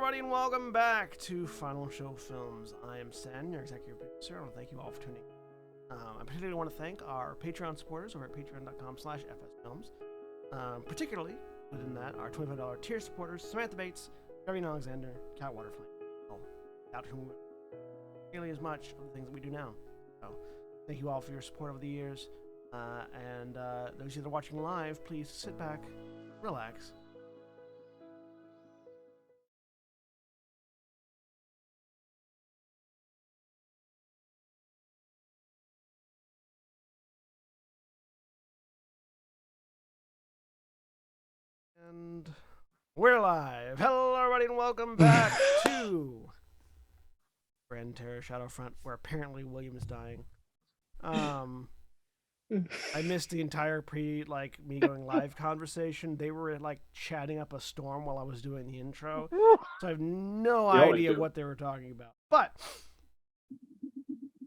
everybody, and welcome back to Final Show Films. I am Sen, your executive producer, and I want to thank you all for tuning in. I particularly want to thank our Patreon supporters over at patreon.com/fsfilms. Particularly, within that, our $25 tier supporters, Samantha Bates, Gavin Alexander, Cat Waterflame, without whom nearly as much of the things that we do now. So, thank you all for your support over the years. And those of you that are watching live, please sit back, relax. And we're live. Hello, everybody, and welcome back to Gran Terra, Shadowfront, where apparently William is dying. I missed the entire me going live conversation. They were chatting up a storm while I was doing the intro, so I have no idea what they were talking about. But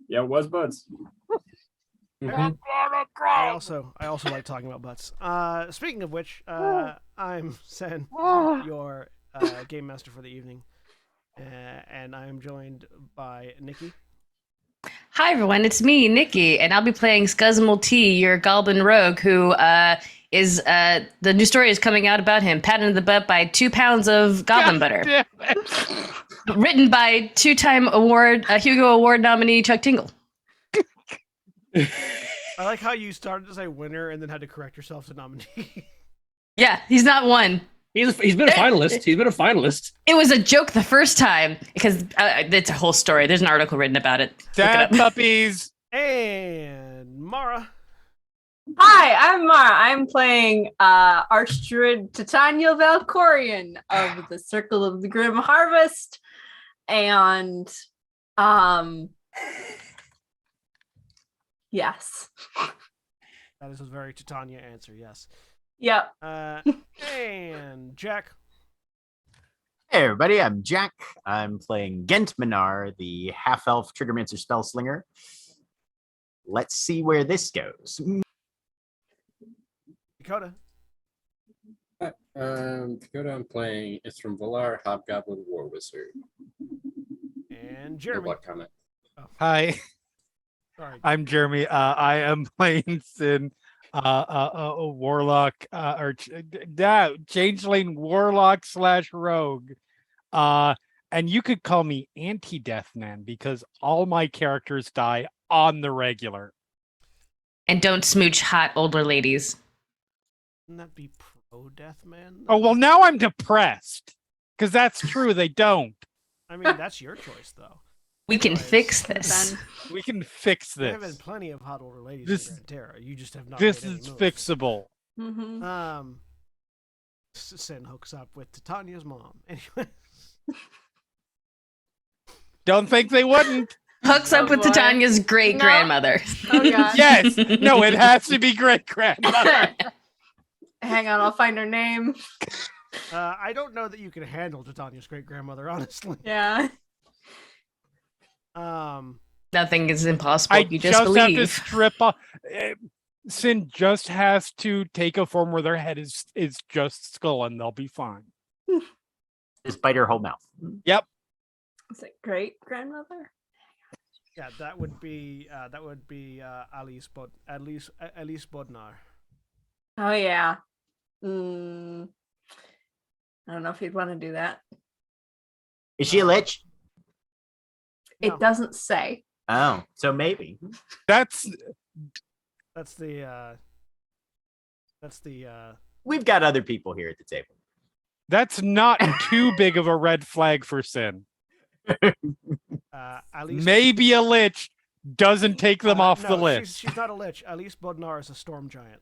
yeah, it was butts. Mm-hmm. I also like talking about butts. Speaking of which, I'm Sen, your game master for the evening, and I am joined by Nikki. Hi everyone, it's me, Nikki, and I'll be playing Scuzmal T, your goblin rogue, who is the new story is coming out about him, patted in the butt by 2 pounds of goblin butter. Written by 2-time Hugo Award nominee Chuck Tingle. I like how you started to say winner and then had to correct yourself to nominee. Yeah, he's not one. He's been a finalist. He's been a finalist. It was a joke the first time because it's a whole story. There's an article written about it. Dad puppies. And Mara. Hi, I'm Mara. I'm playing Archdruid Titania Valkorian of the Circle of the Grim Harvest. And yes. That is a very Titania answer, yes. Yep. And Jack. Hey everybody, I'm Jack. I'm playing Gent Minar, the half-elf Triggermancer Spellslinger. Let's see where this goes. Dakota. Dakota, I'm playing Isram Volar, Hobgoblin War Wizard. And Jeremy. What comment? Oh. Hi. Sorry. I'm Jeremy. I am playing Sin, a warlock, changeling warlock / rogue. And you could call me Anti-Deathman because all my characters die on the regular. And don't smooch hot older ladies. Wouldn't that be pro-Deathman? Oh, well, now I'm depressed because that's true. They don't. I mean, that's your choice, though. We can fix this. We can fix this. There have been plenty of hot older ladies in Gran Terra. You just have not. This made any is moves. fixable. Mm-hmm. Sin hooks up with Titania's mom. Anyway. Don't think they wouldn't. Hooks up with Titania's great-grandmother. Oh, God. Yes. No, it has to be great-grandmother. Hang on, I'll find her name. I don't know that you can handle Titania's great-grandmother, honestly. Yeah. Nothing is impossible. You just have believe. to strip off. Sin just has to take a form where their head is just skull, and they'll be fine. Just bite her whole mouth. Yep. Is it great grandmother? Yeah, that would be Alice Bodnar. Oh yeah. I don't know if you'd want to do that. Is she a lich? No. It doesn't say. Oh, so maybe. That's the We've got other people here at the table. That's not too big of a red flag for Sin. Alice. Maybe a lich doesn't take them off the No, list. she's not a lich. Alice Bodnar is a storm giant.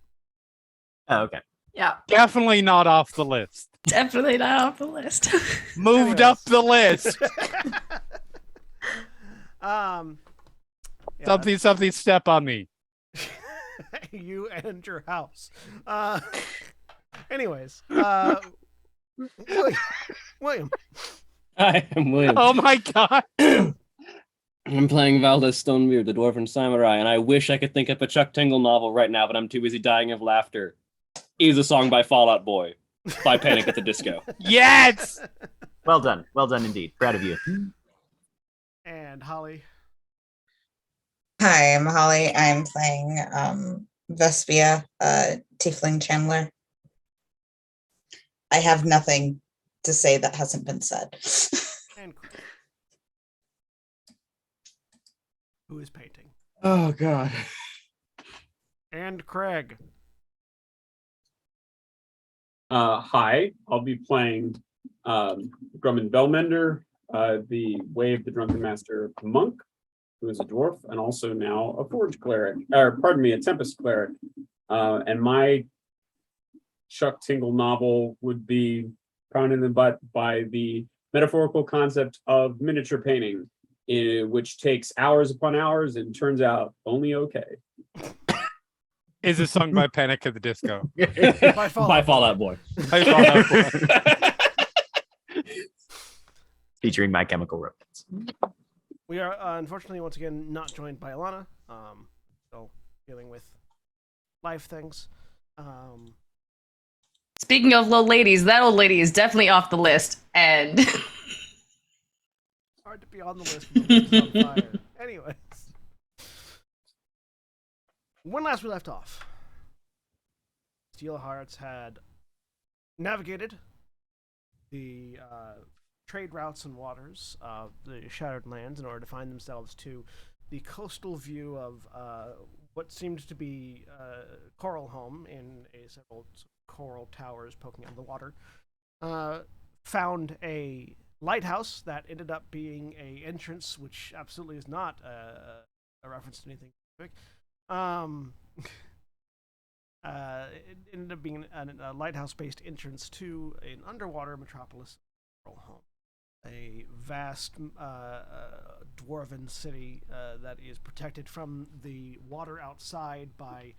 Oh, okay. Yeah. Definitely not off the list. Definitely not off the list. Moved up the list. Yeah, Something step on me. you and your house. Anyways, William. Hi, I'm William. Oh my god. I'm playing Valdez Stonebeard, the Dwarven Samurai, and I wish I could think of a Chuck Tingle novel right now, but I'm too busy dying of laughter. Is a song by Fall Out Boy by Panic at the Disco. Yes. Well done. Well done indeed. Proud of you. And Holly. Hi, I'm Holly. I'm playing Vespia, Tiefling Chandler. I have nothing to say that hasn't been said. And Craig. Who is painting? Oh god. And Craig. Hi, I'll be playing Grumman Bellmender, the Wave the Drunken Master monk, who is a dwarf and also now a Forge cleric, or pardon me, a Tempest cleric. And my Chuck Tingle novel would be pounded in the butt by the metaphorical concept of miniature painting, which takes hours upon hours and turns out only okay. Is a song by Panic at the Disco. By Fall Out Boy. By Fall Out Boy. Featuring My Chemical Romance. We are unfortunately once again not joined by Alana. Still dealing with life things. Speaking of old ladies, that old lady is definitely off the list. And Hard to be on the list when the list is on fire. Anyways. When last we left off, Steelhearts had navigated the trade routes and waters of the Shattered Lands in order to find themselves to the coastal view of what seemed to be Coral Home in several coral towers poking out of the water. Found a lighthouse that ended up being a entrance, which absolutely is not a reference to anything specific. It ended up being a lighthouse-based entrance to an underwater metropolis, Coral Home. A vast dwarven city that is protected from the water outside by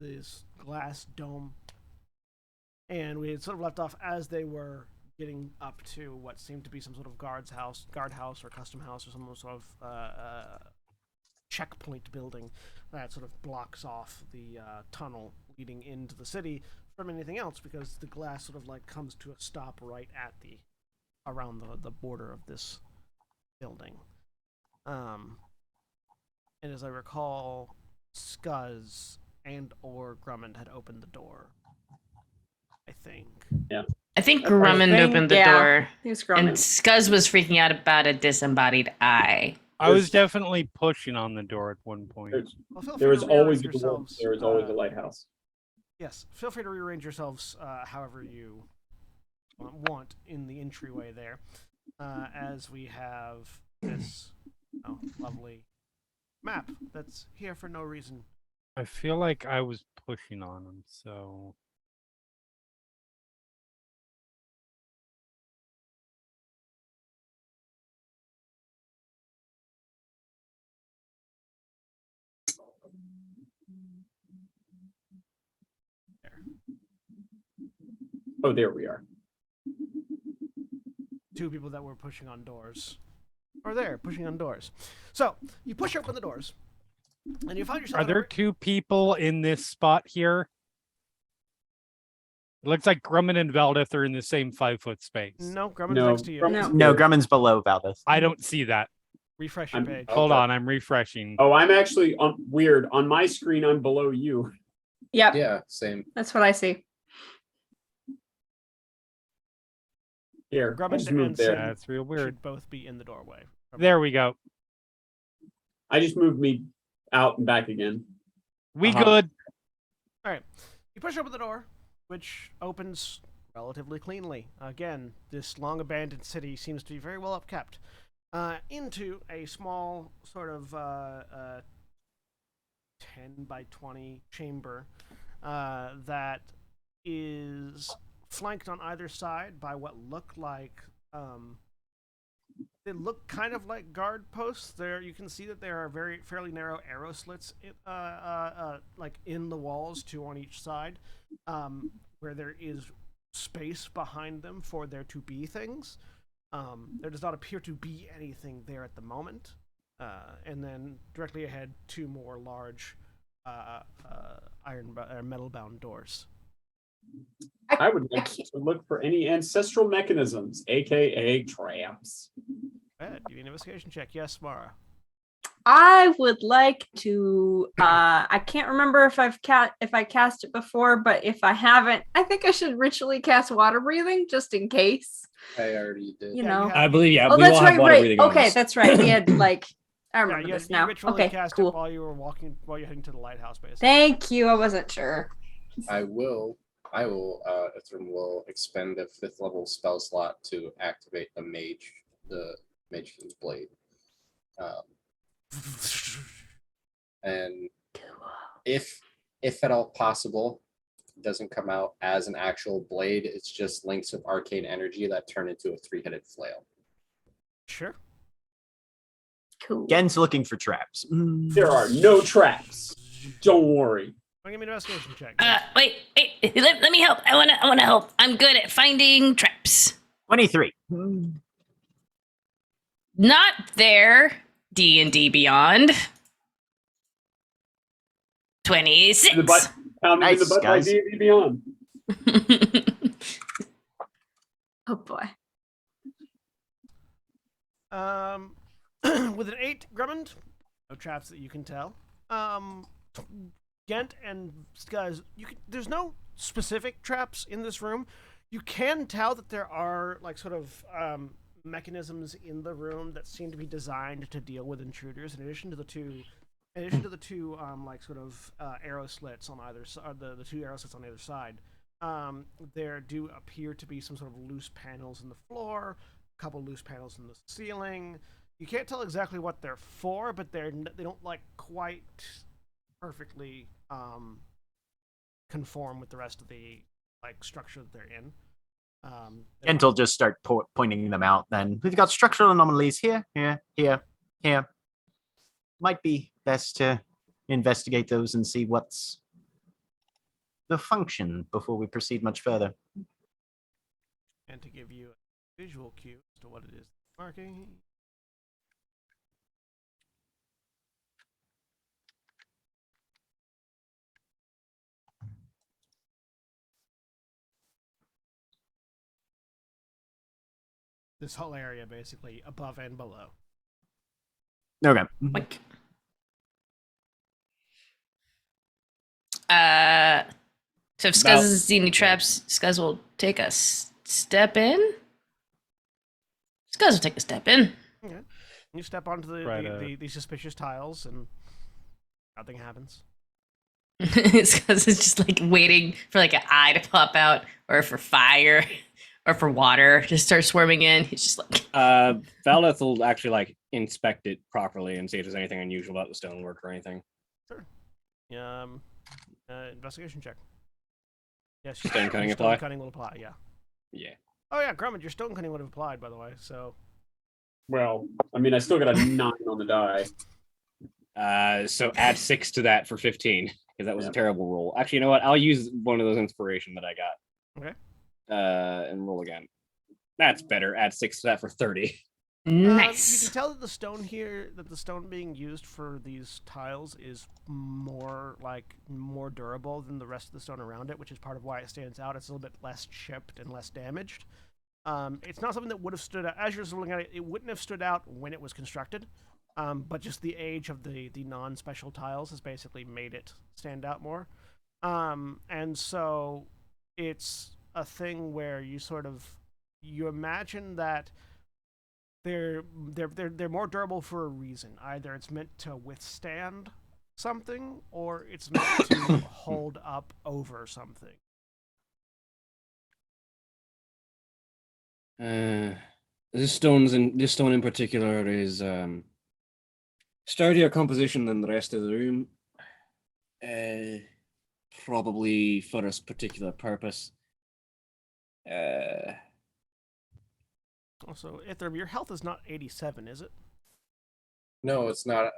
this glass dome. And we had sort of left off as they were getting up to what seemed to be some sort of guard house or custom house or some sort of checkpoint building that sort of blocks off the tunnel leading into the city from anything else, because the glass sort of like comes to a stop right at around the border of this building. And as I recall, Scuzz and or Grummond had opened the door, I think. Yeah. I think I Grummond think, opened the yeah, door, He was and Grumman. Scuzz was freaking out about a disembodied eye. I was definitely pushing on the door at one point. Well, feel There free was to always a rearrange dwarf, yourselves. there was always a lighthouse. Yes, feel free to rearrange yourselves however you want in the entryway there, as we have this lovely map that's here for no reason. I feel like I was pushing on him, so Oh, there we are. Two people that were pushing on doors are there pushing on doors. So you push open the doors, and you find yourself. are there two people in this spot here? It looks like Grumman and Valdeth are in the same 5-foot space. No, Grumman's No, next to you. Grumman's No, here. Grumman's below Valdeth. I don't see that. Refresh your page. Hold Okay. on, I'm refreshing. Oh, I'm actually weird. On my screen, I'm below you. Yep, Yeah, same. that's what I see. Here, I Grumman just and moved Sid there. That's real weird. should both be in the doorway. There we go. I just moved me out and back again. We Uh-huh. good. All right, you push open the door, which opens relatively cleanly. Again, this long abandoned city seems to be very well upkept. Into a small sort of 10 by 20 chamber that is flanked on either side by what look like they look kind of like guard posts. There you can see that there are fairly narrow arrow slits like in the walls, two on each side, where there is space behind them for there to be things. There does not appear to be anything there at the moment. And then directly ahead, two more large metal-bound doors. I would like can't- to look for any ancestral mechanisms, aka traps. Go ahead, give me an investigation check. Yes, Mara. I would like to. I can't remember if I cast it before, but if I haven't, I think I should ritually cast water breathing just in case. I already did. You Yeah, know. you have- I believe, yeah, Oh, we that's all have right, water right. breathing on Okay, us. that's right. We had like. I Yeah, remember you this now. ritually Okay, cast cool. it while you were walking, while you're heading to the lighthouse, basically. Thank you. I wasn't sure. I will, Ithram will expend a 5th level spell slot to activate the Mage's Blade. And if at all possible, it doesn't come out as an actual blade, it's just links of arcane energy that turn into a 3-headed flail. Sure. Cool. Gen's looking for traps. There are no traps. Don't worry. Give me an investigation check. Wait, let me help. I wanna help. I'm good at finding traps. 23. Not there. D&D Beyond. 26. In the butt, pounded in the Nice, butt by guys. D&D Beyond. Oh boy. With an 8, Grummond, no traps that you can tell. Gent and Skuz, there's no specific traps in this room. You can tell that there are like sort of mechanisms in the room that seem to be designed to deal with intruders. In addition to the two like sort of arrow slits on either side, the 2 arrow slits on either side. There do appear to be some sort of loose panels in the floor, a couple loose panels in the ceiling. You can't tell exactly what they're for, but they don't like quite perfectly conform with the rest of the like structure that they're in. Gent will just start pointing them out then. We've got structural anomalies here, here, here, here. Might be best to investigate those and see what's the function before we proceed much further. And to give you a visual cue as to what it is marking. This whole area, basically, above and below. Okay. Like, so if Scuzz About- doesn't see any traps, Scuzz will take a step in. Scuzz will take a step in. Okay. You step onto the suspicious tiles, and nothing happens. Scuzz is just like waiting for like an eye to pop out, or for fire, or for water to start swarming in. He's just like, Valdeth will actually like inspect it properly and see if there's anything unusual about the stonework or anything. Investigation check. Yes, Stone cutting your apply? Stone cutting will apply. Yeah. Yeah. Oh yeah, Grummond, your stone cutting would have applied, by the way. So Well, I mean, I still got a 9 on the die. So add 6 to that for 15 because that was Yeah. a terrible roll. Actually, you know what? I'll use one of those inspiration that I got. Okay. And roll again. That's better. Add 6 to that for 30. nice. You can tell that the stone here, that the stone being used for these tiles is more durable than the rest of the stone around it, which is part of why it stands out. It's a little bit less chipped and less damaged. It's not something that would have stood out as you're looking at it. It wouldn't have stood out when it was constructed, but just the age of the non-special tiles has basically made it stand out more. And so it's a thing where you imagine that they're more durable for a reason. Either it's meant to withstand something, or it's meant to hold up over something. This stone in particular is sturdier composition than the rest of the room. Probably for this particular purpose. Also, Ithram, your health is not 87, is it? No, it's not.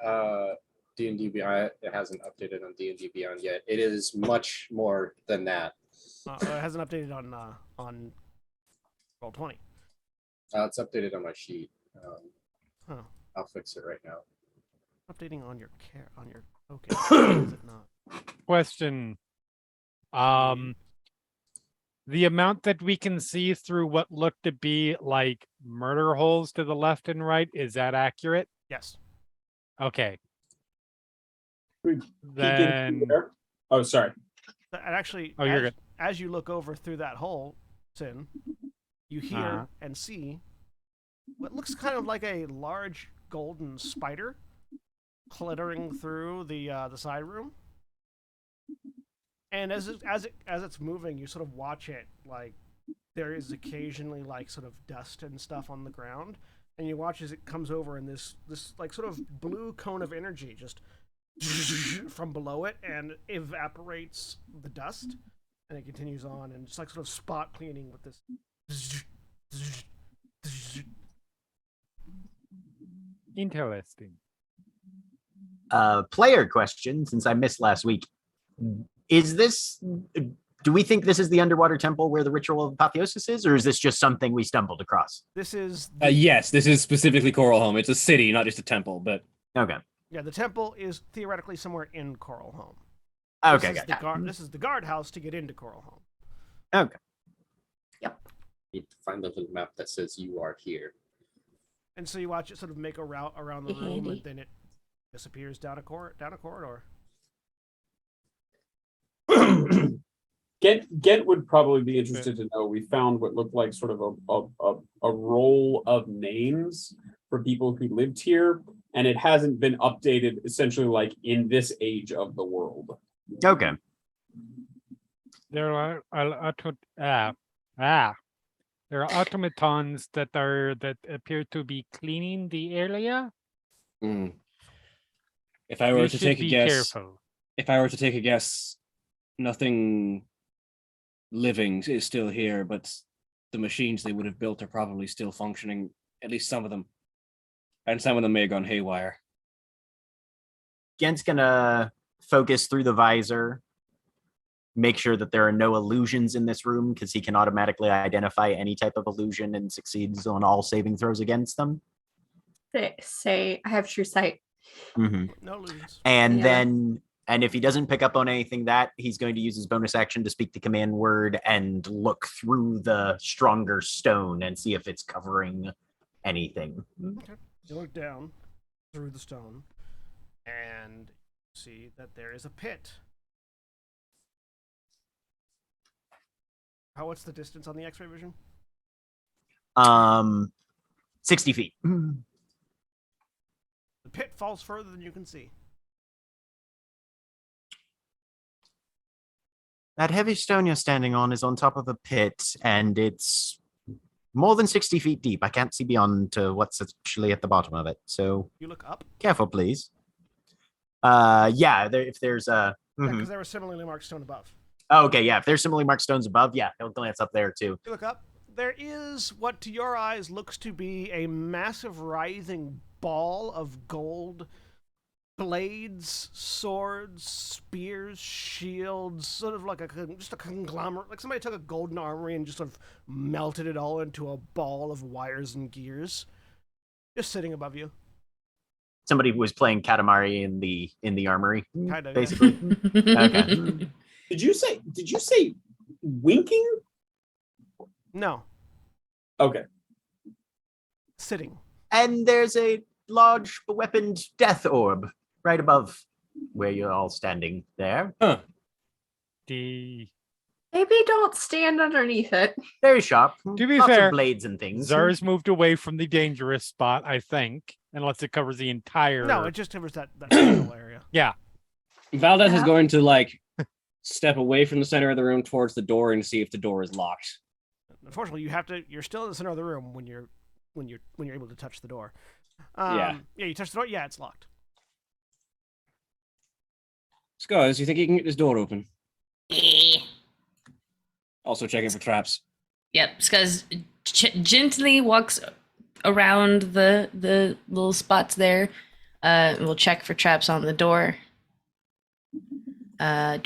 D&D Beyond. It hasn't updated on D&D Beyond yet. It is much more than that. It hasn't updated on Roll20. It's updated on my sheet. Huh. I'll fix it right now. Updating on your okay. Is it not? Question. the amount that we can see through what look to be like murder holes to the left and right, is that accurate? Yes. Okay. We peek in Then there. Oh, sorry. And actually, Oh, you're good. as you look over through that hole, Sin, you hear Uh-huh. and see what looks kind of like a large golden spider clattering through the side room. And as it's moving, you sort of watch it. Like there is occasionally like sort of dust and stuff on the ground, and you watch as it comes over, and this like sort of blue cone of energy just from below it and evaporates the dust, and it continues on and just like sort of spot cleaning with this. Interesting. Player question, since I missed last week. Is this, do we think this is the underwater temple where the ritual of apotheosis is, or is this just something we stumbled across? This is Yes, this is specifically Coral Home. It's a city, not just a temple, but Okay. yeah. The temple is theoretically somewhere in Coral Home. Okay, This is gotcha. this is the guardhouse to get into Coral Home. Okay. Need to find the little map that says you are here. And so you watch it sort of make a route around the room, and then it disappears down a corridor. Gent would probably be interested to know. We found what looked like sort of a roll of names for people who lived here, and it hasn't been updated essentially like in this age of the world. Okay. There are there are automatons that appear to be cleaning the area. if I We were to should take a be guess, careful. nothing living is still here, but the machines they would have built are probably still functioning, at least some of them. And some of them may have gone haywire. Gent's gonna focus through the visor, make sure that there are no illusions in this room, because he can automatically identify any type of illusion and succeeds on all saving throws against them. Say, I have true sight. Mm-hmm. No illusions. And Yeah. then, and if he doesn't pick up on anything that, he's going to use his bonus action to speak the command word and look through the stronger stone and see if it's covering anything. Okay. You look down through the stone, and see that there is a pit. What's the distance on the X-ray vision? 60 feet. The pit falls further than you can see. That heavy stone you're standing on is on top of a pit, and it's more than 60 feet deep. I can't see beyond to what's actually at the bottom of it. So You look up. careful, please. If there's a. Because there were similarly marked stone above. Okay, yeah. If there's similarly marked stones above, yeah, he'll glance up there too. You look up. There is what to your eyes looks to be a massive writhing ball of gold blades, swords, spears, shields, sort of like just a conglomerate. Like somebody took a golden armory and just sort of melted it all into a ball of wires and gears, just sitting above you. Somebody who was playing Katamari in the armory, Kind of, basically. Okay. Did you say winking? No, Okay. sitting. And there's a large weaponed death orb right above where you're all standing there. The Maybe don't stand underneath it. Very sharp. To be Lots fair, of blades and things. Zara's moved away from the dangerous spot, I think, unless it covers the entire. No, it just covers that central area. Yeah. Valdez is Yeah. going to like step away from the center of the room towards the door and see if the door is locked. Unfortunately, you're still in the center of the room when you're able to touch the door. Yeah. Yeah, you touch the door. Yeah, it's locked. Scuzz, you think you can get this door open? Eh. Also checking for traps. Yep, Scuzz gently walks around the little spots there. We'll check for traps on the door. I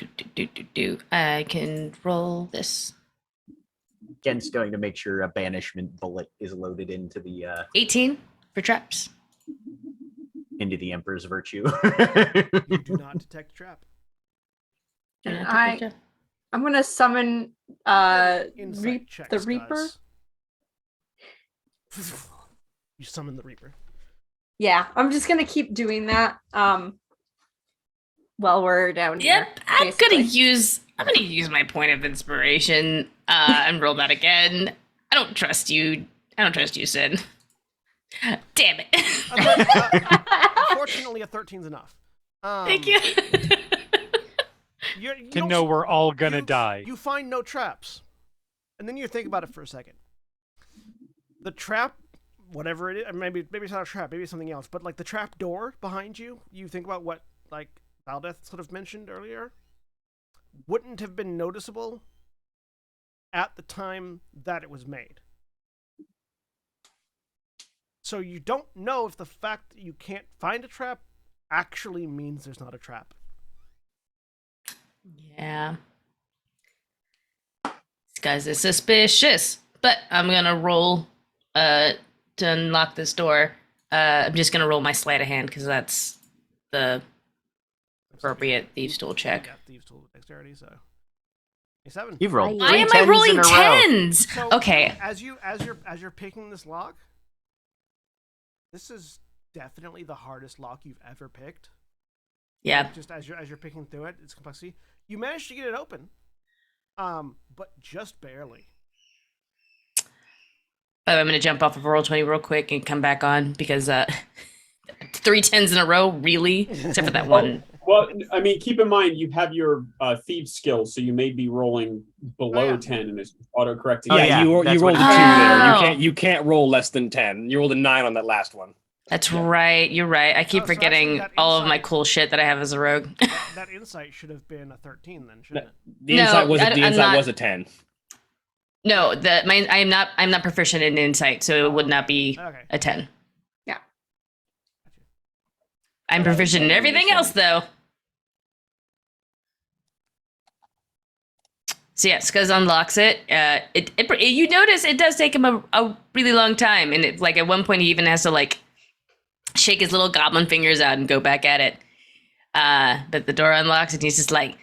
can roll this. Kent's going to make sure a banishment bullet is loaded into the 18 for traps. Emperor's virtue. You do not detect a trap. And Yeah, I I'm gonna summon Insight check, the Reaper. Scuzz. You summon the Reaper. Yeah, I'm just gonna keep doing that. While we're down here. Yep, I'm basically. gonna use my point of inspiration and roll that again. I don't trust you, Sin. Damn it. Fortunately, a 13's enough. Thank you. You To don't know s- we're all gonna you- die. You find no traps, and then you think about it for a second. The trap, whatever it is, maybe it's not a trap, maybe it's something else. But like the trap door behind you, you think about what like Valdeth sort of mentioned earlier, wouldn't have been noticeable at the time that it was made. So you don't know if the fact that you can't find a trap actually means there's not a trap. Yeah. This guy's is suspicious. But I'm gonna roll to unlock this door. I'm just gonna roll my sleight of hand because that's the appropriate thieves tool check. Yeah, thieves tool dexterity, so 7. You've rolled Why three am I 10s rolling in a row. tens? So Okay. as you're picking this lock, this is definitely the hardest lock you've ever picked. Yeah. Just as you're picking through it, its complexity. You managed to get it open, but just barely. I'm gonna jump off of Roll20 real quick and come back on because 3 10s in a row, really? Except for that one. Well, I mean, keep in mind you have your thieves skills, so you may be rolling below yeah. 10 and it's auto-correcting. Oh, Yeah, yeah, you that's rolled a what 2 it is. there. Oh. You can't roll less than 10. You rolled a 9 on that last one. That's right. You're right. I keep Oh, so forgetting actually that all of my insight- cool shit that I have as a rogue. That insight should have been a 13 then, shouldn't it? The No, insight was I'm not- a 10. No, I'm not proficient in insight, so it would not be Okay. a 10. Yeah. I'm proficient in everything else though. So yeah, Scuzz unlocks it. You notice it does take him a really long time, and like at one point he even has to like shake his little goblin fingers out and go back at it. But the door unlocks and he's just like,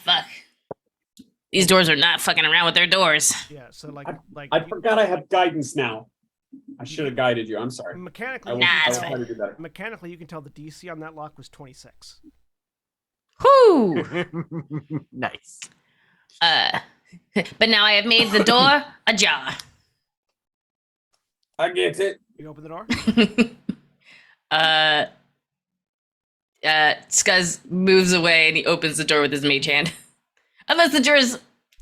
fuck. These doors are not fucking around with their doors. Yeah. So I forgot I have guidance now. I should have guided you. I'm sorry. mechanically, I will, Nah, I it's will try fine. to do better. mechanically, you can tell the DC on that lock was 26. Whoo! Nice. But now I have made the door ajar. I get it. You open the door. Scuzz moves away and he opens the door with his mage hand. Unless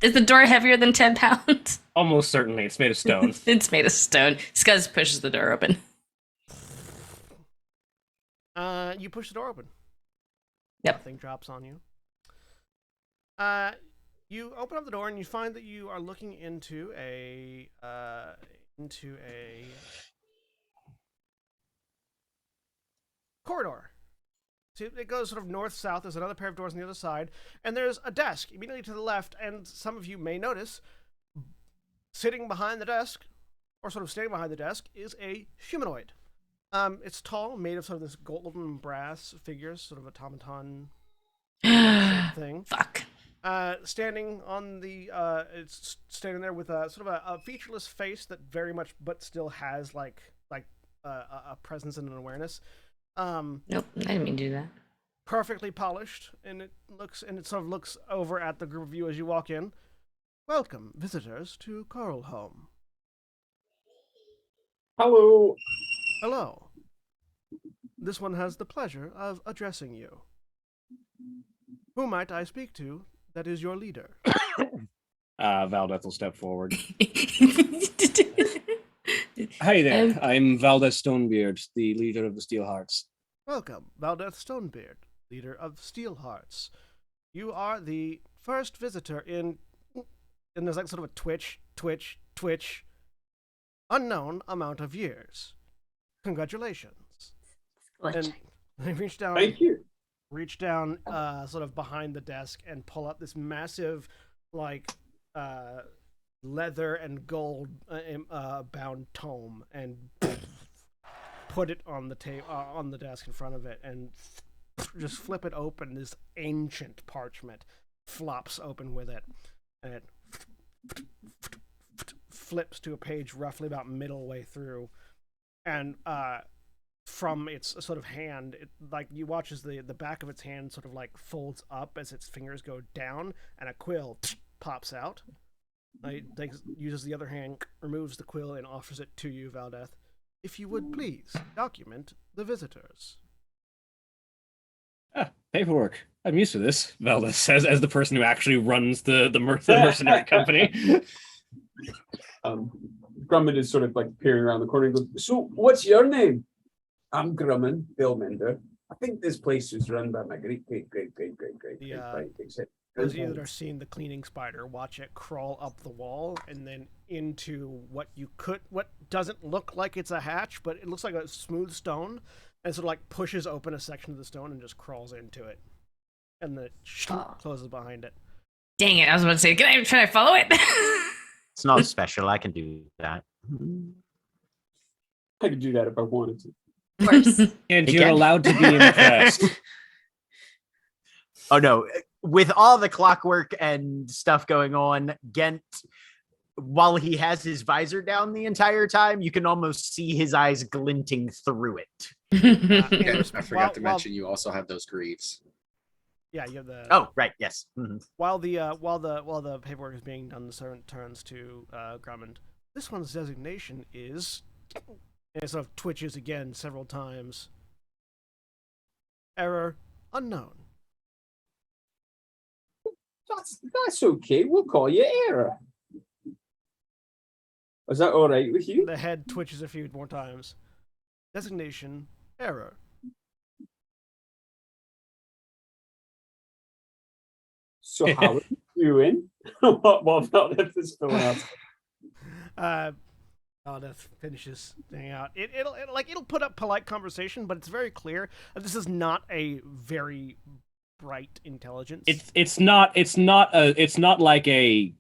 is the door heavier than 10 pounds? Almost certainly. It's made of stone. It's made of stone. Scuzz pushes the door open. You push the door open. Yep. Nothing drops on you. You open up the door and you find that you are looking into a corridor. So it goes sort of north-south. There's another pair of doors on the other side, and there's a desk immediately to the left. And some of you may notice, sitting behind the desk, or sort of standing behind the desk, is a humanoid. It's tall, made of sort of this golden brass figures, sort of automaton shaped thing. Fuck. Standing on the, it's standing there with a sort of a featureless face that very much, but still has like a presence and an awareness. Nope, I didn't mean to do that. Perfectly polished, and it sort of looks over at the group of you as you walk in. Welcome, visitors, to Coralholm. Hello. Hello. This one has the pleasure of addressing you. Who might I speak to that is your leader? Valdeth will step forward. Hi there. I'm Valdeth Stonebeard, the leader of the Steelhearts. Welcome, Valdeth Stonebeard, leader of Steelhearts. You are the first visitor in, and there's like sort of a twitch, unknown amount of years. Congratulations. And they reach down. Thank you. Reach down, sort of behind the desk and pull up this massive, like, leather and gold bound tome and put it on the on the desk in front of it and just flip it open. This ancient parchment, flops open with it, and it flips to a page roughly about middle way through, and from its sort of hand, like you watch as the back of its hand sort of like folds up as its fingers go down, and a quill pops out. It uses the other hand, removes the quill, and offers it to you, Valdeth. If you would please document the visitors. Paperwork. I'm used to this, Valdez says, as the person who actually runs the mercenary company. Grumman is sort of like peering around the corner and goes, "So, what's your name?" "I'm Grumman, Billmender. I think this place was run by my great Those of you that are seeing the cleaning spider, watch it crawl up the wall and then into what doesn't look like it's a hatch, but it looks like a smooth stone, and sort of like pushes open a section of the stone and just crawls into it, and then closes behind it. Dang it! I was about to say, try to follow it? It's not special. I can do that. I could do that if I wanted to. Of course. And Again? you're allowed to be impressed. Oh no, with all the clockwork and stuff going on, Gent, while he has his visor down the entire time, you can almost see his eyes glinting through it. I forgot to mention you also have those greaves. Yeah, you have the. Oh, right, yes. Mm-hmm. While the paperwork is being done, the servant turns to Drummond. This one's designation is. And it sort of twitches again several times. Error unknown. That's okay. We'll call you Error. Is that all right with you? The head twitches a few more times. Designation error. So how are you doing? What about this filling out? That finishes thing out. It'll put up polite conversation, but it's very clear that this is not a very bright intelligence. It's not like a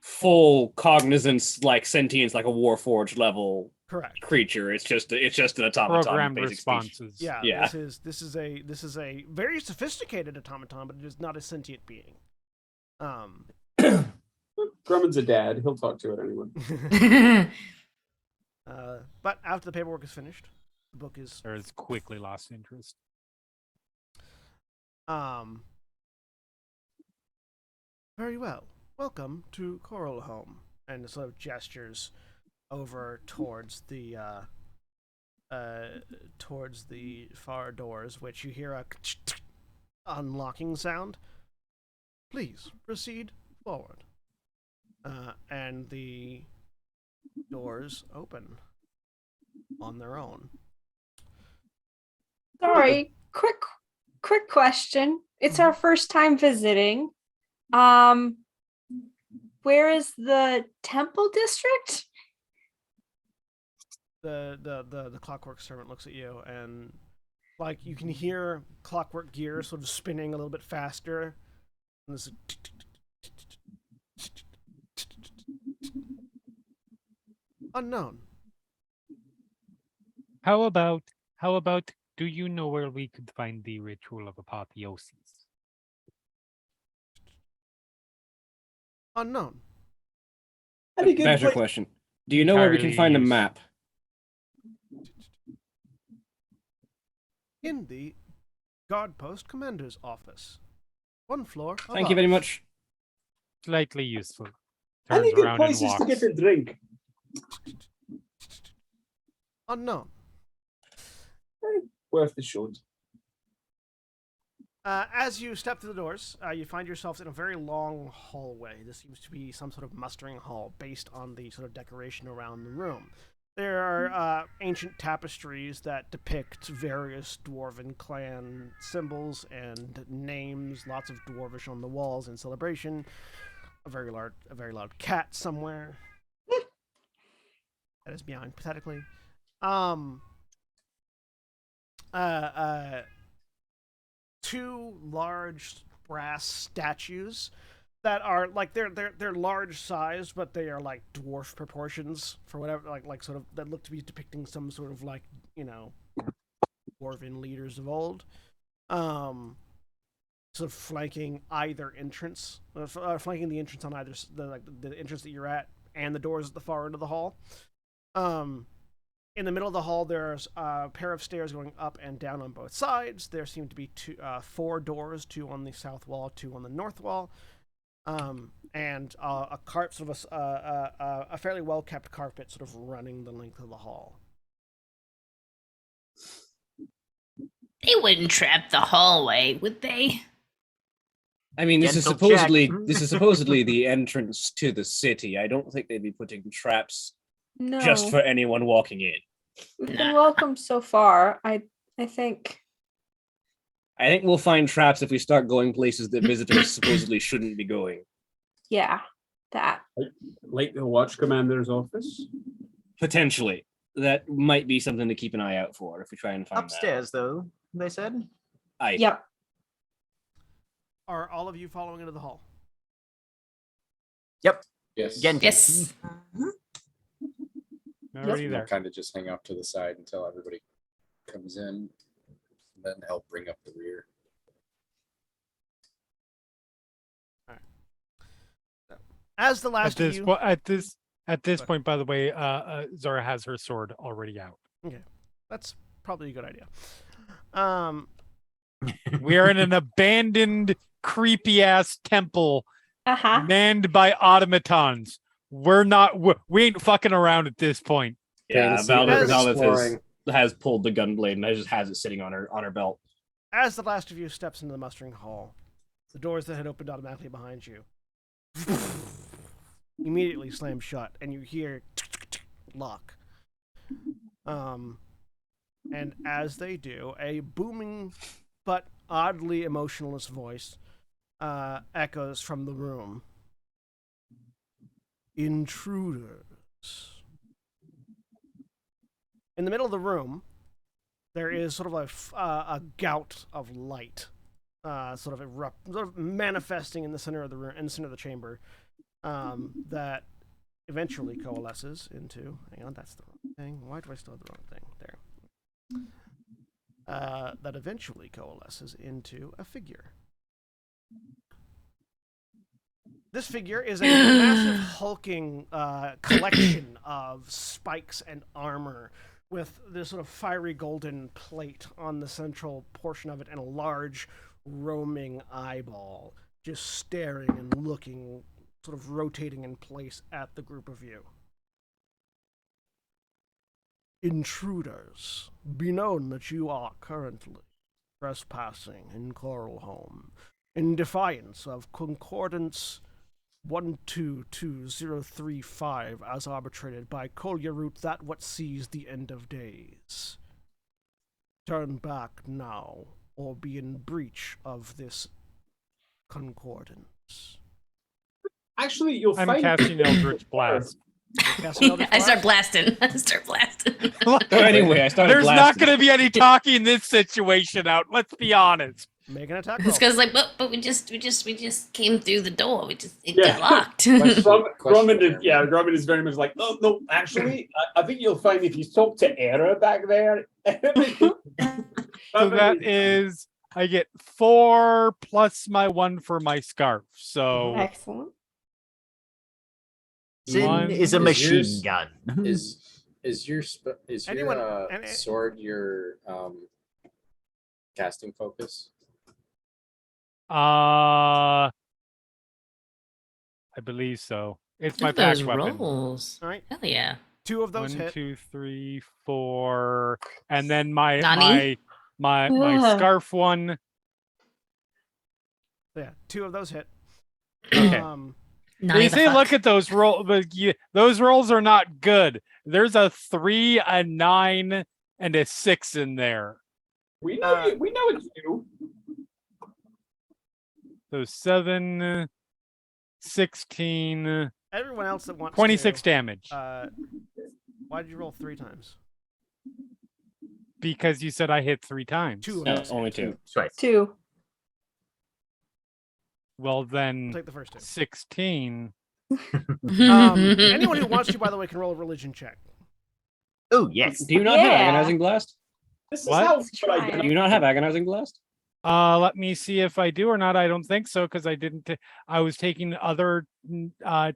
full cognizance, like sentience, like a Warforged level correct creature. It's just an automaton. Programmed basic responses. species. Yeah. This is a very sophisticated automaton, but it is not a sentient being. Grumman's a dad. He'll talk to it anyway. But after the paperwork is finished, the book is. Or it's quickly lost interest. Very well. Welcome to Coral Home, and sort of gestures over towards the far doors, which you hear a unlocking sound. Please proceed forward. And the doors open on their own. Sorry, quick question. It's our first time visiting. Where is the temple district? The clockwork servant looks at you, and like you can hear clockwork gears sort of spinning a little bit faster. And this unknown. How about do you know where we could find the ritual of apotheosis? Unknown. Better question. Do you know where we can find a Entirely map? In the guard post commander's office. One floor above. Thank you very much. Slightly useful. Any Turns good around and places to walks. get a drink? Unknown. Worth the shot. As you step through the doors, you find yourselves in a very long hallway. This seems to be some sort of mustering hall based on the sort of decoration around the room. There are ancient tapestries that depict various dwarven clan symbols and names, lots of dwarvish on the walls in celebration. A very loud cat somewhere. That is meowing pathetically. Two large brass statues that are like they're large size, but they are like dwarf proportions for whatever like sort of that look to be depicting some sort of like, you know, dwarven leaders of old. sort of flanking either entrance, flanking the entrance on either the entrance that you're at and the doors at the far end of the hall. In the middle of the hall, there's a pair of stairs going up and down on both sides. There seem to be 4 doors, 2 on the south wall, 2 on the north wall, and a a fairly well kept carpet sort of running the length of the hall. They wouldn't trap the hallway, would they? I mean, this is Gentle check. supposedly the entrance to the city. I don't think they'd be putting traps No, just for anyone walking in. we've been welcome so far. I think. I think we'll find traps if we start going places that visitors supposedly shouldn't be going. Yeah, that. Like the watch commander's office. Potentially. That might be something to keep an eye out for if we try and find Upstairs, though, they said. that. Aye. Yep. Are all of you following into the hall? Yep. Yes. Gentle. Yes. Already there. Kind of just hang out to the side until everybody comes in, and then help bring up the rear. As the last of you, At this point, by the way, Zora has her sword already out. that's probably a good idea. We are in an abandoned, creepy ass temple manned by automatons. We ain't fucking around at this point. Yeah, Fantasy Valdez exploring. has pulled the gunblade and just has it sitting on her belt. As the last of you steps into the mustering hall, the doors that had opened automatically behind you immediately slam shut, and you hear lock. And as they do, a booming but oddly emotionless voice echoes from the room. Intruders. In the middle of the room, there is sort of a gout of light, sort of manifesting in the center of the room, in the center of the chamber, that eventually coalesces into. Hang on, that's the wrong thing. Why do I still have the wrong thing? There. That eventually coalesces into a figure. This figure is a massive hulking collection of spikes and armor, with this sort of fiery golden plate on the central portion of it and a large roaming eyeball just staring and looking, sort of rotating in place at the group of you. Intruders, be known that you are currently trespassing in Coralholm in defiance of Concordance 122035 as arbitrated by Kolya Root, that what sees the end of days. Turn back now, or be in breach of this concordance. Actually, you'll I'm find casting Eldritch Blast. I start blasting. Anyway, I started There's not blasting. going to be any talking in this situation out. Let's be honest. Make an attack roll. This guy's like, but we just came through the door. It Yeah. got locked. Grumman is very much like, oh, no, actually, I think you'll find if you talk to Era back there. So that is, I get 4 plus my 1 for my scarf. So Excellent. Sin One is a is machine yours- gun. Is your Anyone- sword your casting focus? I believe so. It's my Look at pack those weapon. rolls. All right, Hell yeah. 2 of those 1, hit. 2, 3, 4, and then my Nani? my Ugh. scarf one. Yeah, 2 of those hit. Okay. Nani They the say fuck. look at those rolls, but those rolls are not good. There's a 3, a 9, and a 6 in there. we know it's you. So 7, 16, Everyone else that wants 26 to, damage. why did you roll 3 times? Because you said I hit 3 times. 2 of No, those. only 2. Right. 2. Well then, Take the first 2. 16. Anyone who wants to, by the way, can roll a religion check. Oh, yes. Do you not have Yeah. agonizing blast? This What? is how Let's what I try get. Do you not have agonizing blast? Let me see if I do or not. I don't think so because I didn't. I was taking other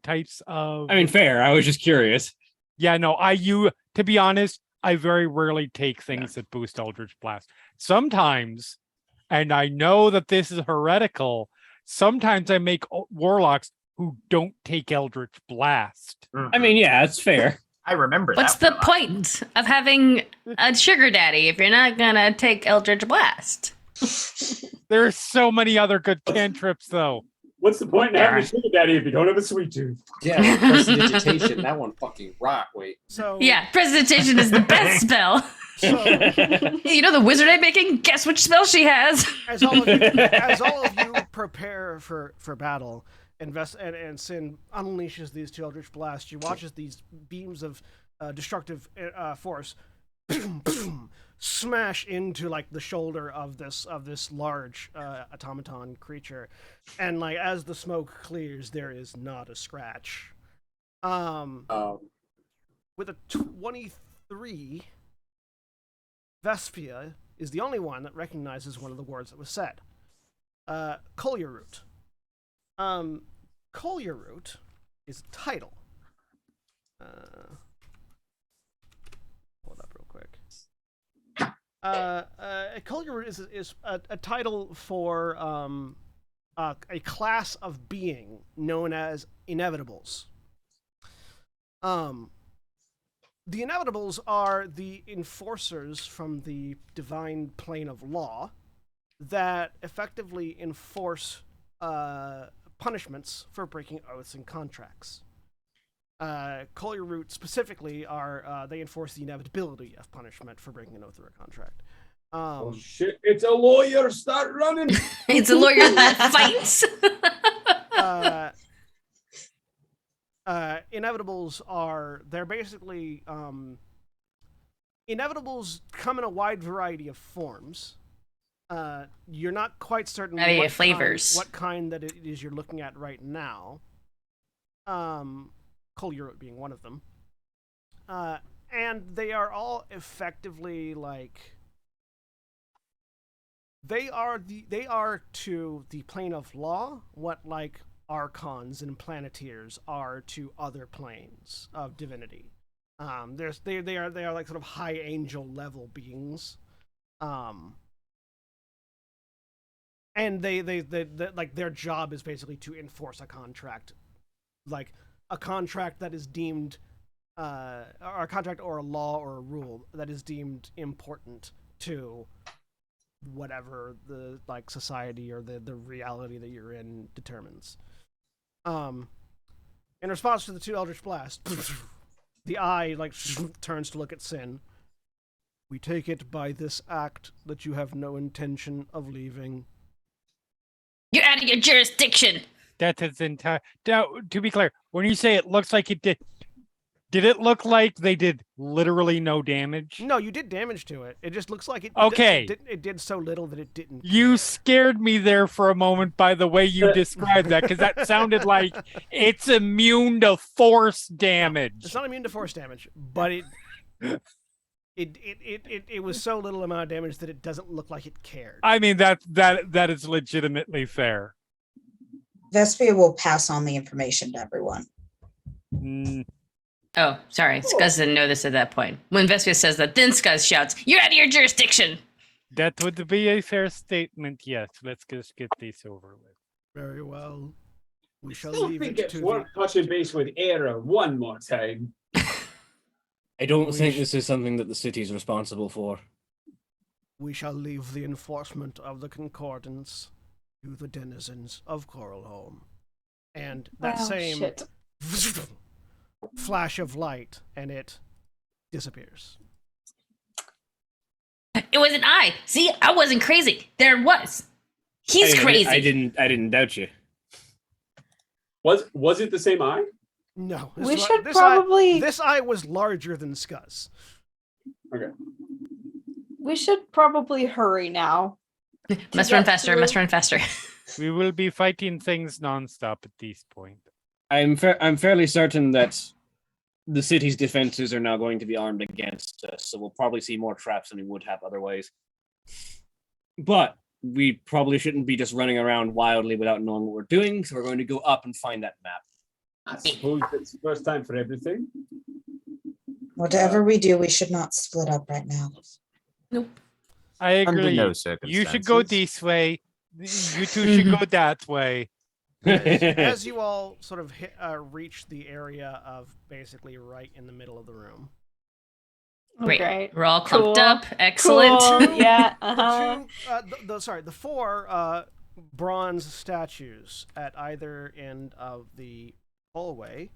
types of. I mean, fair. I was just curious. Yeah, no. To be honest, I very rarely take things that boost Eldritch Blast. Sometimes, and I know that this is heretical. Sometimes I make warlocks who don't take Eldritch Blast. I mean, yeah, it's fair. I remember What's that. the point of having a sugar daddy if you're not gonna take Eldritch Blast? There's so many other good cantrips, though. What's the point in having a sugar daddy if you don't have a sweet tooth? Yeah, prestidigitation. That one fucking rock. Wait. So Yeah, Prestidigitation is the best spell. So You know the wizard I'm making? Guess which spell she has. as all of you prepare for battle, and Sin unleashes these two Eldritch Blasts, you watch as these beams of destructive force smash into like the shoulder of this large automaton creature, and like as the smoke clears, there is not a scratch. With a 23, Vespia is the only one that recognizes one of the words that was said. Collier Root. Collier Root is a title. Hold up real quick. Collier Root is a title for a class of being known as Inevitables. The Inevitables are the enforcers from the divine plane of law that effectively enforce punishments for breaking oaths and contracts. Collier Root specifically they enforce the inevitability of punishment for breaking an oath or a contract. Oh shit, it's a lawyer, start running! It's a lawyer that fights. Inevitables they're basically Inevitables come in a wide variety of forms. You're not quite certain what kind that it is you're looking at right now. Collier Root being one of them. And they are all effectively like they are to the plane of law what like archons and planeteers are to other planes of divinity. They are like sort of high angel level beings. And they like their job is basically to enforce a contract, like a contract that is deemed or a contract or a law or a rule that is deemed important to whatever the like society or the reality that you're in determines. In response to the two Eldritch Blasts, the eye like turns to look at Sin. We take it by this act that you have no intention of leaving. You're out of your jurisdiction. That is entire. Now, to be clear, when you say it looks like it did it look like they did literally no damage? No, you did damage to it. It just looks like it. Okay. It did so little that it didn't. You scared me there for a moment by the way you described that, because that sounded like it's immune to force damage. It's not immune to force damage, but it was so little amount of damage that it doesn't look like it cared. I mean that is legitimately fair. Vespia will pass on the information to everyone. Oh, sorry. Skuz didn't know this at that point. When Vespia says that, then Skuz shouts, "You're out of your jurisdiction!" That would be a fair statement, yes. Let's just get this over with. Very well. We shall Still leave think it it's to worth touching base with Era one more time. I don't think this is something that the city is responsible for. We shall leave the enforcement of the concordance to the denizens of Coralholm. And that same flash of light, and it disappears. It wasn't I. See, I wasn't crazy. There was. He's crazy. I didn't doubt you. Was it the same eye? No. This eye was larger than Skuz. Okay. We should probably hurry now. Must run faster. We will be fighting things nonstop at this point. I'm fairly certain that the city's defenses are now going to be armed against us, so we'll probably see more traps than we would have otherwise. But we probably shouldn't be just running around wildly without knowing what we're doing. So we're going to go up and find that map. I suppose it's the first time for everything. Whatever we do, we should not split up right now. I Under agree. no You should go circumstances. this way. You two should go that way. As you all sort of reach the area of basically right in the middle of the room. Great. Great. We're all clumped Cool. up. Excellent. Cool. Yeah. Uh-huh. The four bronze statues at either end of the hallway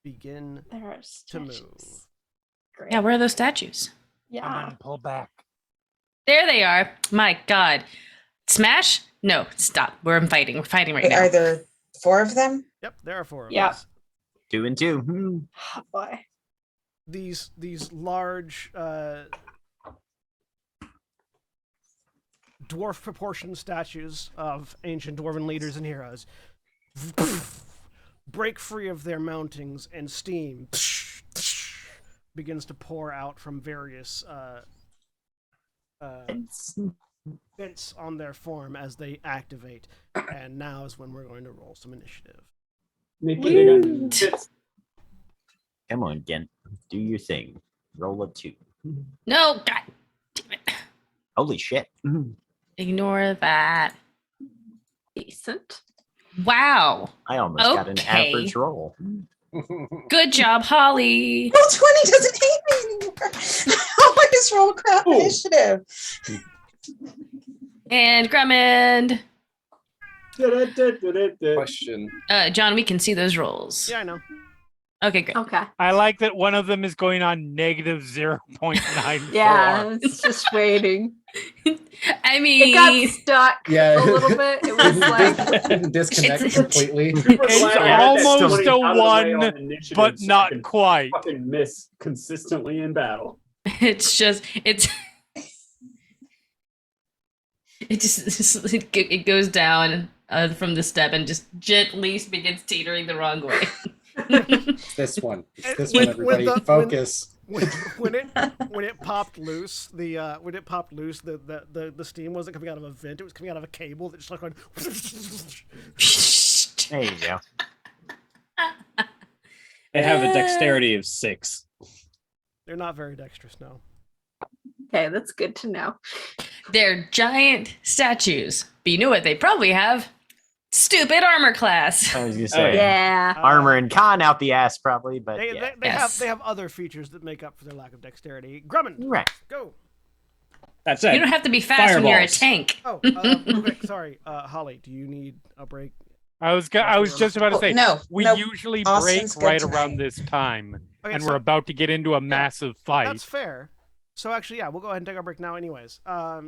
begin There are to statues. move. Great. Yeah, where are those statues? Come Yeah. on, pull back. There they are. My God. Smash? No, stop. We're fighting. We're fighting right Wait, now. are there 4 of them? Yep, there are 4 of Yeah. us. 2 and 2. Oh, boy. These large dwarf proportioned statues of ancient dwarven leaders and heroes break free of their mountings, and steam begins to pour out from various vents on their form as they activate. And now is when we're going to roll some initiative. Come on, Gent. Do your thing. Roll a 2. No, God damn it. Holy shit. Ignore that. Decent. Wow. I almost got an Okay. average roll. Good job, Holly. Roll 20 doesn't hate me anymore. I always roll crap Ooh. initiative. And Grummond. Question. John, we can see those rolls. Yeah, I know. Okay, great. Okay. I like that one of them is going on negative 0.94. Yeah, it's just waiting. I It mean, got stuck Yeah. a little bit. It was like Didn't disconnect It's- completely. It's almost a 1, but not quite. quite. Fucking miss consistently in battle. it's just it goes down from the step and just gently begins teetering the wrong way. This one. It's this When- one, everybody. when the- Focus. when it popped loose, the steam wasn't coming out of a vent; it was coming out of a cable that just like went. There you go. They have a dexterity of 6. They're not very dexterous, no. okay, that's good to know. They're giant statues, but you know what they probably have? Stupid armor class. I was gonna say Yeah. armor and con out the ass probably, but They, yeah. Yes. they have other features that make up for their lack of dexterity. Grummond, Right. go. That's You it. don't have to be fast when you're a Fireballs. tank. Oh, real quick, sorry, Holly. Do you need a break? I was just about to say, no, we no. usually Austin's break good right tonight. around this time, Okay, and so we're about to get into a massive fight. that's fair. So actually, yeah, we'll go ahead and take our break now, anyways.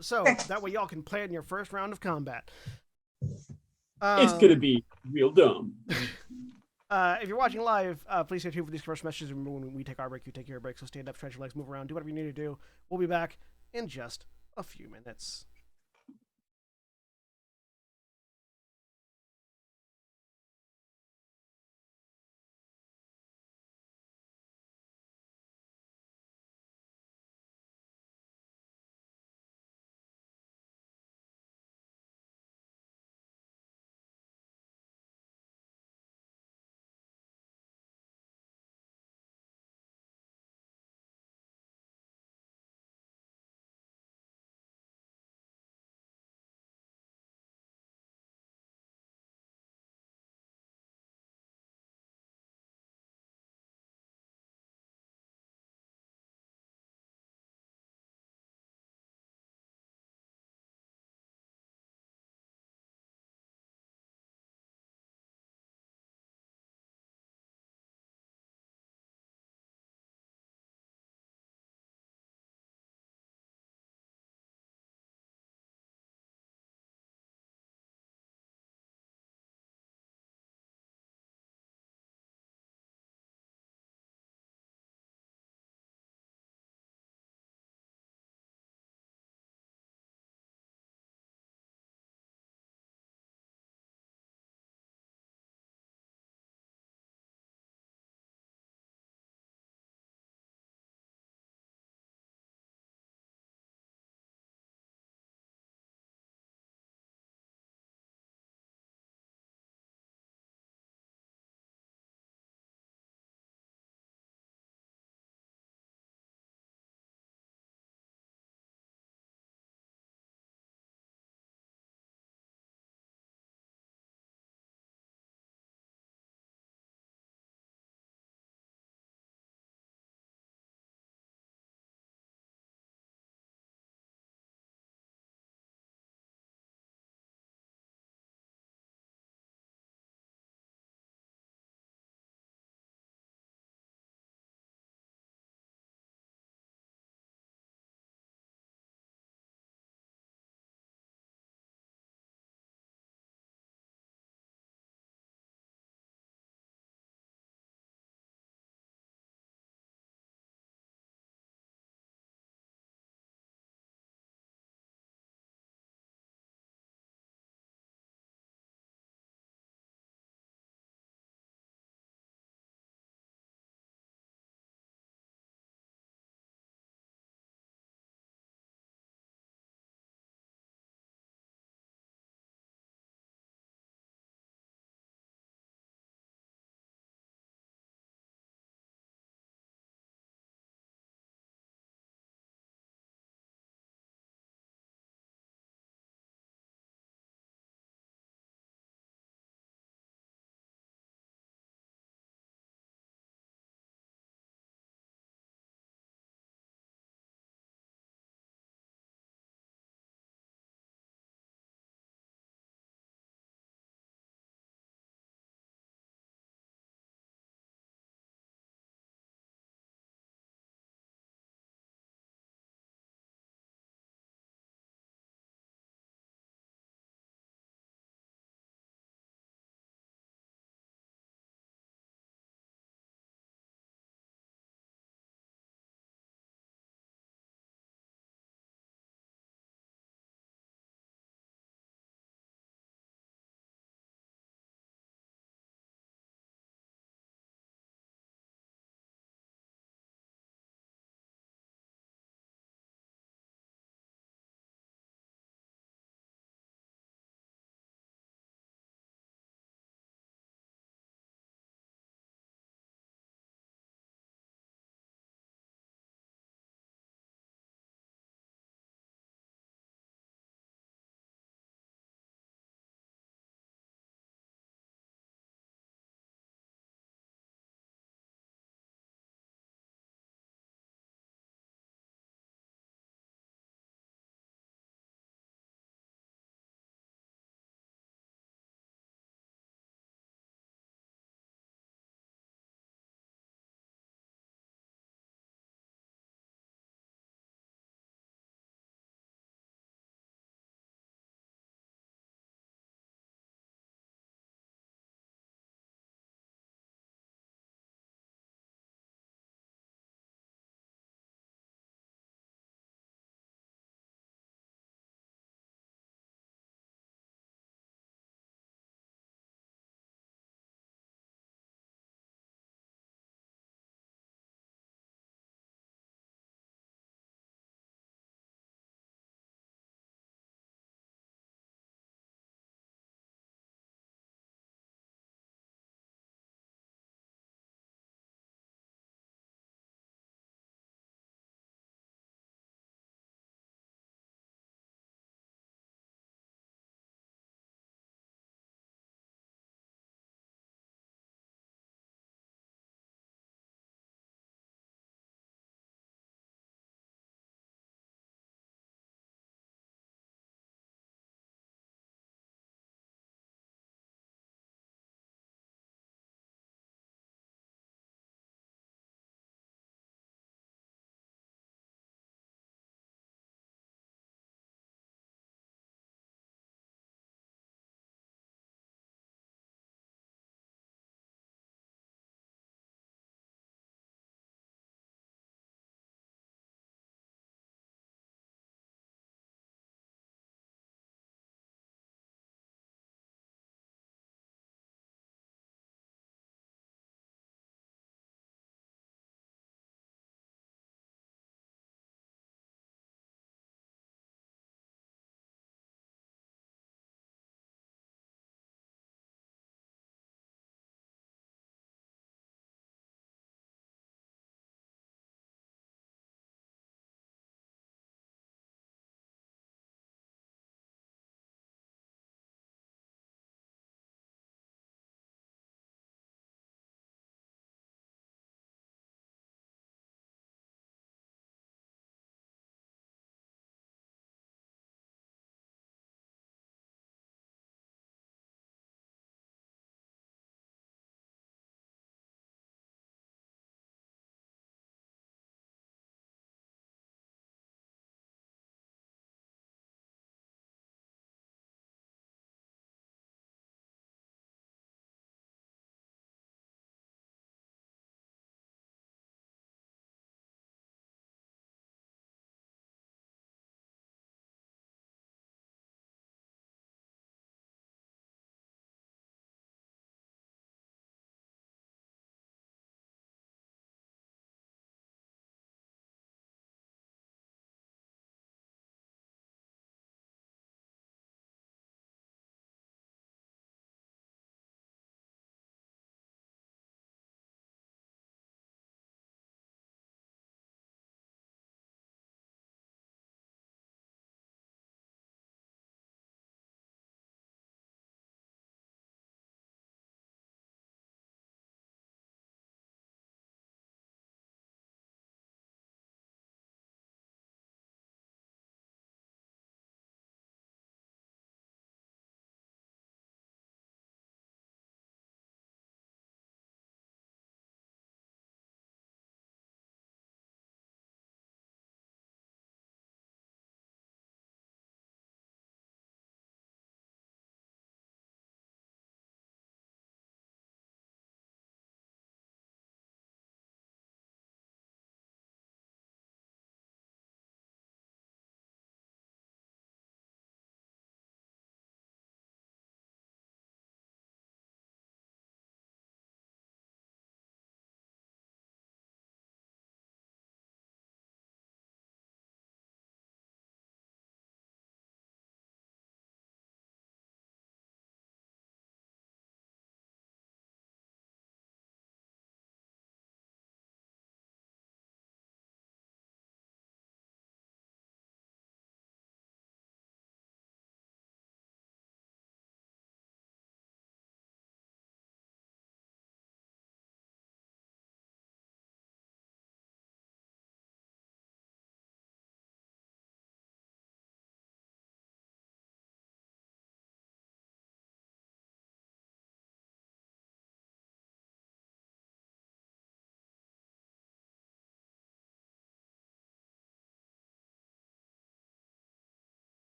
So Okay. that way y'all can plan your first round of combat. It's gonna be real dumb. If you're watching live, please stay tuned for these commercial messages. Remember, when we take our break, you take your break. So stand up, stretch your legs, move around, do whatever you need to do. We'll be back in just a few minutes.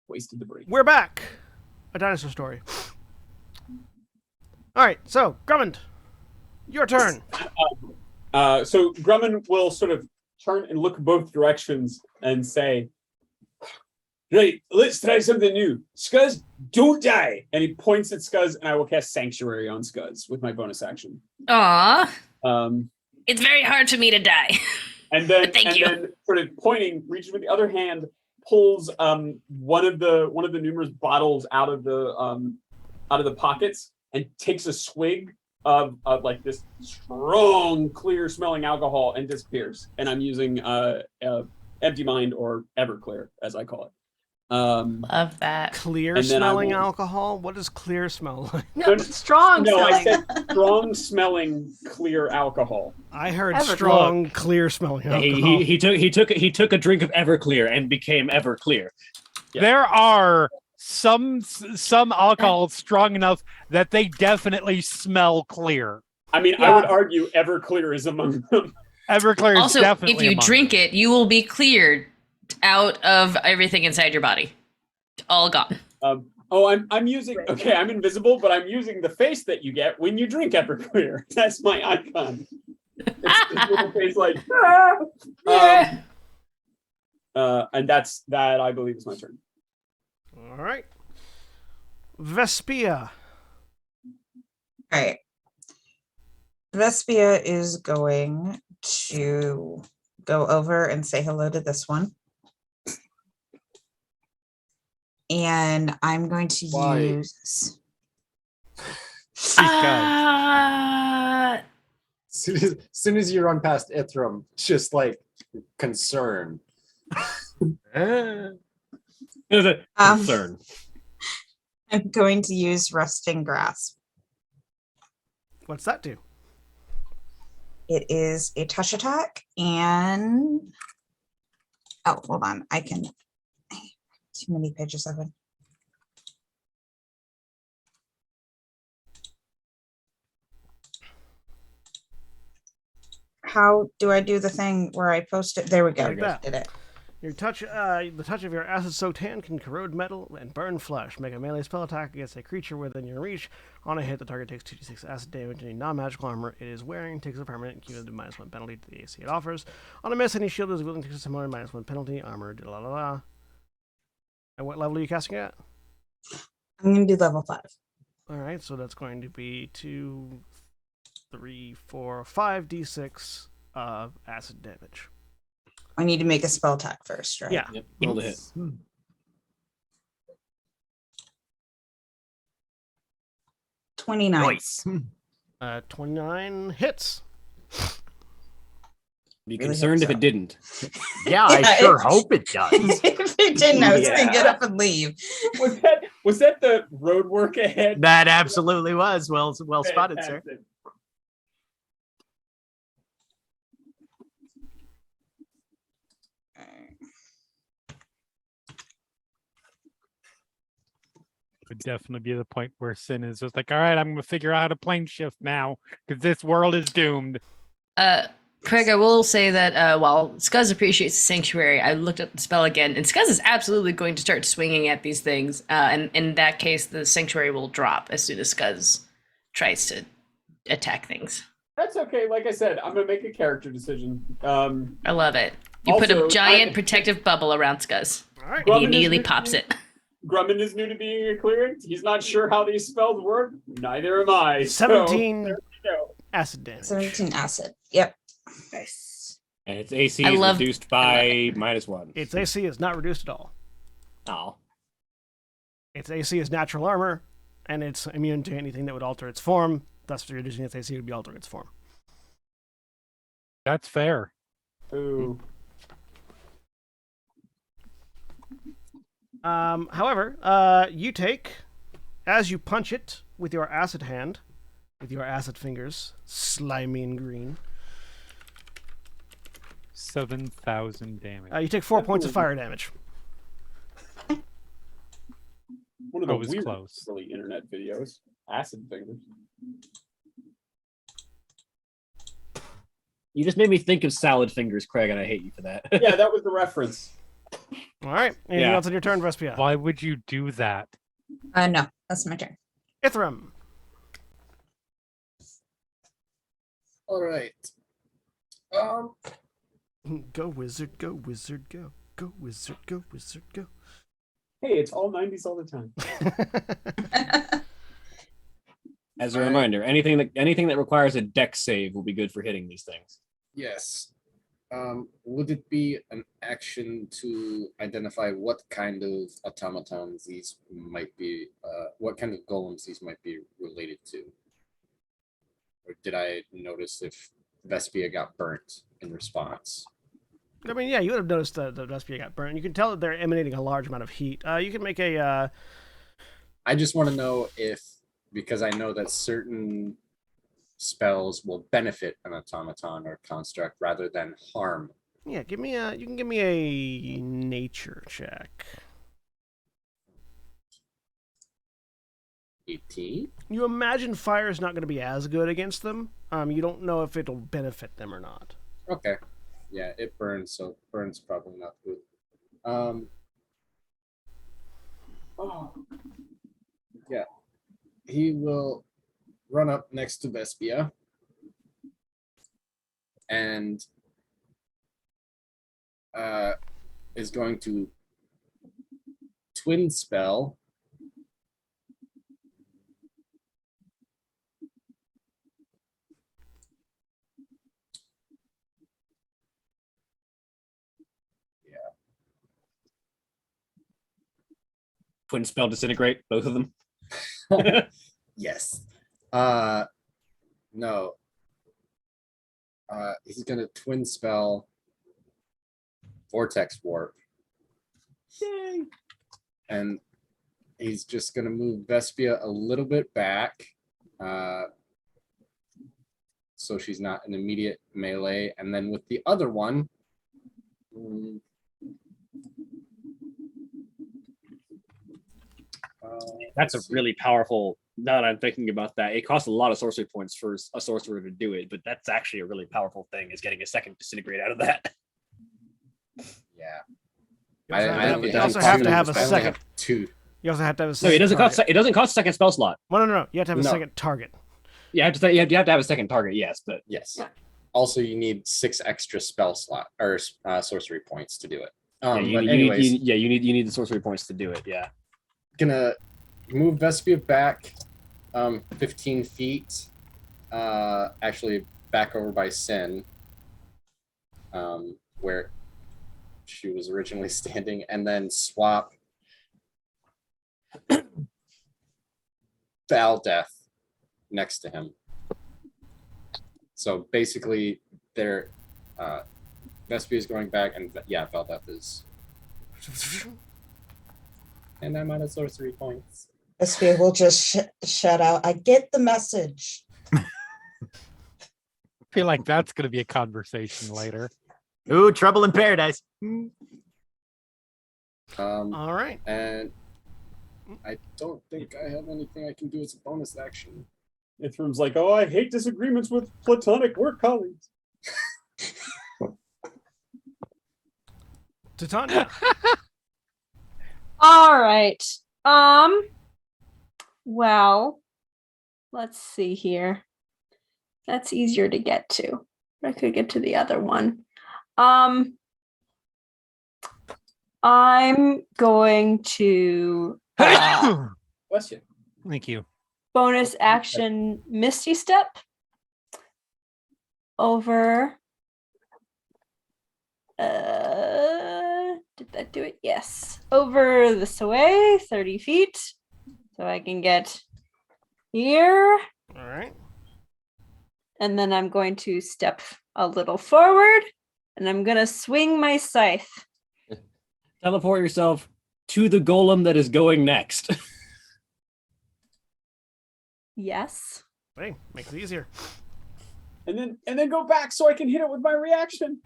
Wasted the break. We're back. A dinosaur story. All right, so Grummond, your turn. So Grumman will sort of turn and look both directions and say, right, let's try something new. Scuzz, don't die. And he points at Scuzz, and I will cast Sanctuary on Scuzz with my bonus action. Aw. Um, It's very hard for me to die. and then, Thank you. then sort of pointing, reaches with the other hand, pulls one of the numerous bottles out of the pockets and takes a swig of like this strong, clear smelling alcohol and disappears. And I'm using Empty Mind or Everclear, as I call it. Love that. Clear And then I smelling will- alcohol? What does clear smell like? No, strong No, I smelling. said strong smelling clear alcohol. I heard Everclear. strong, clear smelling alcohol. He took a drink of Everclear and became Everclear. Yeah. There are some alcohols strong enough that they definitely smell clear. I mean, I would argue Everclear is among them. Everclear is Also, definitely if you among drink them. it, you will be cleared out of everything inside your body. All gone. I'm using. Okay, I'm invisible, but I'm using the face that you get when you drink Everclear. That's my icon. It's this little face like. And that I believe is my turn. All right. Vespia. All right. Vespia is going to go over and say hello to this one. And I'm going to Why? use. Ah. Soon as you run past Ithram, just like concern. There's a concern. I'm going to use Rusting Grasp. What's that do? It is a touch attack and. Oh, hold on. I can. Too many pages open. How do I do the thing where I post it? There we go. Like that. Did it. Your touch, the touch of your acid-soaked hand can corrode metal and burn flesh. Make a melee spell attack against a creature within your reach. On a hit, the target takes 2d6 acid damage. Any non-magical armor it is wearing takes a permanent cumulative -1 penalty to the AC it offers. On a miss, any shield is wielding takes a similar -1 penalty. Armor, la la la. And what level are you casting at? I'm going to do level 5. All right, so that's going to be 2, 3, 4, 5 d6 of acid damage. I need to make a spell attack first, right? Yeah. Yep, roll the hit. 29. Nice. 29 hits. Be Really concerned hope if it so. didn't. Yeah, I Yeah, sure it- hope it does. If it didn't, I was going Yeah. to get up and leave. Was that the road work ahead? That absolutely was well spotted, sir. Fantastic. Would definitely be the point where Sin is just like, all right, I'm going to figure out how to plane shift now because this world is doomed. Craig, I will say that while Scuzz appreciates the sanctuary, I looked at the spell again, and Scuzz is absolutely going to start swinging at these things. And in that case, the sanctuary will drop as soon as Scuzz tries to attack things. That's okay. Like I said, I'm gonna make a character decision. I love it. You put a Also, giant protective bubble around Scuzz, All right. and he Grumman is immediately new- pops it. Grumman is new to being a cleric. He's not sure how these spells work. Neither am I. So, 17 there we go. acid damage. 17 acid. Yep. Nice. And its AC I is love- reduced I love by it. -1. Its AC is not reduced at all. Oh. Its AC is natural armor, and it's immune to anything that would alter its form. Thus, reducing its AC would be altering its form. That's fair. Ooh. However, you take, as you punch it with your acid hand, with your acid fingers, slimy and green, 7,000 damage. you take 4 points of fire damage. One of I the was weird close. early internet videos. Acid fingers. You just made me think of salad fingers, Craig, and I hate you for that. Yeah, that was the reference. All right. Anything Yeah. else on your turn, Vespia? Why would you do that? No, that's my turn. Ithram. All right. Go wizard, go wizard, go. Go wizard, go wizard, go. Hey, it's all 90s all the time. As a Alright. reminder, anything that requires a deck save will be good for hitting these things. Yes. Would it be an action to identify what kind of automatons these might be, what kind of golems these might be related to? Or did I notice if Vespia got burnt in response? I mean, yeah, you would have noticed that the Vespia got burned. You can tell that they're emanating a large amount of heat. You can make a. I just want to know if, because I know that certain spells will benefit an automaton or construct rather than harm. Yeah, give me a. You can give me a nature check. 18? You imagine fire is not going to be as good against them. You don't know if it'll benefit them or not. Okay. Yeah, it burns, so burn's probably not good. Yeah. He will run up next to Vespia and is going to twin spell Twin spell disintegrate, both of them. yes. No. He's gonna twin spell Vortex Warp. Yay. And he's just gonna move Vespia a little bit back. So she's not an immediate melee. And then with the other one. That's a let's see. really powerful. Now that I'm thinking about that, it costs a lot of sorcery points for a sorcerer to do it, but that's actually a really powerful thing. Is getting a second disintegrate out of that. Yeah. You also have to have a I only second. have two. You also have to have a No, second. it doesn't target. cost. It doesn't cost a second spell slot. No. You have to have a No. second target. You have to say you have to have a second target. Yes, but Yes. Also, you need 6 extra spell slot or sorcery points to do it. yeah, But anyways, you need the sorcery points to do it. Yeah. gonna move Vespia back 15 feet. Actually back over by Sin. Where she was originally standing, and then swap Val Death next to him. So basically they're Vespia is going back, and yeah, Val Death is. And I'm out of sorcery points. Vespia will just shut out. I get the message. I feel like that's going to be a conversation later. Ooh, trouble in paradise. All right. And I don't think I have anything I can do as a bonus action. Ithram's like, oh, I hate disagreements with platonic work colleagues. Titania. All right. Well, let's see here. That's easier to get to. I could get to the other one. I'm going to Bless you. Thank you. bonus action Misty Step over. Did that do it? Yes. Over this way, 30 feet. So I can get here. All right. And then I'm going to step a little forward and I'm going to swing my scythe. Teleport yourself to the golem that is going next. Yes. Hey, makes it easier. And then go back so I can hit it with my reaction.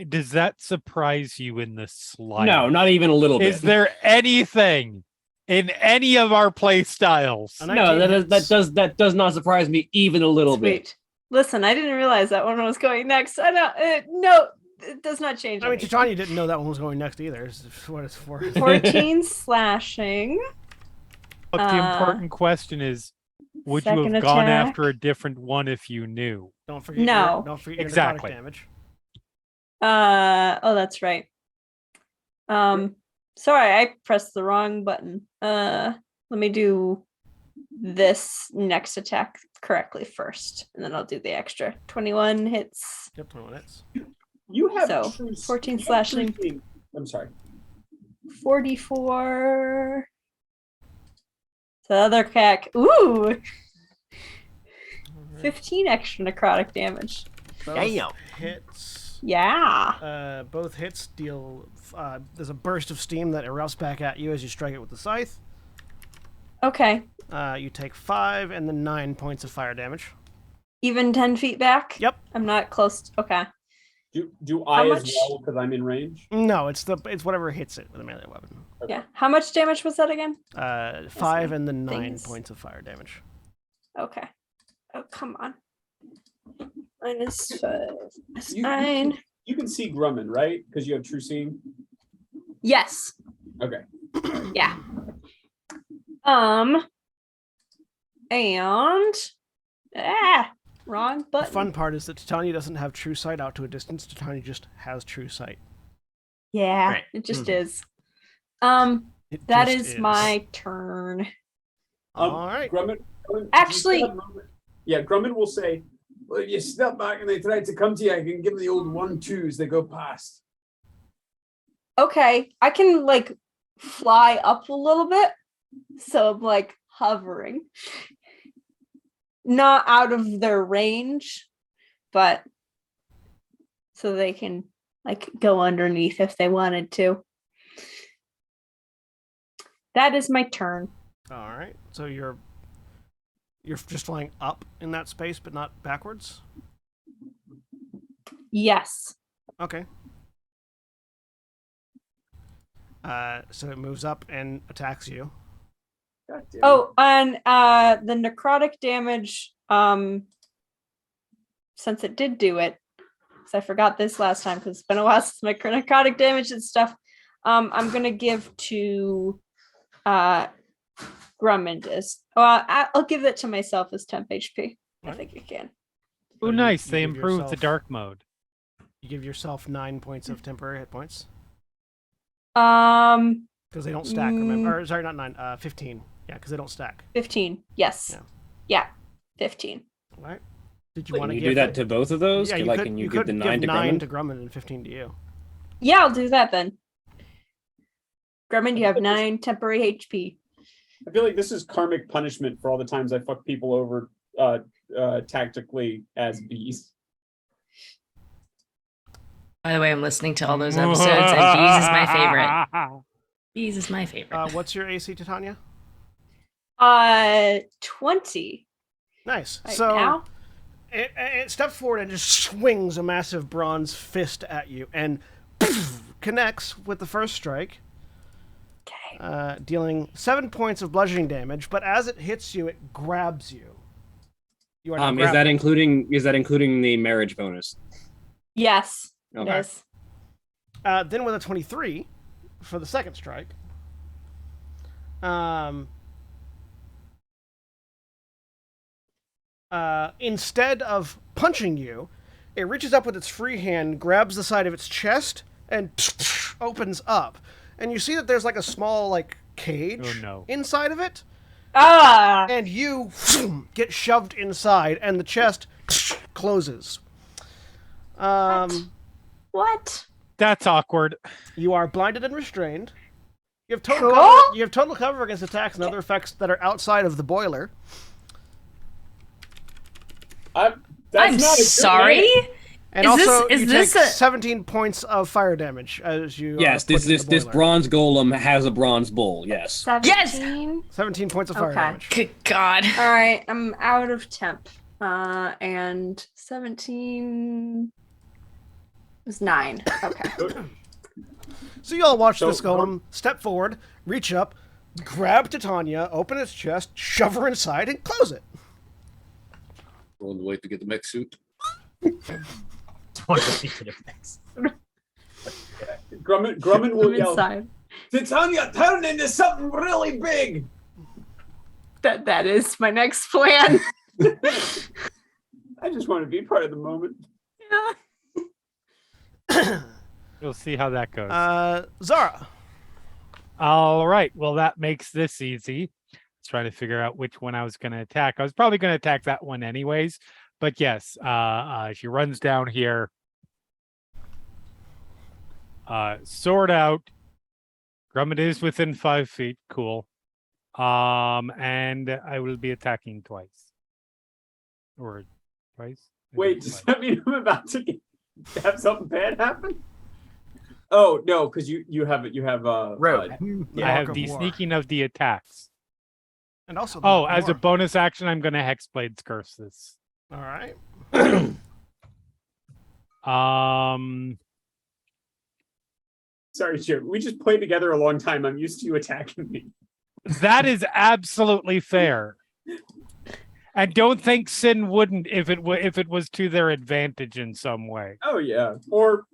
Does that surprise you in the slightest? No, not even a little bit. Is there anything in any of our play styles? A No, 19 hits. that does not surprise me even a little bit. Sweet. Listen, I didn't realize that one was going next. I know. No, it does not change. I mean, anything. Titania didn't know that one was going next either. Is what it's for. 14 slashing. But the important question is, would you have Second gone attack. after a different one if you knew? Don't forget. No. Don't forget your Exactly. necrotic damage. Oh, that's right. Sorry, I pressed the wrong button. Let me do this next attack correctly first, and then I'll do the extra. 21 hits. Yep, 21 hits. You have So, true- 14 you have slashing. true seeing. I'm sorry. 44. So the other cack. Ooh! 15 extra necrotic damage. Both Damn. hits. Yeah. Both hits deal. There's a burst of steam that erupts back at you as you strike it with the scythe. Okay. You take 5 and then 9 points of fire damage. Even 10 feet back? Yep. I'm not close. Okay. Do I as much? well because I'm in range? No, it's whatever hits it with a melee weapon. Yeah. How much damage was that again? 5 and then 9 things. points of fire damage. Okay. Oh, come on. -5. That's You- 9. You can see Grumman, right? Because you have true seeing. Yes. Okay. Yeah. And wrong The button. fun part is that Titania doesn't have true sight out to a distance. Titania just has true sight. Yeah, Right. it just Mhm. is. It That just is my turn. All right. Grumman. do you Actually- still have movement? Yeah, Grumman will say, "Well, if you step back and they try to come to you, I can give them the old 1-2s that go past." Okay, I can like fly up a little bit, so I'm like hovering, not out of their range, but so they can like go underneath if they wanted to. That is my turn. All right. So you're just flying up in that space, but not backwards. Yes. Okay. So it moves up and attacks you. God damn it. Oh, and the necrotic damage, since it did do it, because I forgot this last time because it's been a while since my necrotic damage and stuff. I'm gonna give to Grummond as I'll give it to myself as temp HP. I Right. think I can. Oh, you- nice. you They give improved the yourself- dark mode. You give yourself 9 points of temporary hit points Um, because they don't stack. Remember? Or sorry, not 9. 15. Yeah, because they don't stack. 15. Yes. Yeah. Yeah. 15. All right. Did you Can want to you give do that to both of those? Yeah, Can- you like, could, can you you could give the 9 give to 9 Grumman? to Grumman and 15 to you. Yeah, I'll do that then. Grummond, you have 9 temporary HP. I feel like this is karmic punishment for all the times I fuck people over tactically as bees. By the way, I'm listening to all those episodes, and Bees is my favorite. Bees is my favorite. What's your AC, Titania? 20 Nice. right So now. it steps forward and just swings a massive bronze fist at you and connects with the first strike, Okay. dealing 7 points of bludgeoning damage. But as it hits you, it grabs you. You are now Is grappled. that including the marriage bonus? Yes, Okay. it is. Then with a 23 for the second strike. Instead of punching you, it reaches up with its free hand, grabs the side of its chest, and opens up. And you see that there's like a small like cage Oh, no. inside of it, Ah, and you get shoved inside, and the chest closes. what? That's awkward. You are blinded and restrained. You have total Cool. cover, you have total cover against attacks and other effects that are outside of the boiler. I'm Not a good sorry. hit. And Is this- also, is you this take a- 17 points of fire damage as you. Yes, put this in this the this boiler. bronze golem has a bronze bowl. Yes. 17? 17 points of fire Okay. damage. Good God. All right, I'm out of temp. And 17 is 9. Okay. So you all watch So- this golem step forward, reach up, grab Titania, open its chest, shove her inside, and close it. On the way to get the mech suit. Grumman will I'm yell, inside. Titania, turn into something really big. That is my next plan. I just want to be part of the moment. We'll see how that goes. Zara. All right. Well, that makes this easy. Let's try to figure out which one I was going to attack. I was probably going to attack that one anyways. But yes, she runs down here. Sword out. Grumman is within 5 feet. Cool. And I will be attacking twice. Or twice? Wait, does that mean I'm about to have something bad happen? Oh no, because you have Rogue. I have the sneaking of the attacks. And also, As a bonus action, I'm going to Hexblade's Curse this. All right. Sorry, Jim. We just played together a long time. I'm used to you attacking me. That is absolutely fair. And don't think Sin wouldn't if it was to their advantage in some way. Oh yeah, or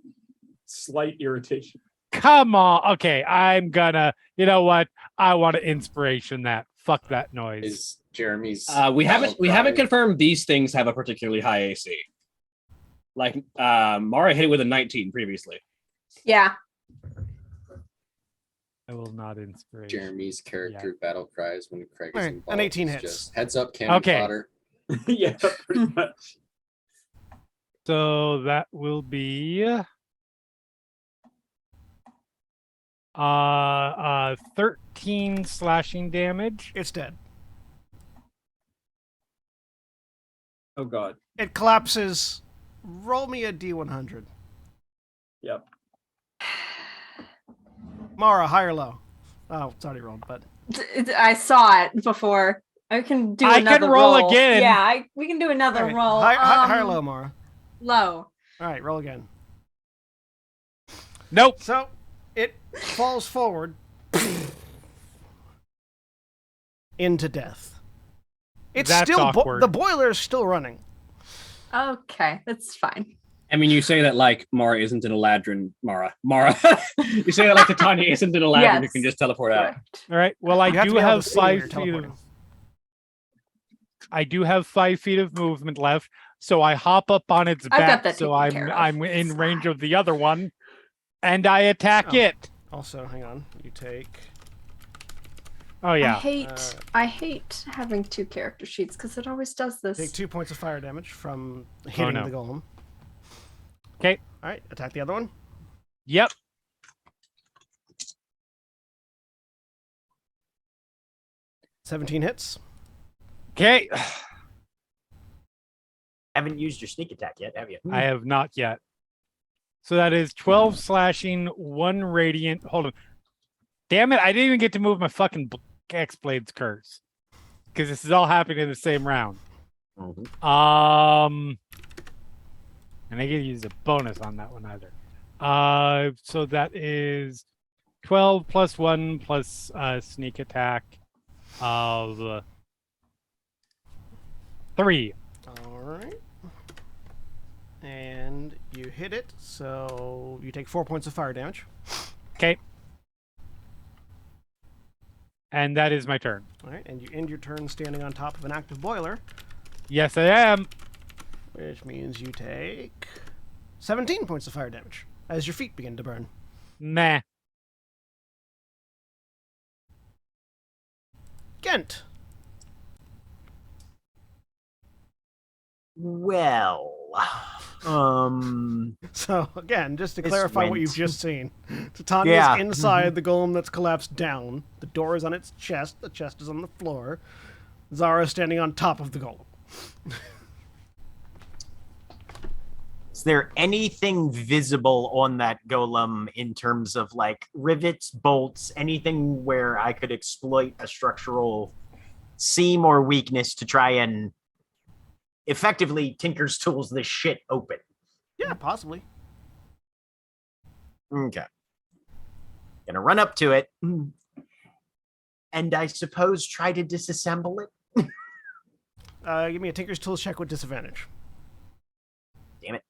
slight irritation. Come on. Okay, I'm gonna. You know what? I want to inspiration that. Fuck that noise. Is Jeremy's? We haven't cry- confirmed these things have a particularly high AC. Like Mara hit it with a 19 previously. Yeah. I will not inspire. Jeremy's character battle cries when Craig is Alright, involved. an 18 It's hits. Just heads up, cannon Okay. fodder. Yeah, pretty much. So that will be 13 slashing damage. It's dead. Oh god. It collapses. Roll me a D100. Yep. Mara, high or low? Oh, it's already rolled, but I saw it before. I can do I another can roll again. Yeah, we can do another all right. roll. High or low, Mara? Low. All right, roll again. Nope. So it falls forward into death. It's That's still awkward. the boiler is still running. Okay, that's fine. I mean, you say that like Mara isn't an Eladrin. Mara. You say that like Titania isn't an Eladrin who Yes. can just teleport out. Correct. All right. Well, I You have to do be able have to see when you're 5 feet of. teleporting. I do have 5 feet of movement left, so I hop up on its I've got back, that so taken care of. I'm in It's range fine. of the other one, and I attack Oh. it. Also, hang on. You take. Oh yeah. I hate having two character sheets because it always does this. Take 2 points of fire damage from hitting no. the golem. 'Kay. All right, attack the other one. Yep. 17 hits. Okay. Haven't used your sneak attack yet, have you? I have not yet. So that is 12 slashing, 1 radiant. Hold on. Damn it! I didn't even get to move my fucking X-Blade's Curse because this is all happening in the same round. Mhm. And I get to use a bonus on that one either. So that is 12 plus 1 plus sneak attack of 3. All right. And you hit it, so you take 4 points of fire damage. Okay. And that is my turn. All right, and you end your turn standing on top of an active boiler, Yes, I am. which means you take 17 points of fire damage as your feet begin to burn. Meh. Gent. Well, So again, just to This clarify what went. you've just seen, Titania's Yeah. inside the golem that's collapsed down. The door is on its chest. The chest is on the floor. Zara's standing on top of the golem. is there anything visible on that golem in terms of like rivets, bolts, anything where I could exploit a structural seam or weakness to try and effectively Tinker's tools this shit open? Yeah, possibly. Okay. Gonna run up to it and I suppose try to disassemble it. Give me a Tinker's Tools check with disadvantage. Damn it.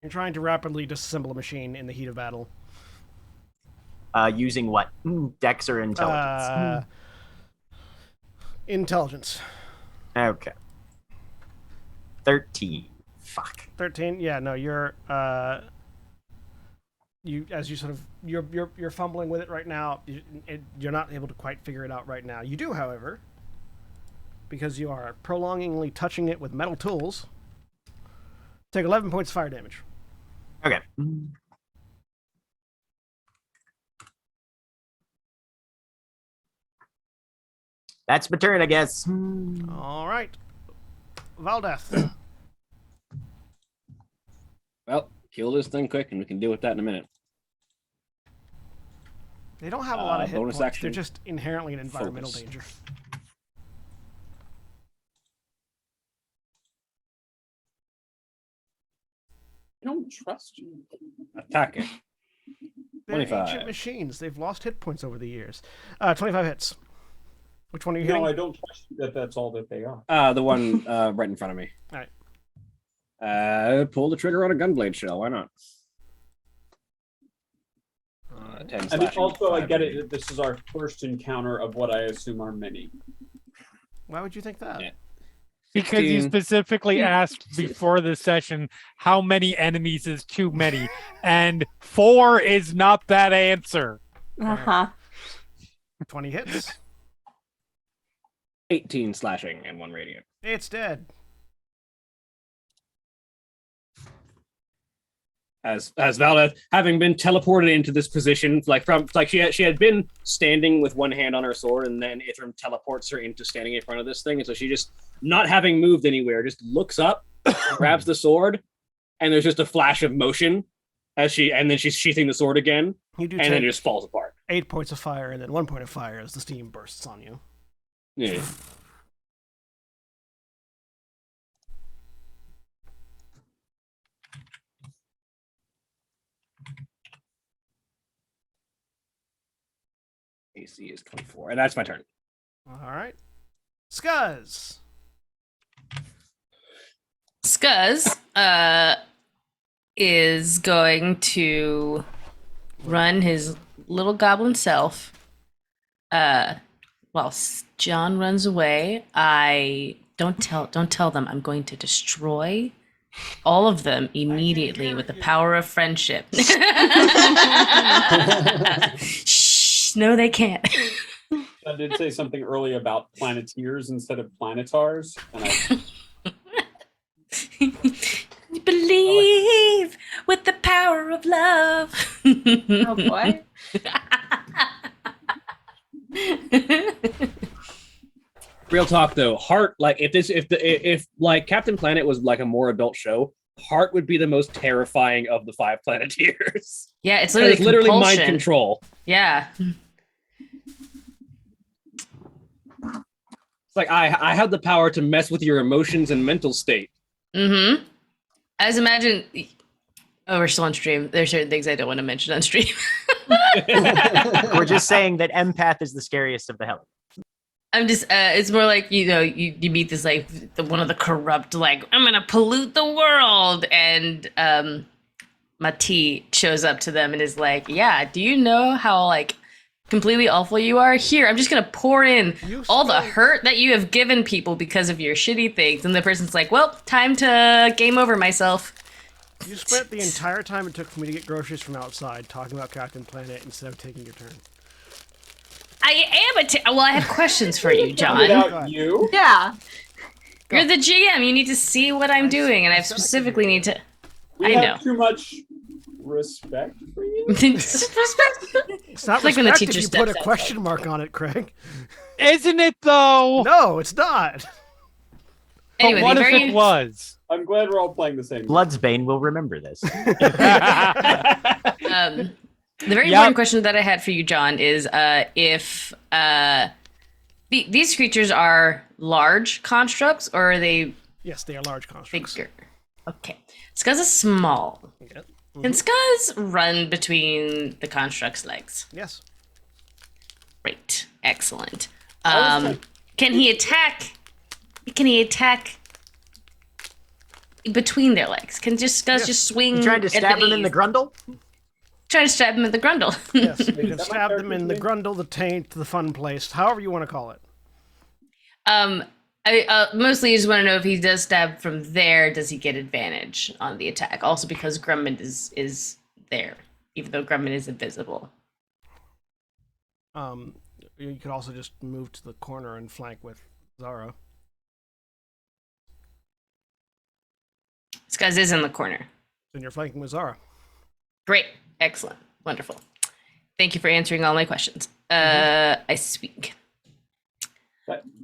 You're trying to rapidly disassemble a machine in the heat of battle. Using what? Dex or intelligence? Intelligence. Okay. 13. Fuck. 13. Yeah, no, you're you're fumbling with it right now. You're not able to quite figure it out right now. You do, however, because you are prolongingly touching it with metal tools. Take 11 points of fire damage. Okay. That's my turn, I guess. All right. Valdeth. Well, kill this thing quick, and we can deal with that in a minute. They don't have a lot of hit bonus points. action. They're just inherently an environmental Focus. danger. I don't trust you. Attack it. They're 25. ancient machines. They've lost hit points over the years. 25 hits. Which one are you hitting? No, I don't trust you that that's all that they are. The one right in front of me. All right. Pull the trigger on a gunblade shell. Why not? 10 I mean, slashing, also, I 5 get it bleeding. that this is our first encounter of what I assume are many. Why would you think that? Yeah. Because you 16. specifically asked before the session how many enemies is too many, and 4 is not that answer. 20 hits. 18 slashing and 1 radiant. It's dead. As Valdeth, having been teleported into this position, she had been standing with one hand on her sword, and then Ithram teleports her into standing in front of this thing, and so she just, not having moved anywhere, just looks up, grabs the sword, and there's just a flash of motion and then she's sheathing the sword again, You do and then it take just falls apart. 8 points of fire and then 1 point of fire as the steam bursts on you. Yeah. AC is 24, and that's my turn. All right. Scuzz. Scuzz is going to run his little goblin self. While John runs away, I don't tell them I'm going to destroy all of them immediately with the power of friendship. Shh, no, they can't. I did say something early about planeteers instead of planetars, and Believe with the power of love. Oh boy. Real talk though, Heart, like if like Captain Planet was like a more adult show, Heart would be the most terrifying of the 5 Planeteers. Yeah, it's It's literally mind compulsion. control. Yeah. It's like I have the power to mess with your emotions and mental state. Mm-hmm. As imagine. Oh, we're still on stream. There's certain things I don't want to mention on stream. We're just saying that empath is the scariest of the hell. I'm just. It's more like you meet this like one of the corrupt like I'm gonna pollute the world, and Mati shows up to them and is like, yeah, do you know how like completely awful you are? Here, I'm just gonna pour in all the hurt that you have given people because of your shitty things. And the person's like, well, time to game over myself. You spent the entire time it took for me to get groceries from outside talking about Captain Planet instead of taking your turn. I am well, I have questions for you, John. without you, Yeah. You're the GM. You need to see what I'm doing, and I specifically need to. we I know. have too much respect for you. It's not like when the respect teacher if you put a steps question mark on it, Craig. Isn't it though? No, it's not. Anyway, But what the if very it was? I'm glad we're all playing the same. Bloodsbane will remember this. the very Yep. important question that I had for you, John, is if these creatures are large constructs or are they Yes, they are large constructs. bigger? Okay, Scuzz is small. Yep. Can Scuzz run between the construct's legs? Yes. Great, excellent. was Can he attack Can he attack between their legs? Can just swing? You trying to at stab him in the knees? grundle? Trying to stab him in the grundle. Yes, you can that my stab them in the character's grundle, the taint, the fun place, however you want to call it. I mostly just want to know if he does stab from there, does he get advantage on the attack? Also because Grumman is there, even though Grumman is invisible. You could also just move to the corner and flank with Zara. This guy's is in the corner. Then you're flanking with Zara. Great. Excellent. Wonderful. Thank you for answering all my questions. I speak.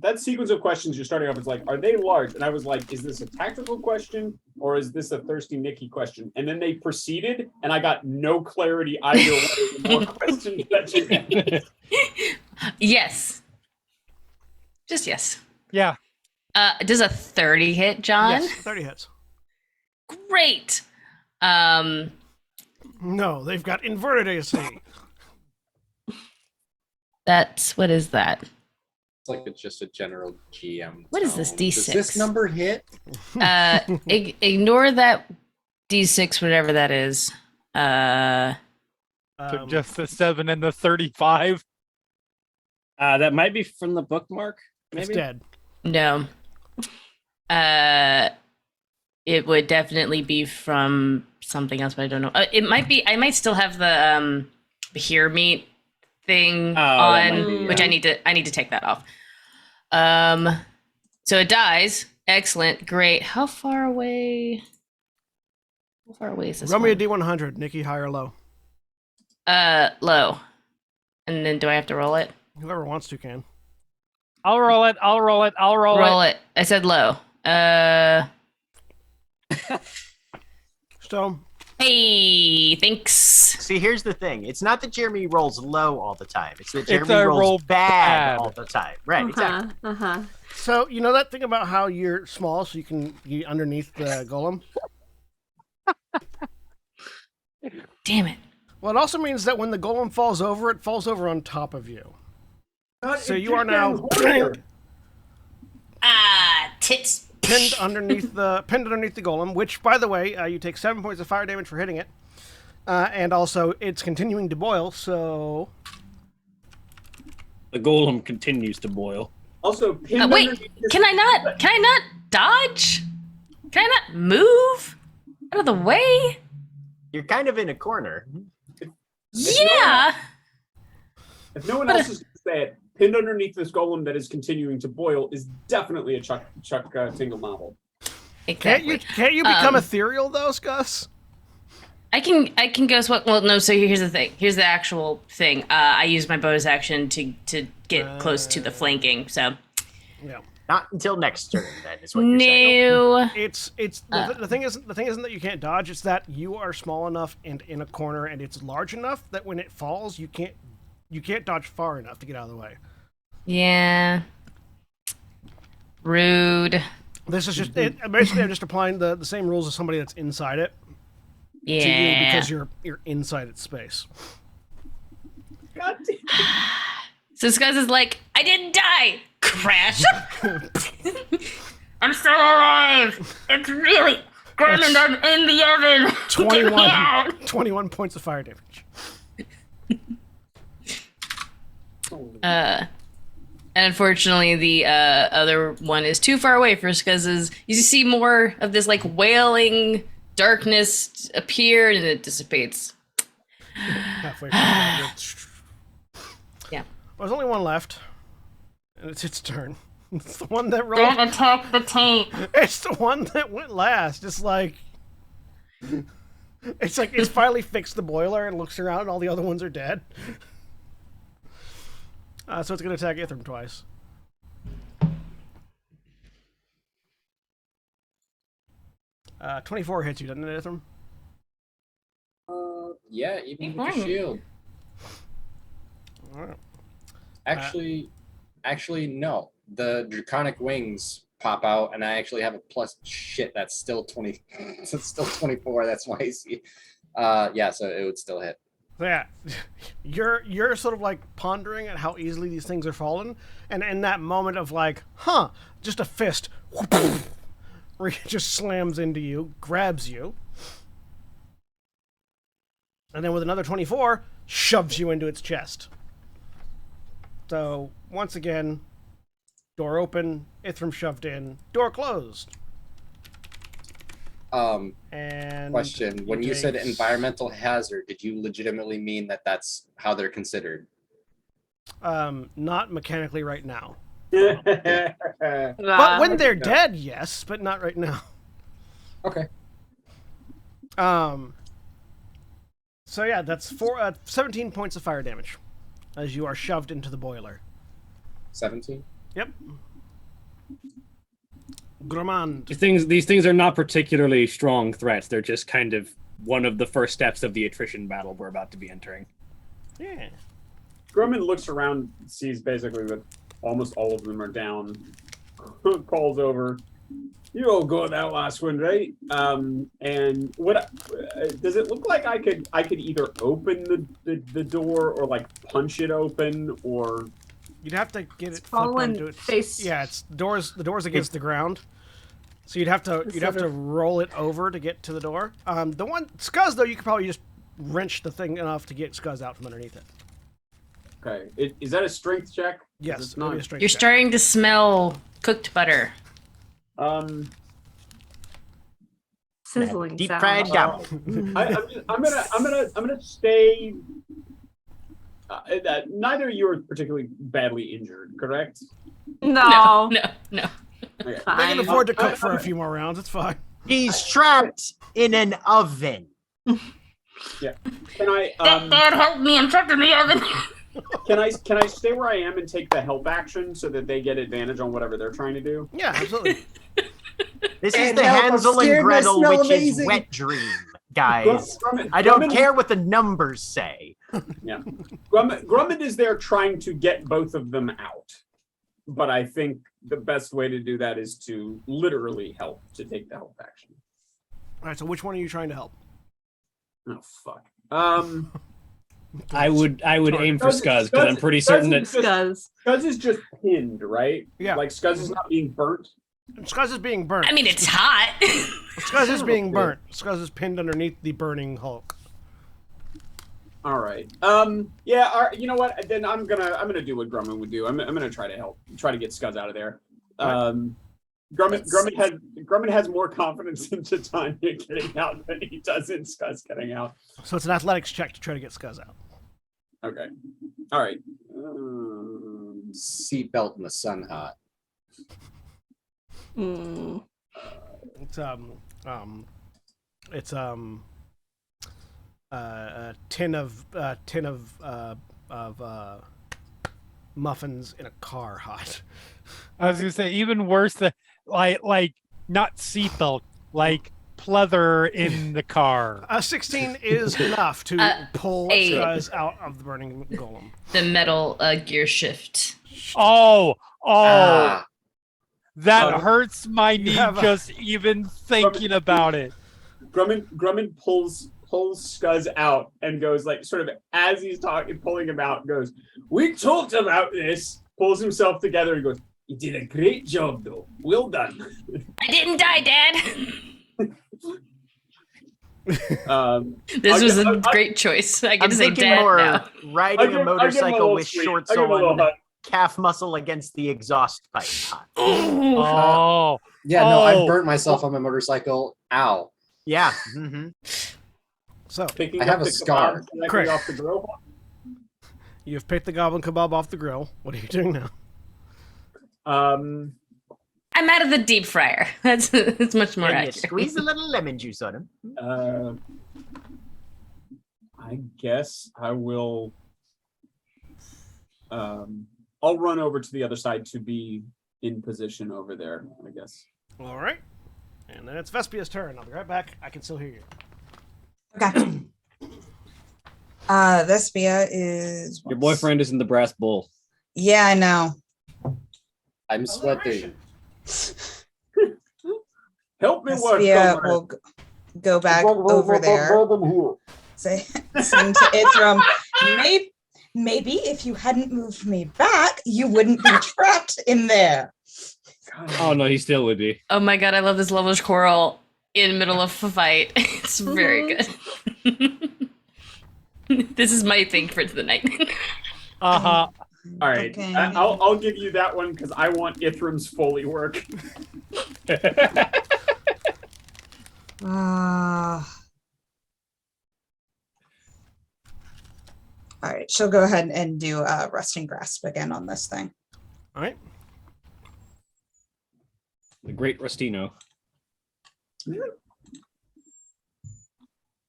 That sequence of questions you're starting off is like, are they large? And I was like, is this a tactical question or is this a thirsty Nikki question? And then they proceeded, and I got no clarity either way. The more questions that you had. Yes. Just yes. Yeah. Does a 30 hit, John? Yes, 30 hits. Great. No, they've got inverted AC. What is that? It's like it's just a general GM. What is this, tone. D6? Does this number hit? Ignore that D6, whatever that is. So just the 7 and the 35. That might be from the bookmark. It's Maybe. dead. No. It would definitely be from something else, but I don't know. It might be. I might still have the here meat thing that might on, be, which yeah. I need to take that off. So it dies. Excellent. Great. How far away? How far away is this? Roll me a one? D100, Nikki, high or low. Low. And then do I have to roll it? Whoever wants to can. I'll roll it. I'll roll it. I'll roll it. I said low. So, Hey, thanks. See, here's the thing. It's not that Jeremy rolls low all the time. It's that Jeremy I rolls roll bad bad. all the time. Right, exactly. so you know that thing about how you're small, so you can be underneath the golem? Damn it. Well, it also means that when the golem falls over, it falls over on top of you. So you are now Tits. pinned underneath the golem. Which, by the way, you take 7 points of fire damage for hitting it, and also it's continuing to boil. So The golem continues to boil. Also, pinned Wait, underneath this- can I not dodge? Can I not move out of the way? You're kind of in a corner. Yeah. If no one else is going to say it, pinned underneath this golem that is continuing to boil is definitely a Chuck Tingle novel. Exactly. can't you become ethereal though, Gus? I can go swap. Well, no. So here's the thing. Here's the actual thing. I use my bonus action to get close to the flanking. So Yeah. Not until next turn, then, is what you're saying. no. It's the thing isn't that you can't dodge. It's that you are small enough and in a corner, and it's large enough that when it falls, you can't dodge far enough to get out of the way. Yeah. Rude. This is just basically I'm just applying the same rules as somebody that's inside it to you Yeah. because you're inside its space. God damn. So this guy's is like, I didn't die. Crash. I'm still alive. It's really Grumman. I'm in the oven. Get me out. 21 points of fire damage. And unfortunately, the other one is too far away for Skuzz's. You see more of this like wailing darkness appear, and it dissipates. Halfway through. Yeah. There's only one left, and it's its turn. It's the one that rolled. Don't attack the taint. It's the one that went last. It's like it's finally fixed the boiler and looks around, and all the other ones are dead. So it's going to attack Ithram twice. Uh, 24 hits you, doesn't it, Ithram? Yeah, even with fine. the shield. All right. Actually, no. The draconic wings pop out, and I actually have a plus. Shit, that's still 20. It's still 24. That's my AC. Yeah, so it would still hit. Yeah, you're sort of like pondering at how easily these things are falling, and in that moment of like, huh, just a fist, where it just slams into you, grabs you, and then with another 24, shoves you into its chest. So once again, door open, Ithram shoved in, door closed. And Question: when you said takes- environmental hazard, did you legitimately mean that that's how they're considered? Not mechanically right now. Okay. But when they're no. dead, yes, but not right now. Okay. So yeah, that's 17 points of fire damage as you are shoved into the boiler. 17. Yep. Gromand. These things are not particularly strong threats. They're just kind of one of the first steps of the attrition battle we're about to be entering. Yeah. Grumman looks around, sees basically that almost all of them are down, calls over. You all got that last one, right? And what does it look like? I could either open the door or like punch it open, or You'd have to get it flipped fallen onto its face. Yeah, it's the door's against the ground. So you'd have to roll it over to get to the door. The one Scuzz though, you could probably just wrench the thing enough to get Scuzz out from underneath it. okay, is that a strength check? 'Cause Yes, it's it'll be not. a strength You're check. starting to smell cooked butter. Sizzling Deep sound. fried goblin. I'm gonna stay. That neither of you are particularly badly injured, correct? No. No. Okay. They can afford to cook for a few more rounds. It's fine. He's trapped in an oven. Yeah. Can I Dad, help me! I'm trapped in the oven. can I stay where I am and take the help action so that they get advantage on whatever they're trying to do? Yeah, absolutely. This is And the help, I'm Hansel and scared, I Gretel smell witch's amazing. wet dream, guys. Grumman, I don't care what the numbers say. Yeah. Grumman is there trying to get both of them out. But I think the best way to do that is to literally help, to take the help action. All right, so which one are you trying to help? Oh fuck. I wowould aim for Scuzz because I'm pretty certain that Scuzz. Scuzz is just pinned, right? Yeah. Like Scuzz is not being burnt. Scuzz is being burnt. I mean, it's hot. Scuzz is being burnt. Scuzz is pinned underneath the burning Hulk. All right. Yeah. You know what? Then I'm gonna do what Grumman would do. I'm gonna try to get Scuzz out of there. Grumman has more confidence in Titania getting out than he does in Scuzz getting out. So it's an athletics check to try to get Scuzz out. Okay. All right. Seatbelt in the sun hot. Mm. It's a tin of muffins in a car hot. I was gonna say even worse than like not seatbelt, like pleather in the car. 16 is enough to pull eight. Scuzz out of the burning golem. The metal gear shift. Oh, Ah, that Oh. hurts my You knee have a- just even thinking about it. Grumman pulls Scuzz out and goes like sort of as he's pulling him out, goes, "We talked about this." Pulls himself together and goes, "You did a great job, though. Well done." I didn't die, Dad. This was a great choice. I get I'm to say thinking Dad more now. riding a motorcycle with shorts little on, hut. calf muscle against the exhaust pipe. Oh, yeah, no, I Oh. burnt myself on my motorcycle. Ow. Yeah. So Picking I have up a the scar. kebab, selecting Correct. off the grill. you've picked the goblin kebab off the grill. What are you doing now? I'm out of the deep fryer. It's much more And you accurate. squeeze a little lemon juice on him. I guess I will. I'll run over to the other side to be in position over there, I guess. All right. And then it's Vespia's turn. I'll be right back. I can still hear you. Okay. Vespia is. your boyfriend is in the brass bull. Yeah, I know. I'm sweating. Help me work. Vespia comrade. will go back over there. saying to Ithram, maybe if you hadn't moved me back, you wouldn't be trapped in there. Oh no, he still would be. Oh my god, I love this Lelouch Coral in the middle of a fight. It's very good. This is my thing for the night. Uh-huh. All right, Okay. I'll give you that one because I want Ithram's Foley work. All right, she'll go ahead and do Rusting Grasp again on this thing. All right. The great Rustino.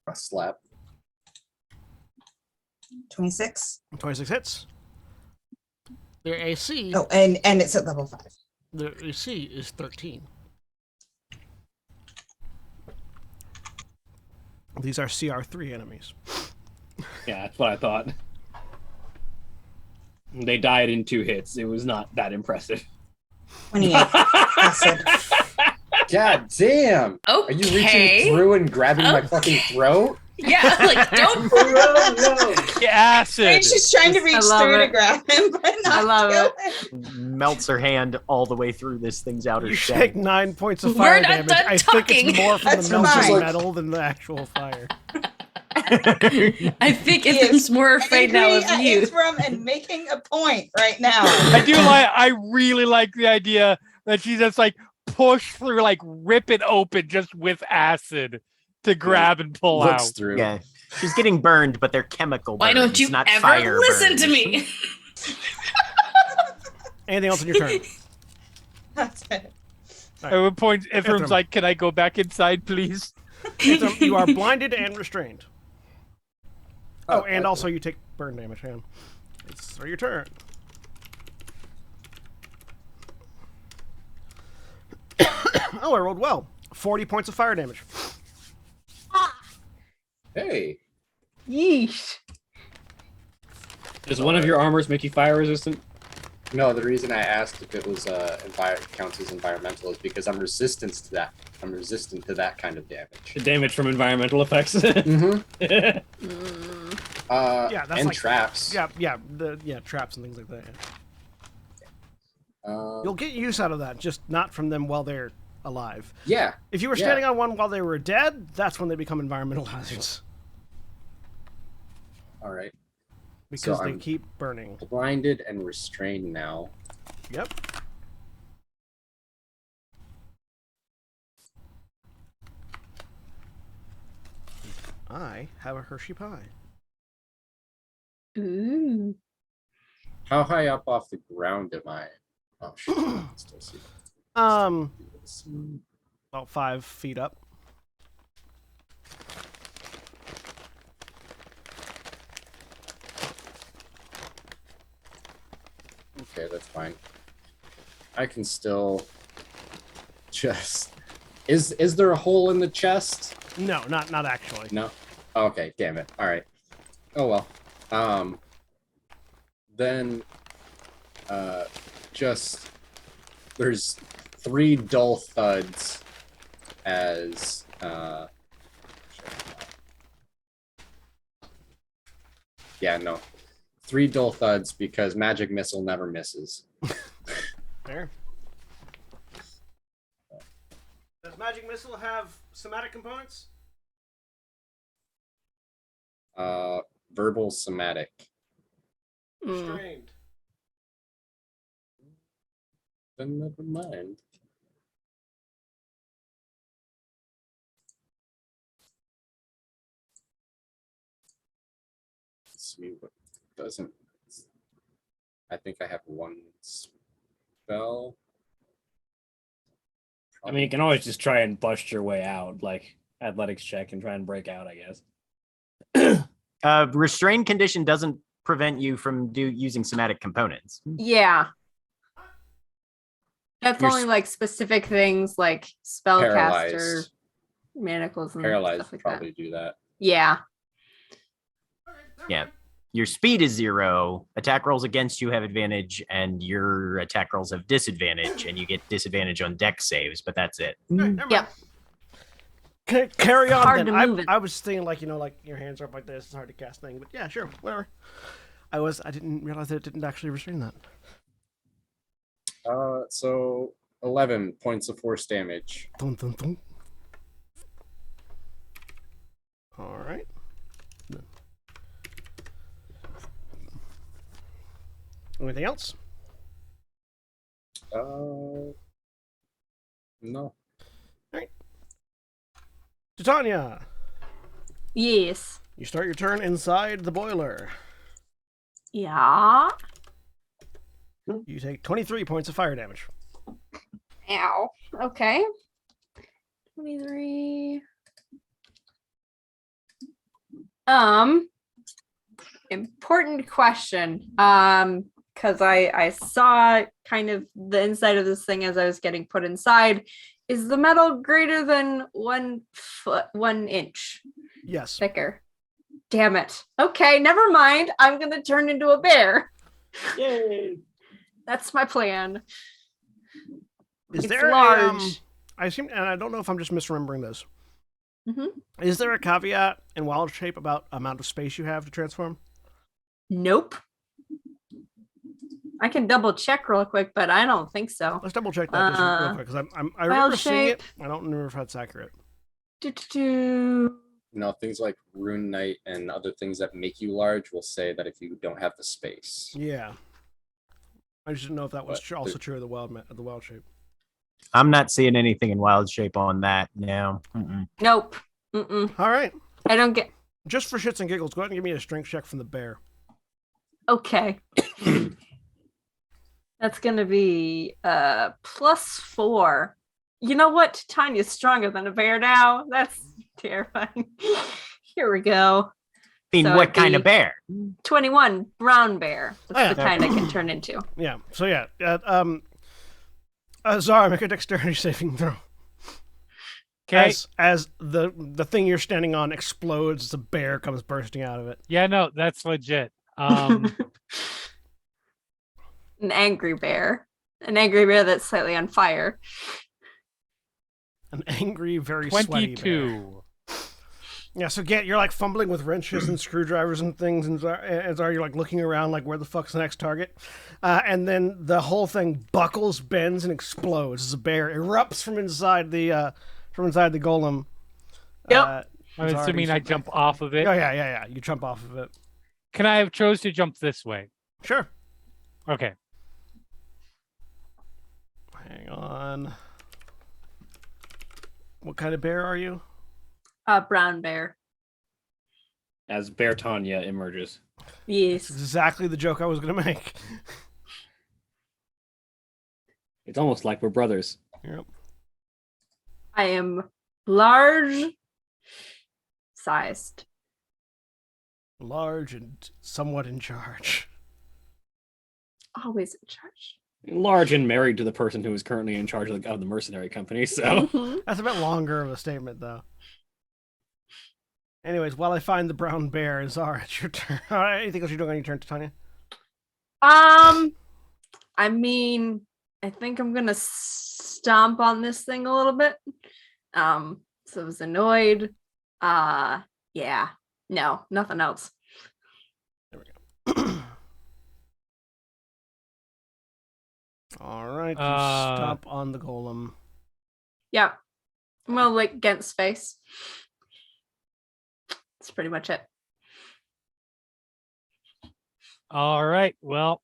A slap. 26. 26 hits. Their AC. Oh, and it's at level 5. Their AC is 13. These are CR3 enemies. Yeah, that's what I thought. They died in 2 hits. It was not that impressive. 28. Acid. God damn! Okay. Are you reaching through and grabbing my fucking throat? Yeah, like don't. Acid. She's trying to reach love through to it. grab him, but not I love kill it. him. Melts her hand all the way through this thing's outer You shell. take 9 points of We're fire not damage. done I think talking. it's more from That's the melted fine. metal than the actual fire. I think He it's is more afraid now of angry you. at Ithram and making a point right now. I really like the idea that she just like push through, like rip it open just with acid to grab and pull Looks out. through. Yeah, she's getting burned, but they're chemical burns. Why don't you not ever fire listen burns. to me? Anything else on your turn? That's it. At one point, Ithram's Ithram. like, "Can I go back inside, please?" Ithram, you are blinded and restrained. Oh, and okay. also you take burn damage. Hang on. It's for your turn. Oh, I rolled well. 40 points of fire damage. Hey. Yeesh. Does one of your armors make you fire resistant? No, the reason I asked if it was counts as environmental is because I'm resistant to that. I'm resistant to that kind of damage. The damage from environmental effects. Mm-hmm. Yeah, that's and like- traps. Yeah, traps and things like that. Yeah. You'll get use out of that, just not from them while they're alive. Yeah. If you were standing on one while they were dead, that's when they become environmental hazards. All right. Because So they I'm- keep burning. Blinded and restrained now. Yep. I have a Hershey pie. Ooh. How high up off the ground am I? Oh shit. I can still see. About 5 feet up. Okay, that's fine. I can still just. Is there a hole in the chest? No, not actually. No. Okay, damn it. All right. Oh well. Then just there's 3 dull thuds as yeah, no. 3 dull thuds because magic missile never misses. Fair. Does magic missile have somatic components? Verbal somatic. Restrained. Then never mind. Let's see what doesn't. I think I have 1 spell. I mean, you can always just try and bust your way out, like athletics check and try and break out, I guess. Restrained condition doesn't prevent you from using somatic components. Yeah. That's You're only like specific things like spellcaster, Paralyzed. manacles, and Paralyzed stuff like probably that. do that. Yeah. Yeah. Your speed is 0. Attack rolls against you have advantage, and your attack rolls have disadvantage, and you get disadvantage on dex saves, but that's it. Never mind. Yep. Carry on. hard Then. to move it. I was thinking like like your hands are up like this. It's hard to cast thing, but yeah, sure, whatever. I didn't realize that it didn't actually restrain that. So 11 points of force damage. Dun, dun, dun. All right. Anything else? No. Titania, Yes. you start your turn inside the boiler. Yeah. You take 23 points of fire damage. Ow. Okay. 23. Important question. Because I saw kind of the inside of this thing as I was getting put inside. Is the metal greater than 1 foot, 1 inch Yes. thicker? Damn it. Okay, never mind. I'm gonna turn into a bear. Yay! That's my plan. Is It's there large. I assume, and I don't know if I'm just misremembering this. Mhm. Is there a caveat in wild shape about amount of space you have to transform? Nope. I can double check real quick, but I don't think so. Let's double check that just real quick because I remember wild seeing it. shape. I don't remember if that's accurate. Do-do-do. Things like Rune Knight and other things that make you large will say that if you don't have the space. Yeah. I just didn't know if that was But also true of the wild shape. I'm not seeing anything in wild shape on that now. Nope. Mm-mm. All right. I don't get. Just for shits and giggles, go ahead and give me a strength check from the bear. Okay. That's gonna be +4. You know what? Titania's stronger than a bear now. That's terrifying. Here we go. I mean, So what it'd kind of be bear? 21 brown bear. That's Oh, yeah. the kind I can turn into. Yeah. So yeah. Zara, make a dexterity saving throw. Okay. As the thing you're standing on explodes, the bear comes bursting out of it. Yeah, no, that's legit. An angry bear. An angry bear that's slightly on fire. An angry, very sweaty bear. 22. Yeah, so you're like fumbling with wrenches and screwdrivers and things, and Zara, you're like looking around, like where the fuck's the next target, and then the whole thing buckles, bends, and explodes as a bear erupts from inside the golem. Yep. I'm Zara, assuming you I said- jump off of it. Oh yeah. You jump off of it. Can I have chose to jump this way? Sure. Okay. Hang on. What kind of bear are you? Brown bear. As Bear Tanya emerges. That's Yes. exactly the joke I was gonna make. It's almost like we're brothers. Yep. I am large sized. Large and somewhat in charge. Always in charge. Large and married to the person who is currently in charge of the mercenary company. So Mhm. That's a bit longer of a statement, though. Anyways, while I find the brown bear, Zara, it's your turn. All right, anything else you're doing on your turn, Titania? I mean, I think I'm gonna stomp on this thing a little bit. So I was annoyed. Yeah. No, nothing else. All right, you stomp on the golem. Yeah. Well, like against face. That's pretty much it. All right. Well,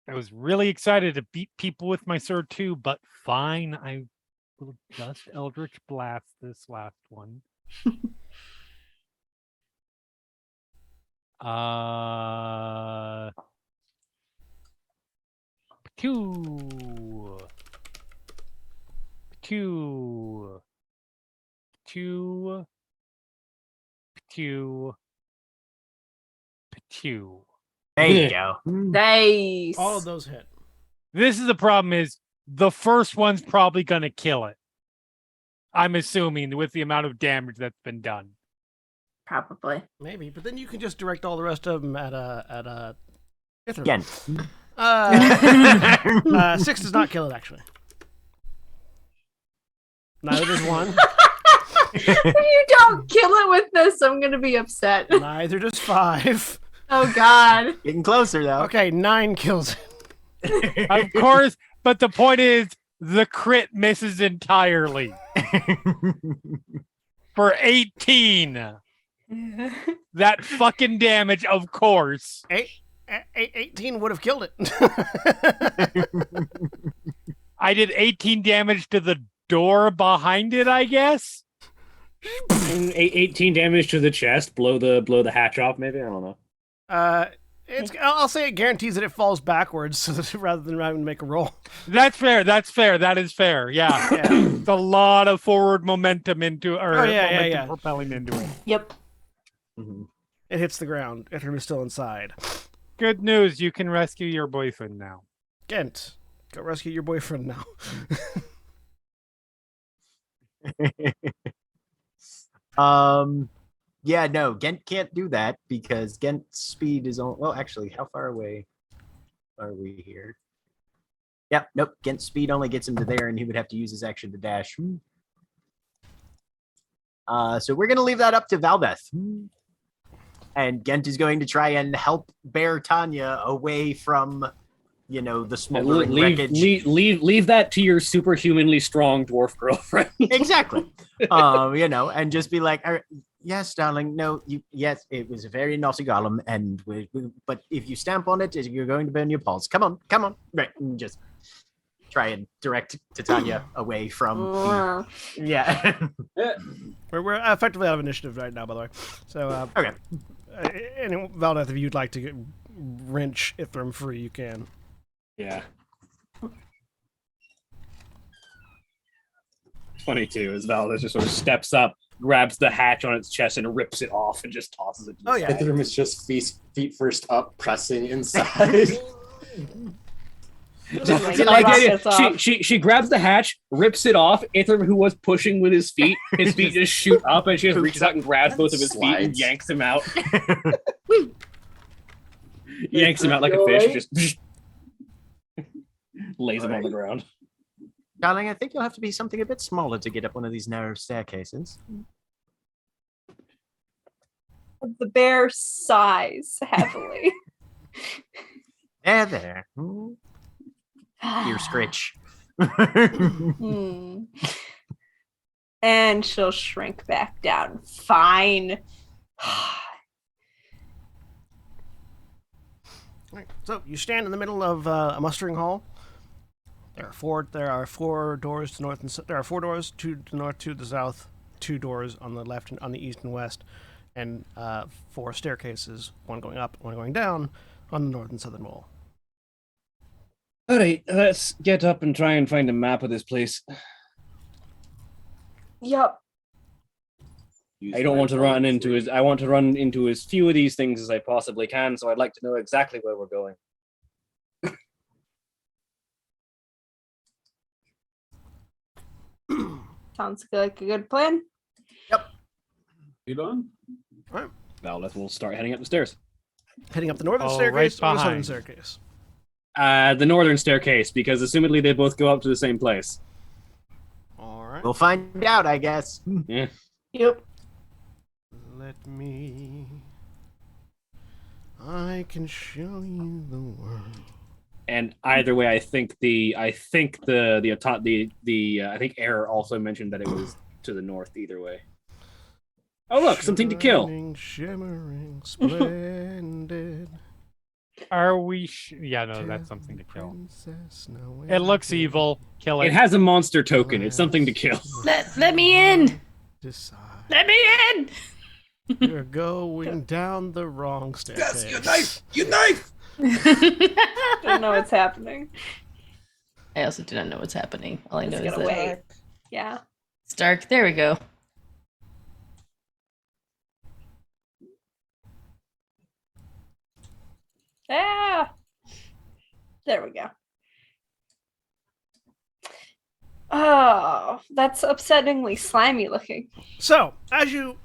I was really excited to beat people with my sword too, but fine. I will just Eldritch Blast this last one. Two. There you go. Nice. All of those hit. This is the problem is the first one's probably going to kill it. I'm assuming with the amount of damage that's been done. Probably. Maybe, but then you can just direct all the rest of them at Ithra. Again. 6 does not kill it, actually. Neither does 1. If you don't kill it with this, I'm gonna be upset. Neither does 5. Oh God. Getting closer though. Okay, 9 kills it. Of course, but the point is the crit misses entirely for 18. That fucking damage, of course. 18 would have killed it. I did 18 damage to the door behind it, I guess. And 18 damage to the chest. Blow the hatch off. Maybe I don't know. I'll say it guarantees that it falls backwards, so that rather than having to make a roll. That's fair. That is fair. Yeah. It's a lot of forward momentum into, or momentum propelling into it. Yep. It hits the ground. Ithram is still inside. Good news. You can rescue your boyfriend now. Gent, go rescue your boyfriend now. Yeah, no, Gent can't do that because Gent's speed is on. Well, actually, how far away are we here? Yep, nope. Gent's speed only gets him to there, and he would have to use his action to dash. So we're gonna leave that up to Valdeth. And Gent is going to try and help bear Tanya away from, the smoldering wreckage. Leave that to your superhumanly strong dwarf girlfriend. Exactly. And just be like, yes, darling. No, yes, it was a very naughty golem, and but if you stamp on it, you're going to burn your paws. Come on. Right, and just try and direct Titania away from. Yeah. We're effectively out of initiative right now, by the way. So okay. And Valdeth, if you'd like to wrench Ithram free, you can. Yeah. Funny too, as Valdez just sort of steps up, grabs the hatch on its chest, and rips it off, and just tosses it. Oh yeah. Ithram is just feet first up, pressing inside. She grabs the hatch, rips it off. Ithram, who was pushing with his feet just shoot up, and she just reaches out and grabs both of his feet and yanks him out. Yanks him out like a fish, just lays him on the ground. Darling, I think you'll have to be something a bit smaller to get up one of these narrow staircases. The bear sighs heavily. There. Ear scritch. And she'll shrink back down. Fine. Right. So you stand in the middle of a mustering hall. There are four doors to north and there are 4 doors, 2 to the north, 2 to the south, 2 doors on the left and on the east and west, and 4 staircases, one going up, one going down on the north and southern wall. All right, let's get up and try and find a map of this place. Yep. I don't want to run into his. I want to run into as few of these things as I possibly can, so I'd like to know exactly where we're going. Sounds like a good plan. Yep. You done? All right. Valdeth will start heading up the stairs. Heading up the northern Oh, staircase right or the southern behind. staircase? The northern staircase, because assumedly they both go up to the same place. All right. We'll find out, I guess. Yeah. Yep. Let me. I can show you the world. And either way, I think Error also mentioned that it was to the north. Either way. Oh look, something to kill. Shimmering, splendid. Are we? Yeah, no, that's something to kill. Princess, now It looks evil. Kill it. It has a monster token. It's something to kill. Let me in. Decide. Let me in. You're going down the wrong staircase. You knife! Don't know what's happening. I also do not know what's happening. All I know Let's is get that away. Yeah. it's dark. There we go. Ah. There we go. Oh, that's upsettingly slimy looking. So, as you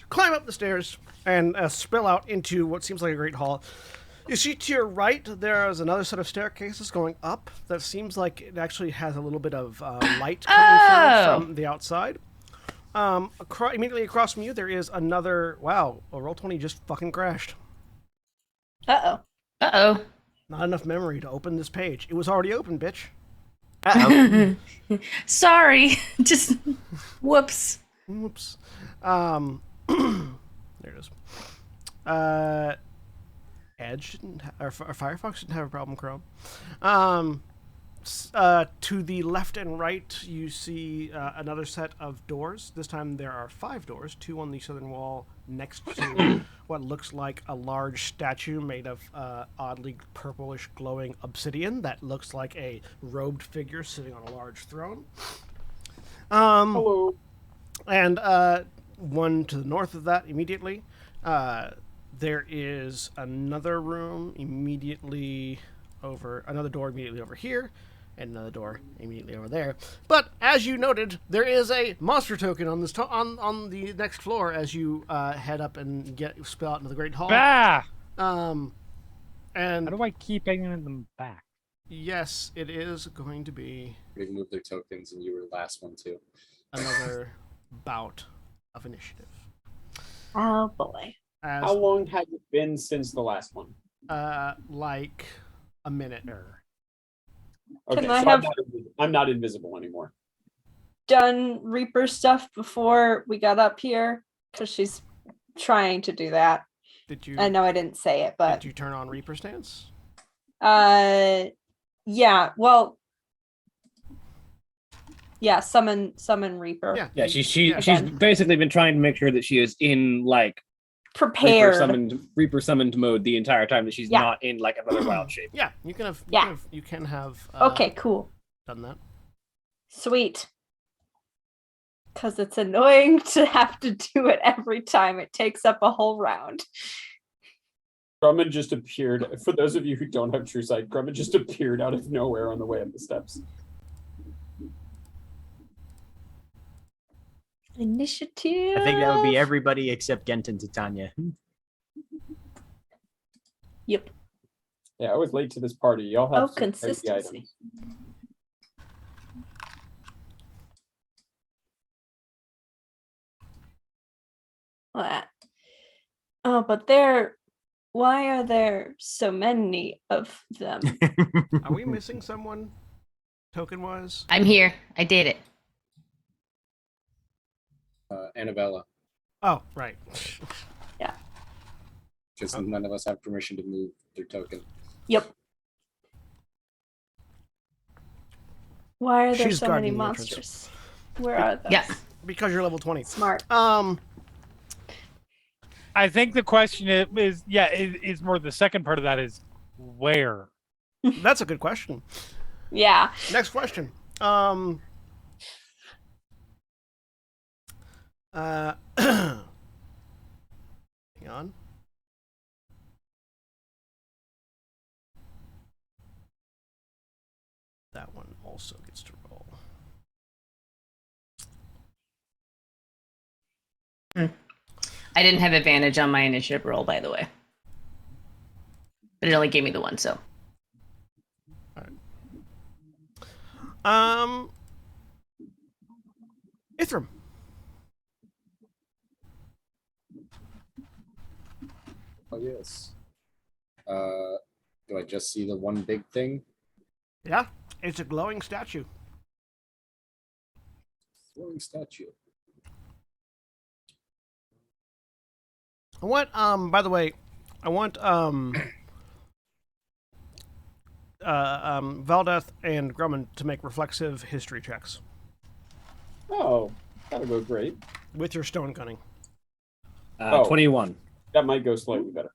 climb up the stairs and spill out into what seems like a great hall, You see to your right, there is another set of staircases going up that seems like it actually has a little bit of light coming through from the outside. Immediately across from you, there is another. Wow, a Roll20 just fucking crashed. Uh-oh. Uh-oh. Not enough memory to open this page. It was already open, bitch. Uh-oh. Sorry. Just whoops. Whoops. There it is. Edge didn't or Firefox didn't have a problem. Chrome. To the left and right, you see another set of doors. This time there are 5 doors, 2 on the southern wall next to what looks like a large statue made of oddly purplish glowing obsidian that looks like a robed figure sitting on a large throne. Hello. And one to the north of that immediately. There is another room immediately over, another door immediately over here, and another door immediately over there. But as you noted, there is a monster token on this on the next floor as you head up and spill out into the Great Hall. Bah! And How do I keep bringing them back? yes, it is going to be Remove their tokens, and you were the last one too. another bout of initiative. Oh boy. As How long has it been since the last one? like a minute. Okay, Can I so have- I'm not invisible anymore. Done Reaper stuff before we got up here? Because she's trying to do that. Did you? I know I didn't say it, but Did you turn on Reaper stance? yeah. Well, yeah. Summon Reaper. Yeah. Yeah, she's Again. basically been trying to make sure that she is in like Prepared. Reaper summoned mode the entire time, that she's Yeah. not in like another wild shape. Yeah, you can have. Yeah. You can have. Okay. Cool. Done that. Sweet. Because it's annoying to have to do it every time. It takes up a whole round. Grumman just appeared. For those of you who don't have true sight, Grumman just appeared out of nowhere on the way up the steps. Initiative. I think that would be everybody except Gent and Titania. Yep. Yeah, I was late to this party. Y'all have Oh, some crazy consistency. items. What? Oh, but why are there so many of them? Are we missing someone? Token wise. I'm here. I did it. Annabella, Oh, right. because Oh. none of us have permission to move their token. Yep. Why are there She's so many guarding the entrance. monsters? Where are those? Yeah. Because you're level 20. Smart. I think the question is more the second part of that is where. That's a good question. Yeah. Next question. Hang on. That one also gets to roll. I didn't have advantage on my initiative roll, by the way. But it only gave me the one, so. Ithram. Oh yes. Do I just see the one big thing? Yeah, it's a glowing statue. Glowing statue. I want, by the way, I want, Valdeth and Grumman to make reflexive history checks Oh, that'll go great. with your stone gunning. Oh. 21. That might go slightly better.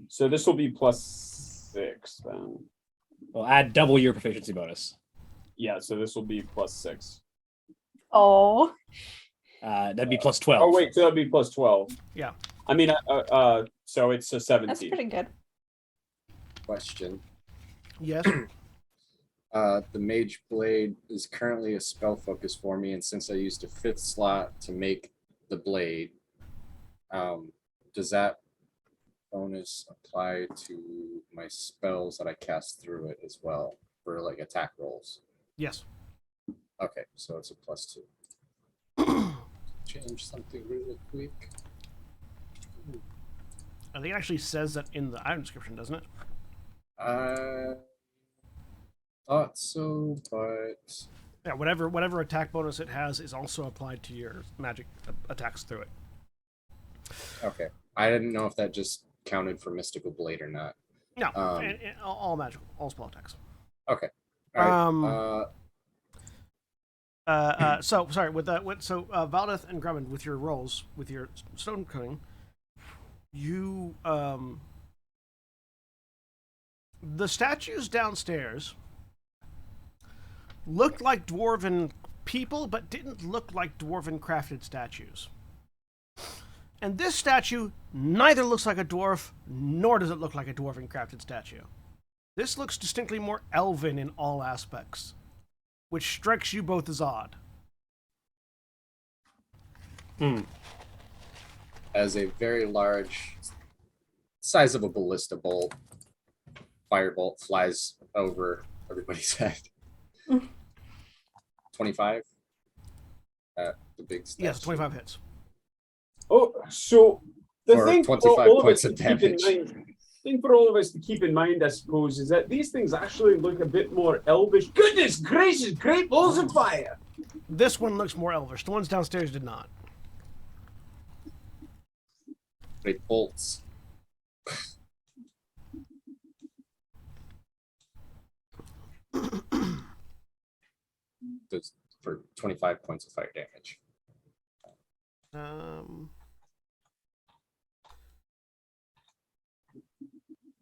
So this will be +6 then. Well, add double your proficiency bonus. Yeah, so this will be +6. Oh. That'd be plus 12. Oh wait, so that'd be +12. Yeah. I mean, so it's a That's 17. pretty good. Question. Yes. The Mage Blade is currently a spell focus for me, and since I used a 5th slot to make the blade, does that bonus apply to my spells that I cast through it as well for like attack rolls? Yes. Okay, so it's a +2. Change something really quick. I think it actually says that in the item description, doesn't it? I thought so, but Yeah, whatever attack bonus it has is also applied to your magic attacks through it. okay. I didn't know if that just counted for Mystical Blade or not. No, all magical, all spell attacks. Okay. All right. So sorry with that. Valdeth and Grummond, with your rolls, with your stone cutting, you the statues downstairs looked like dwarven people, but didn't look like dwarven crafted statues. And this statue neither looks like a dwarf, nor does it look like a dwarven crafted statue. This looks distinctly more elven in all aspects, which strikes you both as odd. As a very large, size of a ballista bolt, firebolt flies over everybody's head. 25 at the big statue. Yes, 25 hits. Oh, so the For thing for 25 all of points us of to keep in damage. mind, thing for all of us to keep in mind, I suppose, is that these things actually look a bit more elvish. Goodness gracious, great balls of fire! This one looks more elvish. The ones downstairs did not. Great bolts. Does for 25 points of fire damage.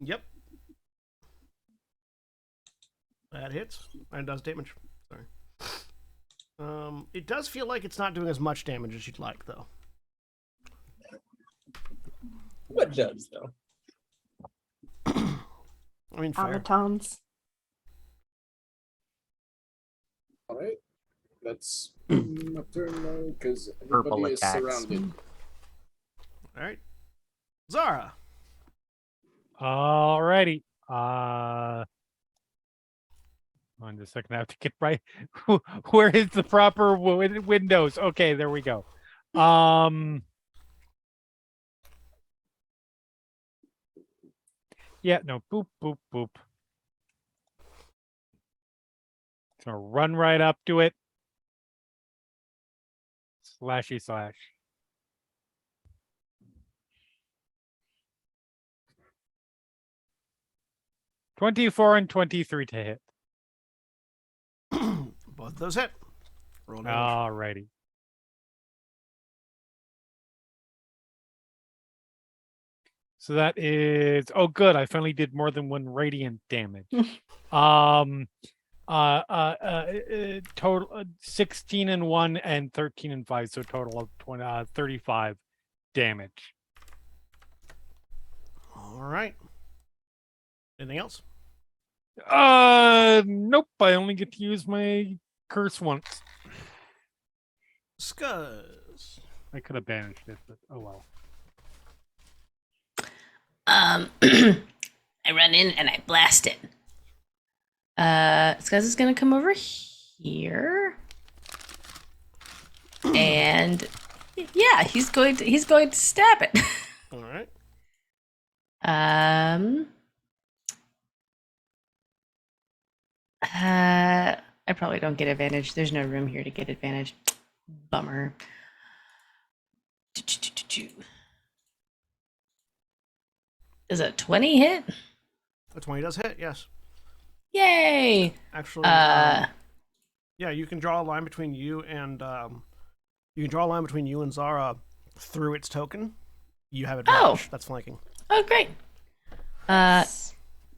Yep. That hits and does damage. Sorry. It does feel like it's not doing as much damage as you'd like, though. What does though? I mean, fair. Automatons. All right, that's my turn now because Purple everybody is attacks. surrounded. All right. Zara. Alrighty. On just a second, I have to get right. Where is the proper windows? Okay, there we go. Yeah, no, boop, boop, boop. So run right up to it. Slashy slash. $24 and $23 to hit. Both those hit. Roll damage. Alrighty. So that is, oh good, I finally did more than one radiant damage. Total 16 and 1 and 13 and 5, so total of 35 damage. All right. Anything else? Nope, I only get to use my curse once. Scuzz. I could have banished it, but oh well. I run in and I blast it. Scuzz is gonna come over here, and yeah, he's going to stab it. All right. I probably don't get advantage. There's no room here to get advantage. Bummer. Is a 20 hit? A 20 does hit, yes. Yay! Actually, yeah, you can draw a line between you and Zara through its token. You have advantage. Oh. That's flanking. Oh, great.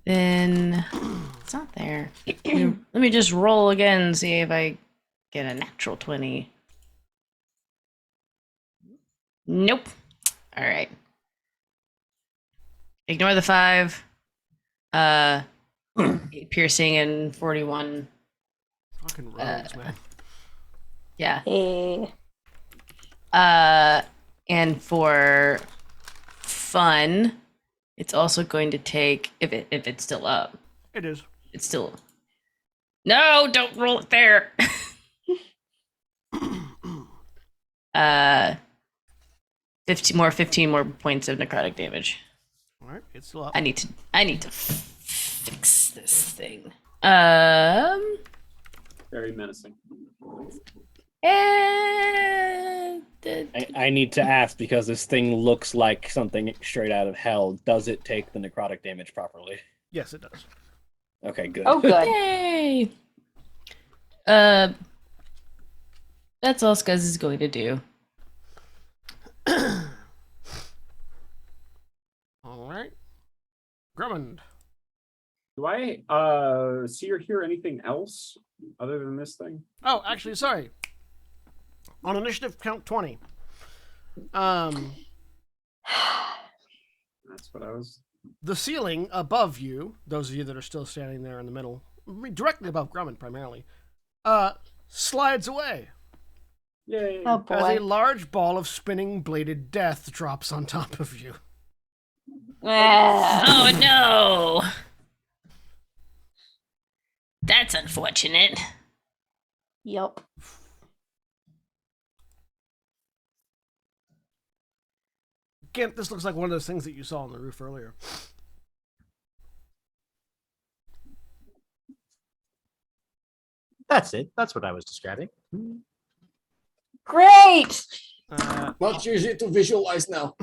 Then it's not there. Let me just roll again and see if I get a natural 20. Nope. All right. Ignore the 5. 8 piercing and 41. Fucking rogues, man. Yeah. Hey. And for fun, It's also going to take if it's still up. It is. It's still. No, don't roll it there. 15 more points of necrotic damage. All right, it's still up. I need to fix this thing. Very menacing. And I need to ask because this thing looks like something straight out of hell. Does it take the necrotic damage properly? Yes, it does. Okay, good. Oh, good. yay! That's all Scuzz is going to do. All right. Drummond. Do I see or hear anything else other than this thing? Oh, actually, sorry. On initiative count 20. That's what I was. The ceiling above you, those of you that are still standing there in the middle, directly above Drummond primarily, slides away. Yay. Oh As a boy. large ball of spinning bladed death drops on top of you. Oh no! That's unfortunate. Yep. Again, this looks like one of those things that you saw on the roof earlier. That's it. That's what I was describing. Great. Much easier to visualize now.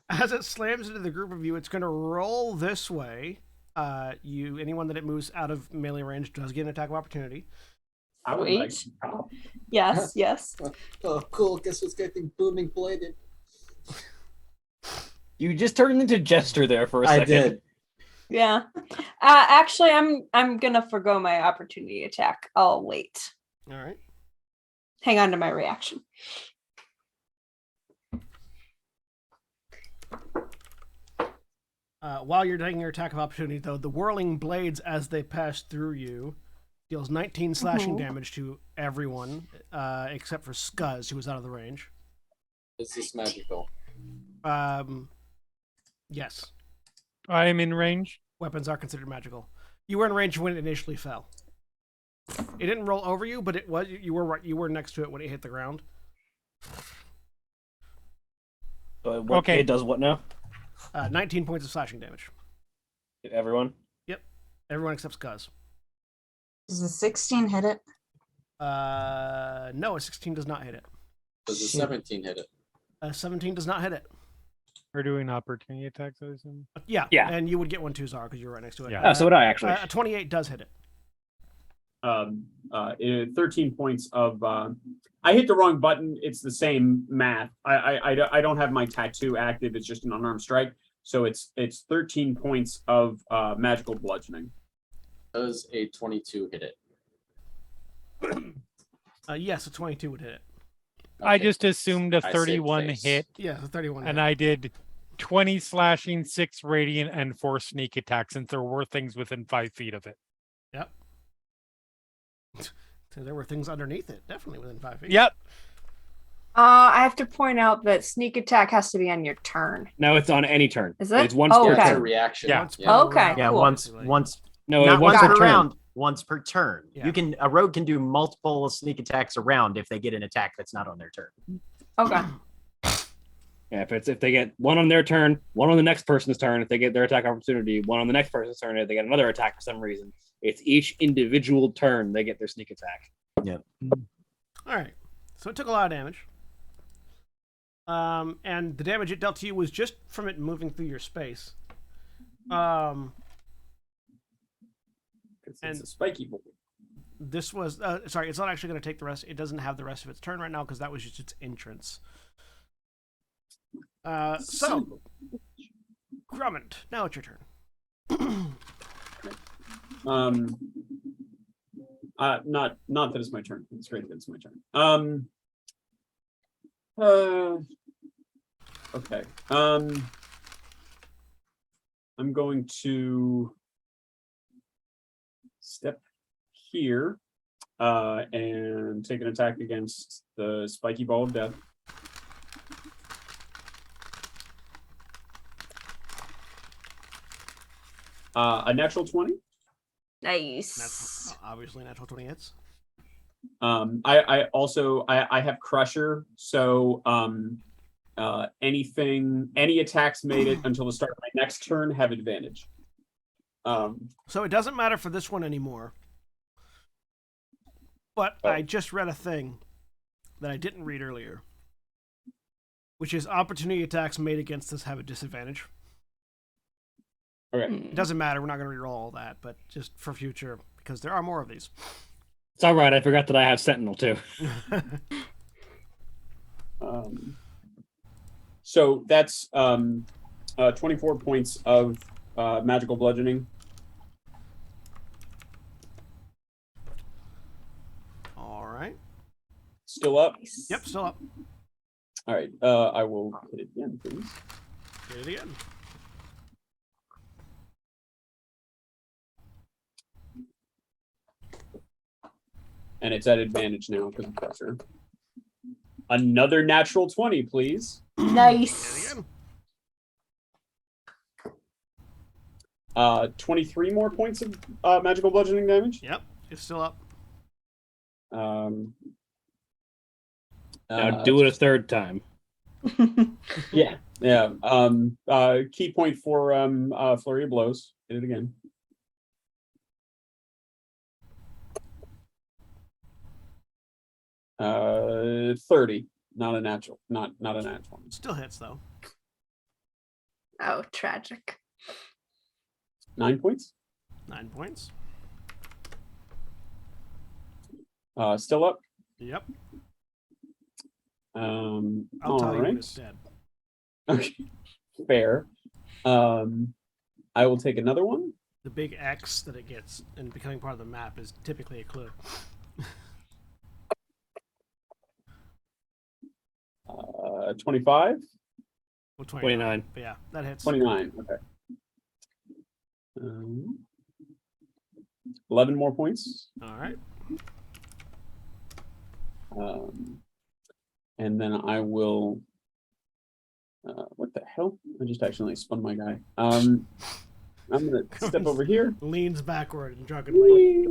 As it slams into the group of you, it's going to roll this way. Anyone that it moves out of melee range does get an attack of opportunity. I would Wait. like to call. Yes, yes. Oh, cool. Guess what's getting booming bladed? You just turned into Jester there for a I second. did. Yeah. Actually, I'm gonna forgo my opportunity attack. I'll wait. All right. Hang on to my reaction. While you're taking your attack of opportunity, though, the whirling blades, as they pass through you, deals 19 slashing damage to everyone, except for Scuzz, who was out of the range. Is this magical? Yes. I am in range. Weapons are considered magical. You were in range when it initially fell. It didn't roll over you, but it was. You were right. You were next to it when it hit the ground. Okay. It does what now? 19 points of slashing damage. Everyone? Everyone except Scuzz. Does a 16 hit it? No, a 16 does not hit it. Does a 17 hit it? A 17 does not hit it. We're doing opportunity attacks, I assume. Yeah. Yeah. And you would get one too, Zara, because you're right next to it. Yeah. Oh, so would I actually. A 28 does hit it. 13 points of. I hit the wrong button. It's the same math. I don't have my tattoo active. It's just an unarmed strike. So it's 13 points of magical bludgeoning. Does a 22 hit it? Yes, a 22 would hit it. I Okay. just assumed a I saved 31 face. hit, Yeah, a 31. and hit. I did 20 slashing, 6 radiant, and 4 sneak attacks, since there were things within 5 feet of it. Yep. So there were things underneath it, definitely within 5 feet. Yep. I have to point out that sneak attack has to be on your turn. No, it's on any turn. Is it? It's once Oh, per okay. It's a turn. reaction. Yeah. Once per Okay, round, Yeah, cool. once basically. No, not once once per per turn. round, once per turn. Yeah. You can a rogue can do multiple sneak attacks around if they get an attack that's not on their turn. Okay. Yeah, if they get one on their turn, one on the next person's turn, if they get their attack opportunity, one on the next person's turn, if they get another attack for some reason, it's each individual turn they get their sneak attack. All right. So it took a lot of damage. And the damage it dealt to you was just from it moving through your space. It's And- a spiky bolt. This was sorry, it's not actually going to take the rest. It doesn't have the rest of its turn right now because that was just its entrance. So Grummond, now it's your turn. Not that it's my turn. It's great that it's my turn. Okay. I'm going to step here and take an attack against the spiky ball of death. A natural 20. Nice. Obviously natural 20 hits. I also have Crusher, so any attacks made it until the start of my next turn have advantage. So it doesn't matter for this one anymore. But I just read a thing that I didn't read earlier, which is opportunity attacks made against this have a disadvantage. Okay. It doesn't matter. We're not going to reroll all that, but just for future, because there are more of these. It's all right. I forgot that I have Sentinel too. So that's 24 points of magical bludgeoning. All right. Still up? Yep, still up. All right. I will hit it again, please. Hit it again. And it's at advantage now because of pressure. Another natural 20, please. Nice. 23 more points of magical bludgeoning damage. Yep, it's still up. Now do it a third time. Yeah. Key point for flurry of blows. Hit it again. Uh, 30. Not a natural. Not a natural. Still hits though. Oh, tragic. 9 points. 9 points. Still up. Yep. All I'll tell you when right. it's dead. Okay. Fair. I will take another one. The big X that it gets in becoming part of the map is typically a clue. 25. Well, 29. But yeah, that hits. 29. Okay. 11 more points. All right. And then I will. What the hell? I just accidentally spun my guy. I'm gonna step over here. Leans backward and drunkenly.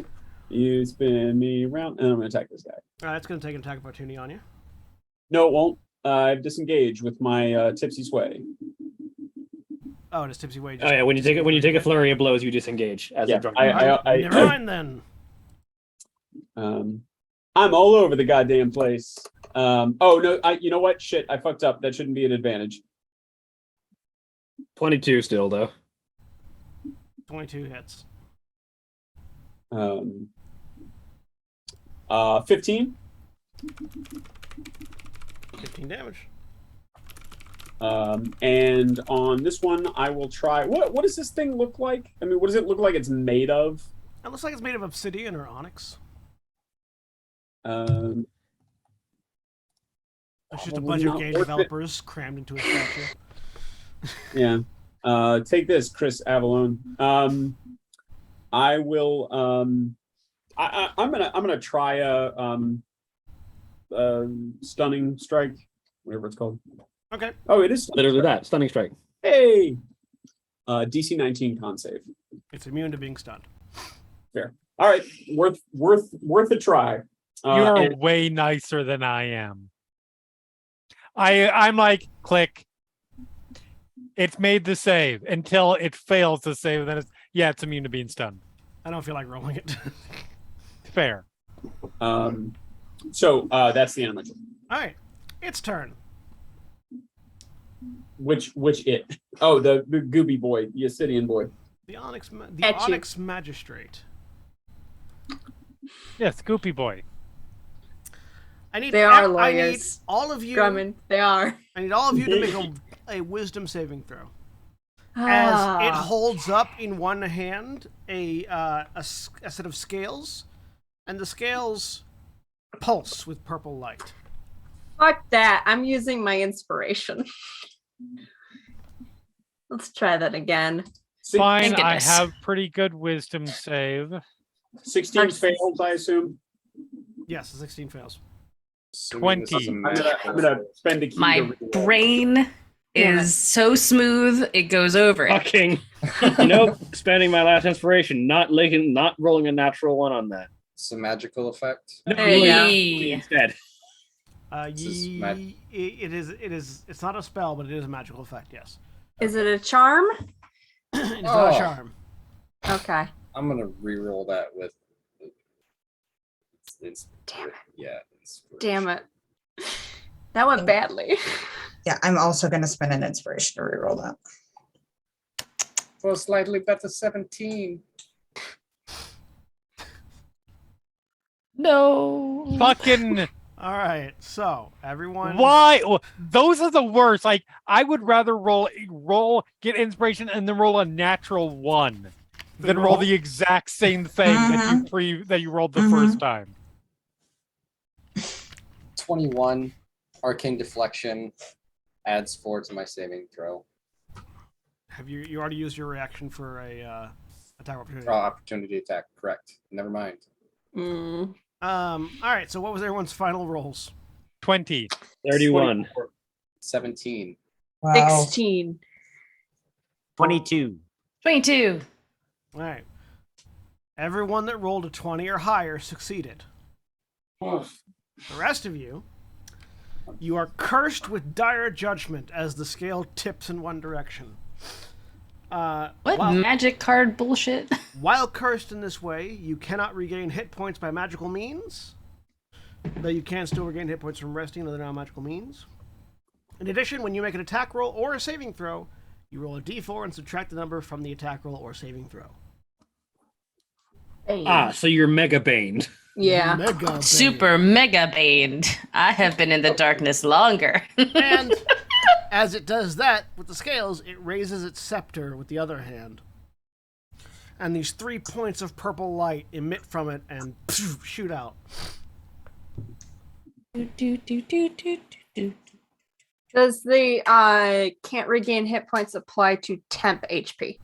You spin me around, and I'm gonna attack this guy. All right, that's going to take an attack of opportunity on you. No, it won't. I've disengaged with my tipsy sway. Oh, it's tipsy way. Oh yeah, when you take a flurry of blows, you disengage as Yeah, a drunk. Never mind then. I'm all over the goddamn place. Oh no, you know what? Shit, I fucked up. That shouldn't be an advantage. 22 still though. 22 hits. 15. 15 damage. And on this one, I will try. What does this thing look like? I mean, what does it look like it's made of? It looks like it's made of obsidian or onyx. Um, It's just a bunch of game developers crammed into a statue. Yeah. Take this, Chris Avalone. I will. I'm gonna try a stunning strike, whatever it's called. Okay. Oh, it is Literally that. Stunning strike. Hey. DC 19 con save. It's immune to being stunned. Fair. All right. Worth a try. You're and- way nicer than I am. I'm like, click. It's made the save until it fails to save. Then it's immune to being stunned. I don't feel like rolling it. Fair. So that's the end of my turn. All right, its turn. Which it? Oh, the Gooby boy, the Ascidian boy. The Onyx At you. Magistrate. Yes, Goopy boy. They are lawyers. I need all of you. Grumman, they are. I need all of you to make a wisdom saving throw. As it holds up in one hand a set of scales, and the scales pulse with purple light. Fuck that. I'm using my inspiration. Let's try that again. Fine, Thank I goodness. have pretty good wisdom save. 16 fails, I assume. Yes, 16 fails. 20. I'm gonna spend a key My to reroll. brain Damn it. is so smooth it goes over it. Fucking, spending my last inspiration, not rolling a natural one on that. It's a magical effect. No, There you go. Yee. instead. This is It's not a spell, but it is a magical effect. Yes. Is it a charm? It's not a charm. Okay. I'm gonna re-roll that with. It's Damn it. Yeah. Damn it. That went badly. Yeah, I'm also going to spend an inspiration to reroll that. For a slightly better 17. No. Fucking All right. So everyone. why? Those are the worst. Like I would rather get inspiration, and then roll a natural one than roll the exact same thing that you rolled the first time. 21. Arcane deflection adds 4 to my saving throw. Have you already used your reaction for a attack opportunity? Opportunity attack. Correct. Never mind. Mm. All right. So what was everyone's final rolls? 20. 31. 17. Wow. 16. 22. 22. All right. Everyone that rolled a 20 or higher succeeded. The rest of you are cursed with dire judgment as the scale tips in one direction. What magic card bullshit? While cursed in this way, you cannot regain hit points by magical means, though you can still regain hit points from resting other non-magical means. In addition, when you make an attack roll or a saving throw, you roll a d4 and subtract the number from the attack roll or saving throw. Ah, so you're mega baned. Yeah. Mega bane. Super mega baned. I have been in the darkness longer. And as it does that with the scales, it raises its scepter with the other hand. And these 3 points of purple light emit from it and shoot out. Does the can't regain hit points apply to temp HP?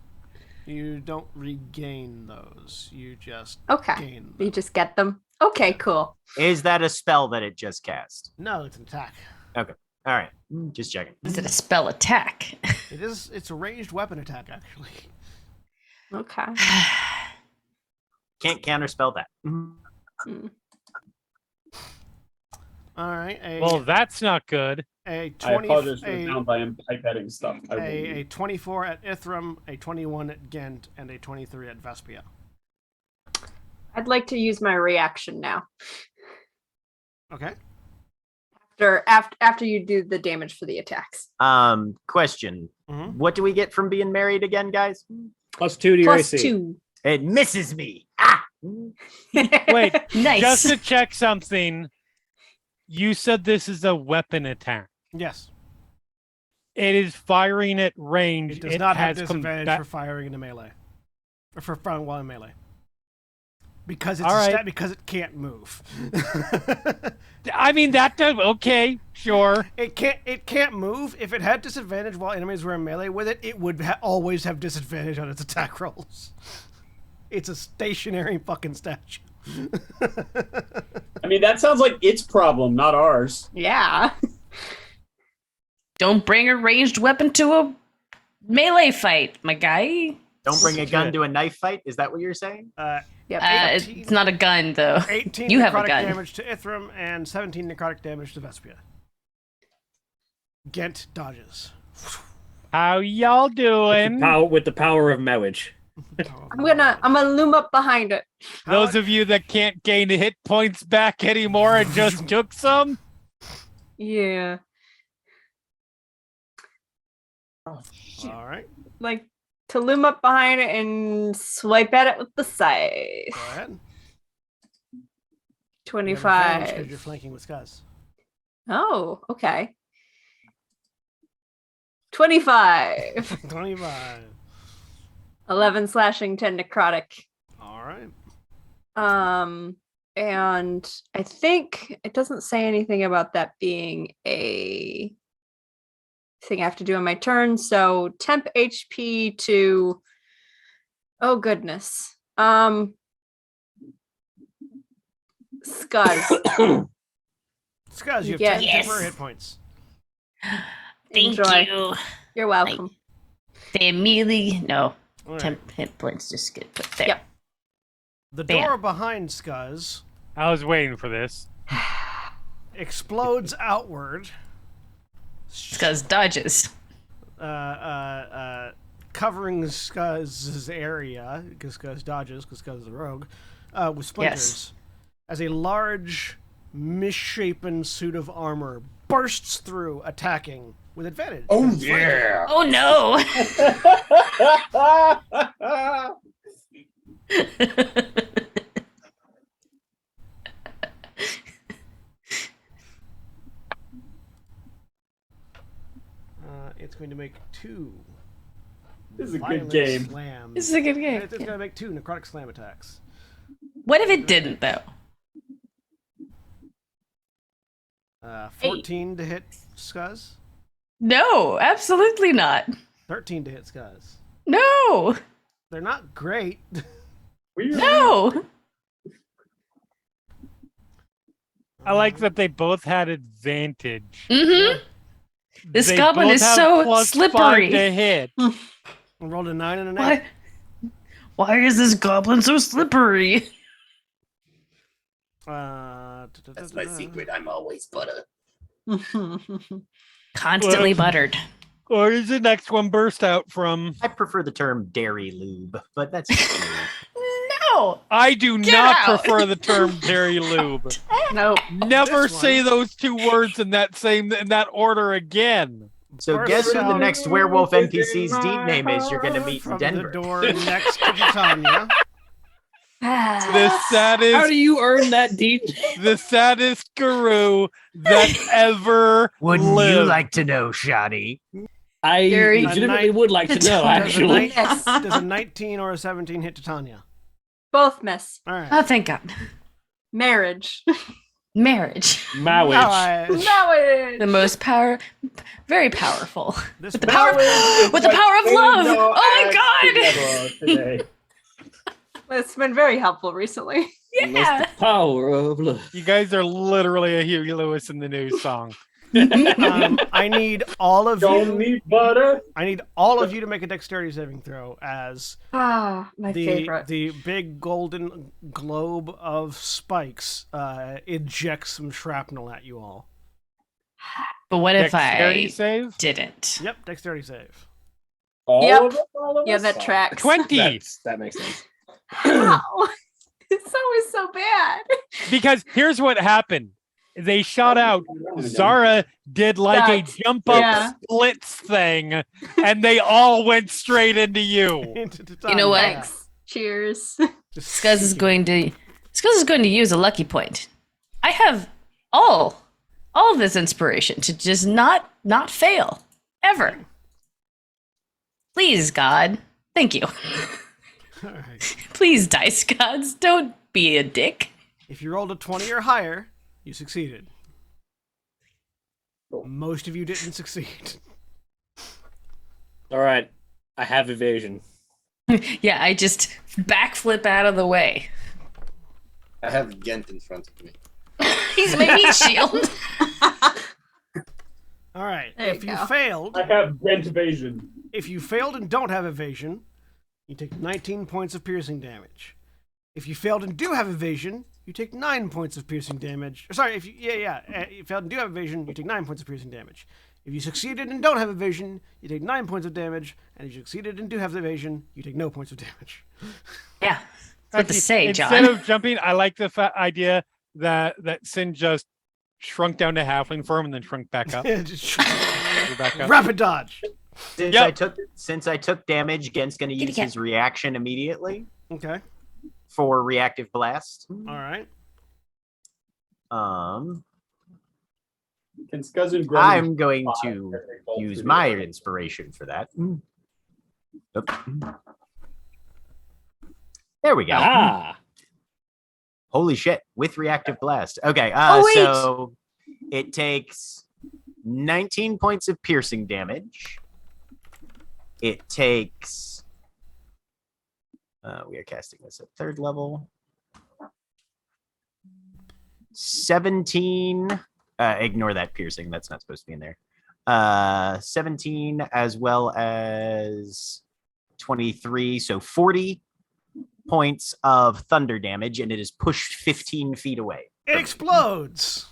You don't regain those. You just Okay. gain them. You just get them. Okay, cool. Is that a spell that it just cast? No, it's an attack. Okay. All right. Just checking. Is it a spell attack? It's a ranged weapon attack, actually. Okay. Can't counterspell that. Mm. All right. Well, that's not good. A I 20, apologize for the a, sound. I am pipetting stuff. I will a leave. 24 at Ithram, a 21 at Ghent, and a 23 at Vespia. I'd like to use my reaction now. Okay. After you do the damage for the attacks. Question. Mhm. What do we get from being married again, guys? +2 to your Plus AC. 2. It misses me. Ah! Wait, Nice. just to check something. You said this is a weapon attack. Yes. It is firing at range. It does not have has disadvantage combat- for firing into melee. Or for firing while in melee. Because it's All a right. stat because it can't move. I mean that does okay, sure. It can't move. If it had disadvantage while enemies were in melee with it, it would always have disadvantage on its attack rolls. It's a stationary fucking statue. I mean, that sounds like its problem, not ours. Yeah. Don't bring a ranged weapon to a melee fight, my guy. Don't bring a Shit. gun to a knife fight. Is that what you're saying? Yep. 18. It's not a gun, though. 18 You have a necrotic gun. damage to Ithram and 17 necrotic damage to Vespia. Ghent dodges. How y'all doing? With the power of marriage. I'm gonna loom up behind it. Those of you that can't gain hit points back anymore and just took some. Yeah. All right, Like to loom up behind it and swipe at it with the scythe. go ahead. Because 25. you're flanking with Skuz. Oh, okay. 25. 25. 11 slashing, 10 necrotic. All right. And I think it doesn't say anything about that being a thing I have to do on my turn. So temp HP to, oh goodness. Scuzz. Skuz, you have Yeah. 10 Yes. temporary hit points. Thank Enjoy. you. You're welcome. They immediately no All right. 10 hit points just get put there. Yep. The Bam. door behind Scuzz I was waiting for this. explodes outward, Because dodges. covering Scuzz's area, because Scuzz dodges, because Scuzz is a rogue, with splinters, as a large, misshapen suit of armor bursts through, attacking with advantage. Oh It's flanking. yeah. Oh no! It's going to make 2 This is a good violent game. slams. This is a good game. It's going to make 2 necrotic slam attacks. What if it didn't though? 14 to hit Scuzz, No, absolutely not. 13 to hit Scuzz. No, They're not great. Weird. no. I like that they both had advantage. Mm-hmm. This They goblin both is have so +5 slippery. to hit. I rolled a 9 and an 8. Why? Why is this goblin so slippery? That's my secret. I'm always butter. Constantly buttered. Where does the next one burst out from? I prefer the term dairy lube, but that's just me. No. I do Get not out. prefer the term dairy lube. Nope. Never This one. say those 2 words in that order again. So Burst guess who the out next werewolf NPC's deep name is you're gonna meet in from Denver. the door next to Titania. The How saddest, do you earn that deep? the saddest guru that ever Wouldn't you lived. like to know, Shoddy? I Very legitimately would like to know, Does a, actually. Yes. does a 19 or a 17 hit Titania? Both miss. All right. Oh, thank God. Marriage. Marriage. Marriage. Marriage. The most very powerful. This With the power, with the power of love. Oh my God. Today. It's been very helpful recently. Yeah. Power of love. You guys are literally a Huey Lewis in the News song. I need all of Don't you. need butter. I need all of you to make a dexterity saving throw as Ah, my favorite. the big golden globe of spikes ejects some shrapnel at you all. But what if Dexterity I save? didn't? Yep, dexterity save. All Yep. of us, all of Yeah, us? that tracks. 20. That makes sense. How? It's always so bad. Because here's what happened. They shot out. Zara did like a That- jump up yeah. splits thing, and they all went straight into you. Into You know what? Thanks. Cheers. Scuzz is going to use a lucky point. I have all of this inspiration to just not fail ever. Please, God. Thank you. All right. Please, dice gods, don't be a dick. If you rolled a 20 or higher, you succeeded. Most of you didn't succeed. All right. I have evasion. Yeah, I just backflip out of the way. I have Gent in front of me. He's my meat shield. All right. There If you you go. failed, I have bent evasion. if you failed and don't have evasion, you take 19 points of piercing damage. If you failed and do have evasion, you take 9 points of piercing damage. Sorry, if you you failed and do have evasion, you take 9 points of piercing damage. If you succeeded and don't have evasion, you take 9 points of damage. And if you succeeded and do have evasion, you take no points of damage. Yeah, what to say, Instead John. of jumping, I like the idea that Sin just shrunk down to halfling form and then shrunk back up. Just Go back up. rapid dodge. Since Yep. I took damage, Gent's gonna Kitty use cat. his reaction immediately Okay. for reactive blast. All right. Can Scuzz and Gremlin I'm going five to as they bolt use through my the- inspiration for that. Oop. There we go. Ah. Holy shit, with reactive blast. Okay, Oh, wait. so it takes 19 points of piercing damage. It takes we are casting this at 3rd level. 17 ignore that piercing, that's not supposed to be in there. 17 as well as 23, so 40 points of thunder damage, and it is pushed 15 feet away. It explodes.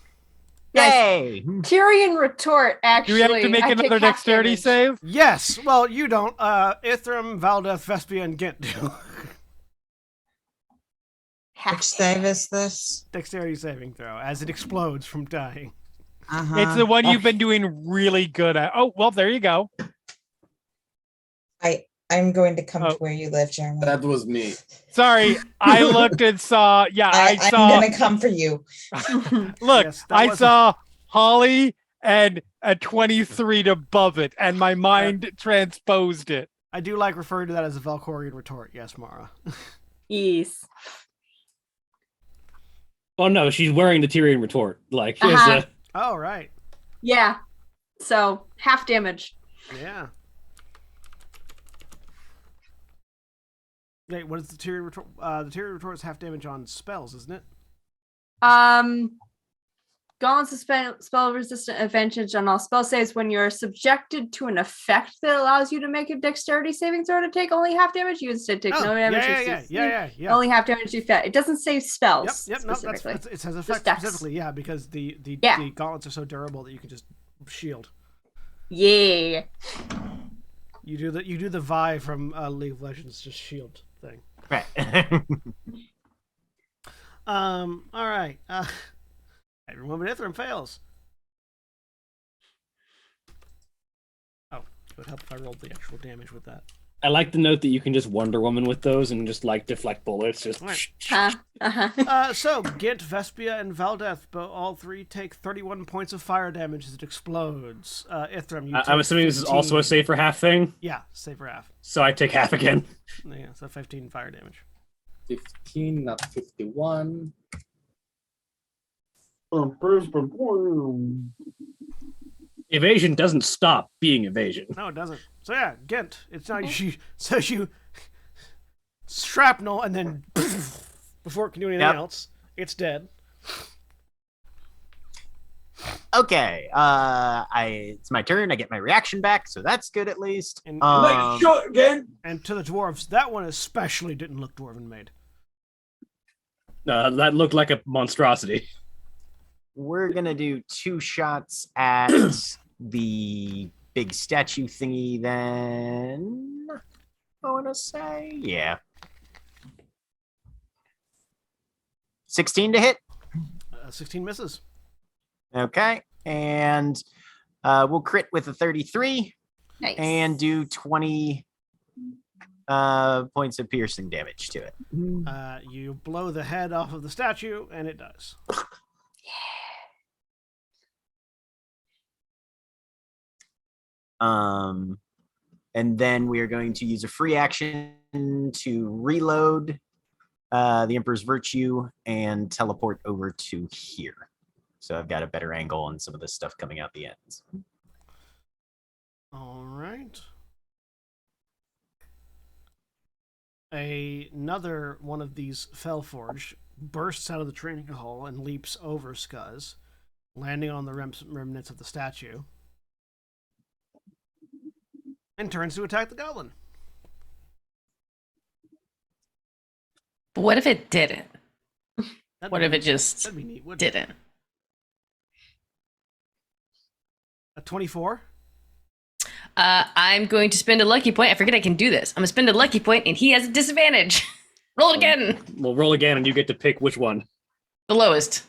Yay! Tyrion retort, Do actually. we have to make I take another half dexterity damage. save? Yes. Well, you don't. Ithram, Valdeth, Vespia, and Gint do. Half Which save is this? Dexterity saving throw as it explodes from dying. Uh-huh. It's the one you've been doing really good at. Oh, well, there you go. I'm going to come Oh. to where you live, Jeremy. That was me. Sorry, I looked and saw. Yeah, I I'm saw. gonna come for you. Look, Yes, that I was- saw Holly and a 23 above it, and my mind transposed it. I do like referring to that as a Valkorian retort. Yes, Mara. Yes. Oh no, she's wearing the Tyrion retort. Like, here's Uh-huh. the- Oh, right. Yeah. So half damage. Yeah. Wait, what is the Tyrion retort? The Tyrion retort is half damage on spells, isn't it? Gauntlets spell resistant advantage on all spell saves when you're subjected to an effect that allows you to make a dexterity saving throw to take only half damage. You instead take no damage. Yeah. Only half damage to effect. It doesn't say spells. Yep. No, specifically. it says effect dex. specifically. Yeah, because the Yeah. gauntlets are so durable that you can just shield. Yeah. You do the Vi from League of Legends just shield thing. Right. All right. Everyone but Ithram fails. Oh, it would help if I rolled the actual damage with that. I like the note that you can just Wonder Woman with those and just like deflect bullets. Just Right. So Gint, Vespia, and Valdeth, all three take 31 points of fire damage as it explodes. Ithram, you. I'm take assuming this is also a 15. save for half thing. Yeah, save for half. So I take half again. Yeah, so 15 fire damage. 15, not 51. Evasion doesn't stop being evasion. No, it doesn't. So yeah, Gint. It's not you. So you shrapnel and then before it can do anything Yep. else, it's dead. Okay. It's my turn. I get my reaction back, so that's good at least. And- again. And to the dwarves, that one especially didn't look dwarven made. That looked like a monstrosity. We're gonna do 2 shots at the big statue thingy then. I wanna say, yeah. 16 to hit. 16 misses. Okay. And we'll crit with a 33 Nice. and do 20 points of piercing damage to it. You blow the head off of the statue, and it dies. And then we are going to use a free action to reload the Emperor's Virtue and teleport over to here. So I've got a better angle on some of this stuff coming out the ends. All right. Another one of these Fellforged bursts out of the training hall and leaps over Skuz, landing on the remnants of the statue, and turns to attack the goblin. But what if it didn't? That'd What be if it neat. just That'd be neat, wouldn't it? didn't? A 24? I'm going to spend a lucky point. I forget I can do this. I'm going to spend a lucky point, and he has a disadvantage. Roll it again. We'll roll again, and you get to pick which one. The lowest.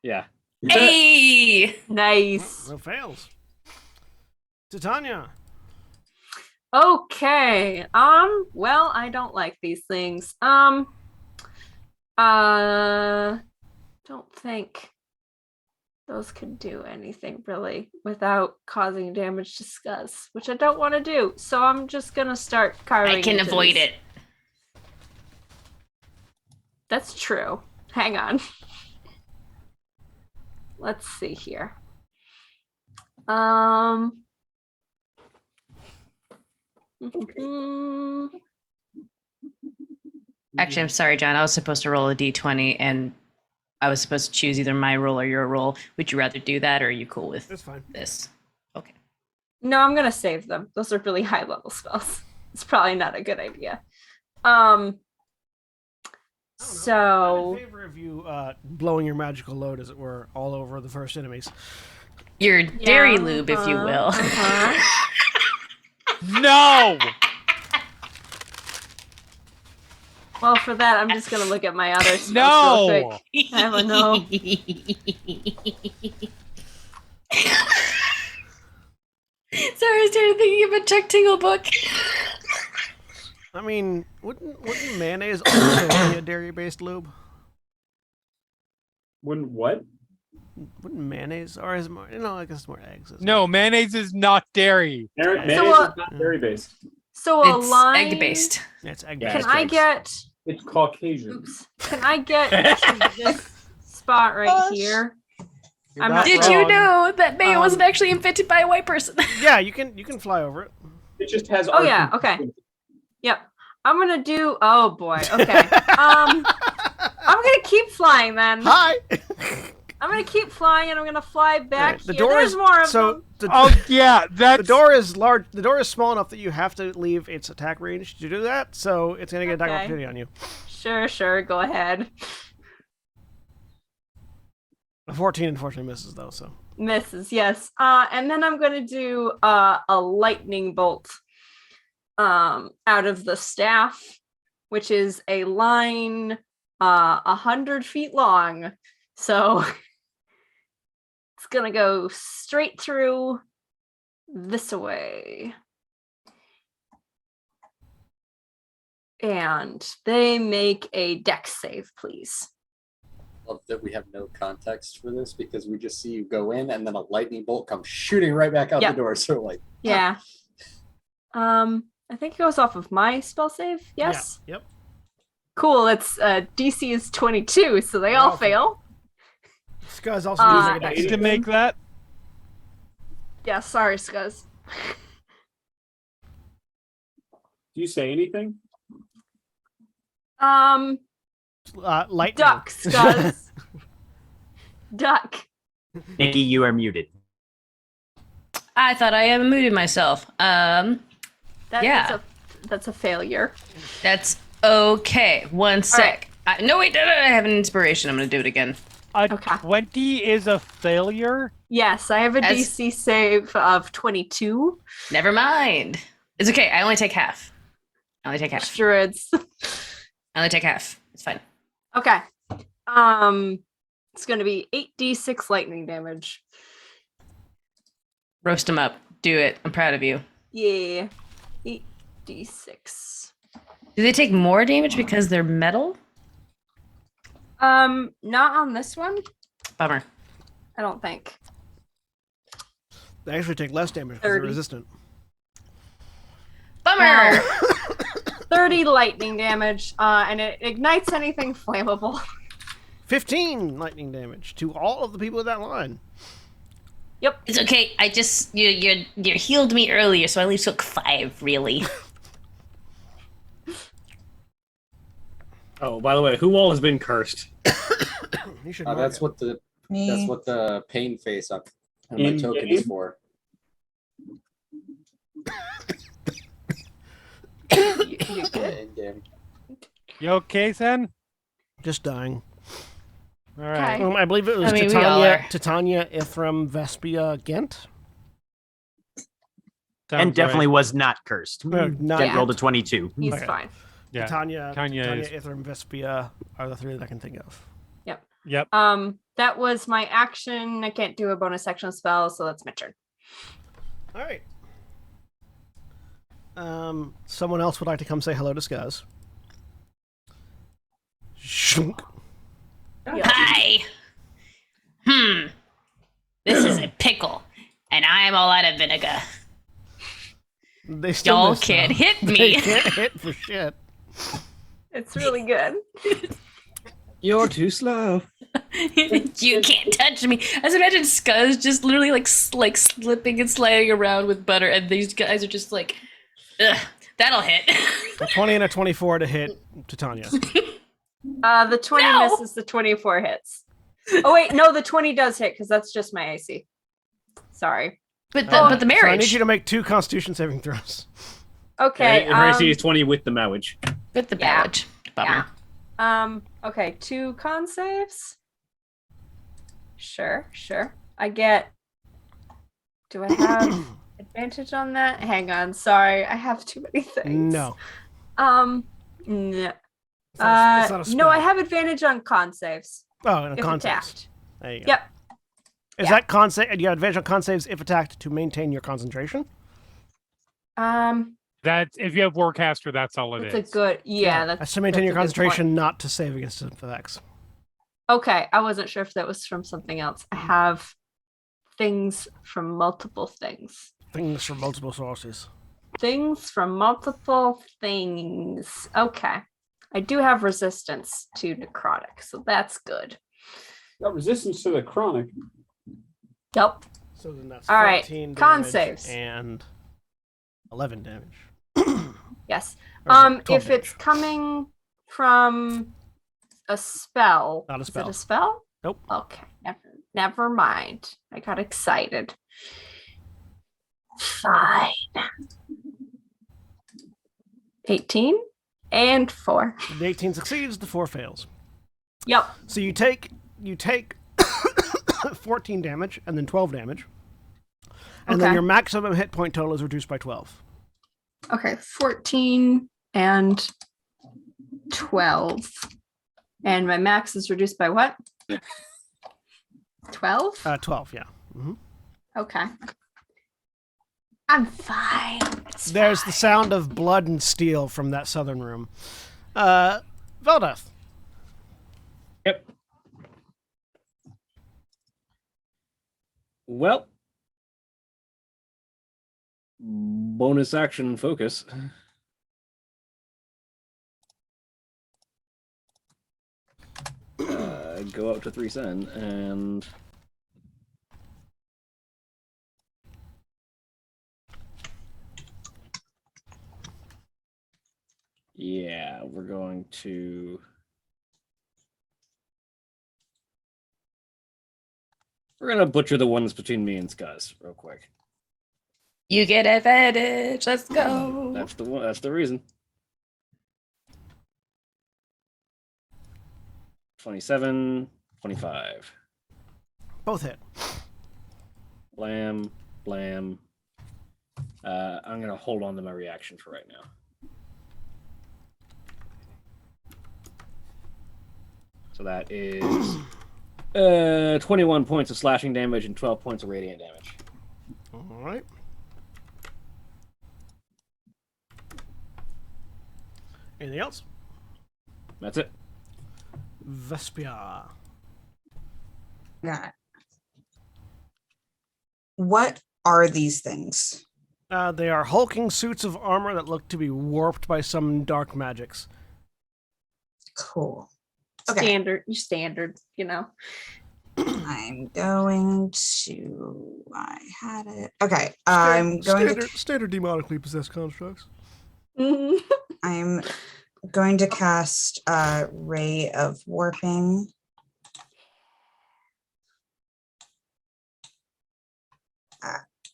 Yeah. Hey! Nice. Well, fails. Titania. Okay. Well, I don't like these things. Don't think those could do anything really without causing damage to Skuz, which I don't want to do. So I'm just gonna start carving. I can into avoid these. it. That's true. Hang on. Let's see here. Actually, I'm sorry, John. I was supposed to roll a d20, and I was supposed to choose either my roll or your roll. Would you rather do that, or are you cool with That's fine. this? Okay. No, I'm gonna save them. Those are really high level spells. It's probably not a good idea. I'm So in favor of you blowing your magical load, as it were, all over the first enemies. Your dairy lube, if you will. No! Well, for that, I'm just gonna look at my other spells real No! quick. I have a no. Sorry, I started thinking of a Chuck Tingle book. I mean, wouldn't mayonnaise also be a dairy-based lube? Wouldn't what? Wouldn't mayonnaise, or is it more? No, I guess it's more eggs. Isn't No, it? mayonnaise is not dairy. Mayonnaise So, is not dairy based. So a It's line. egg-based. Yeah, it's egg. Yeah, Can it's I eggs. get? It's Caucasian. Oops. Can I get to this spot right Gosh. here? You're I'm not Did you wrong. know that mayo wasn't actually invented by a white person? Yeah, you can fly over it. It just has. Oh, yeah, okay. Yep. I'm gonna do. Oh boy. Okay. I'm gonna keep flying then. Hi. I'm gonna keep flying, and I'm gonna fly back The here. door There's is more of so them. the, Oh yeah, that's the door is large. The door is small enough that you have to leave its attack range to do that. So it's gonna get attack Okay. opportunity on you. Sure. Go ahead. A 14 unfortunately misses though. So Misses, yes. And then I'm gonna do a lightning bolt out of the staff, which is a line 100 feet long. So it's gonna go straight through this way. And they make a dex save, please. Love that we have no context for this because we just see you go in and then a lightning bolt comes shooting right back out Yep. the door. So like, Yeah. I think it goes off of my spell save. Yes. Yeah, yep. Cool. It's DC is 22, so they all all fail. This guy's also Uh, using a dex need to save. make that. Yeah, sorry, Scuzz. Do you say anything? Lightning. Duck, Scuzz. Duck. Nikki, you are muted. I thought I unmuted myself. Yeah. That's a failure. That's okay. One sec. No, wait, no, I have an inspiration. I'm going to do it again. A Okay. 20 is a failure. Yes, I have a As- DC save of 22. Never mind. It's okay. I only take half. I only take half. Druids. I only take half. It's fine. Okay. It's gonna be 8d6 lightning damage. Roast them up. Do it. I'm proud of you. Yeah. 8d6. Do they take more damage because they're metal? Not on this one, Bummer. I don't think. They actually take less damage because they're 30. resistant. Bummer. 30 lightning damage, and it ignites anything flammable. 15 lightning damage to all of the people in that line. Yep. It's okay. I just you healed me earlier, so I only took 5. Really. Oh, by the way, who all has been cursed? You should mark that's it. what the Me. pain face up on my In token game? is for. You're good. In game. You okay, Sen? Just dying. All right. Okay. I believe it was I mean, we all are. Titania, Ithram, Vespia, Ghent. Sounds And definitely right. was not cursed. No, not Jet Yeah. rolled a 22. He's Okay. fine. Yeah. Titania, Tanya is- Ithram, Vespia are the three that I can think of. Yep. That was my action. I can't do a bonus action spell, so that's my turn. All right. Someone else would like to come say hello to Skuz. Shunk. Hi. This is a pickle, and I'm all out of vinegar. They still Y'all miss, can't though. hit They me. can't hit for shit. It's really good. You're too slow. You can't touch me. As imagine Scuzz just literally like slipping and sliding around with butter, and these guys are just like, ugh, that'll hit. A 20 and a 24 to hit Titania. The 20 No! misses, the 24 hits. Oh wait, no, the 20 does hit because that's just my AC. Sorry. But the So I need marriage. you to make 2 Constitution saving throws. Okay. And her AC is 20 with the marriage. With the Yeah. marriage. Bummer. Yeah. Okay, 2 con saves. Sure. I get. Do I have advantage on that? Hang on, sorry, I have too many things. No. No. It's not a No, I spell. have advantage on con saves. Oh, and a If con saves. attacked. There you go. Yep. Is Yeah. that con save? You have advantage on con saves if attacked to maintain your concentration? That's if you have Warcaster, that's all it That's is. a good. Yeah, that's to maintain that's your a good point. concentration, not to save against effects. Okay, I wasn't sure if that was from something else. I have things from multiple things. Things from multiple sources. Things from multiple things. Okay. I do have resistance to necrotic, so that's good. Got resistance to the chronic. Yep. So then that's All right, 14 con damage saves. and 11 damage. Yes. Or sorry, 12 If it's damage. coming from a spell. Not a Is spell. it a spell? Nope. Okay. Never mind. I got excited. Fine. 18 and 4. The 18 succeeds, the 4 fails. Yep. So you take 14 damage and then 12 damage. And then Okay. your maximum hit point total is reduced by 12. Okay. 14 and 12. And my max is reduced by what? 12? 12, yeah. Mhm. Okay. I'm fine. It's There's the fine. sound of blood and steel from that southern room. Veldeth. Yep. Well, bonus action focus. Go up to 3 sen and yeah, we're going to butcher the ones between me and Scuzz real quick. You get advantage. Let's go. That's the one. That's the reason. 27, 25. Both hit. Blam, blam. I'm gonna hold on to my reaction for right now. So that is 21 points of slashing damage and 12 points of radiant damage. All right. Anything else? That's it. Vespia. Yeah. What are these things? They are hulking suits of armor that look to be warped by some dark magics. Cool. Okay. Standard, you know. I'm going to. I had it. Okay. I'm going to. Standard demonically possessed constructs. I'm going to cast Ray of Warping.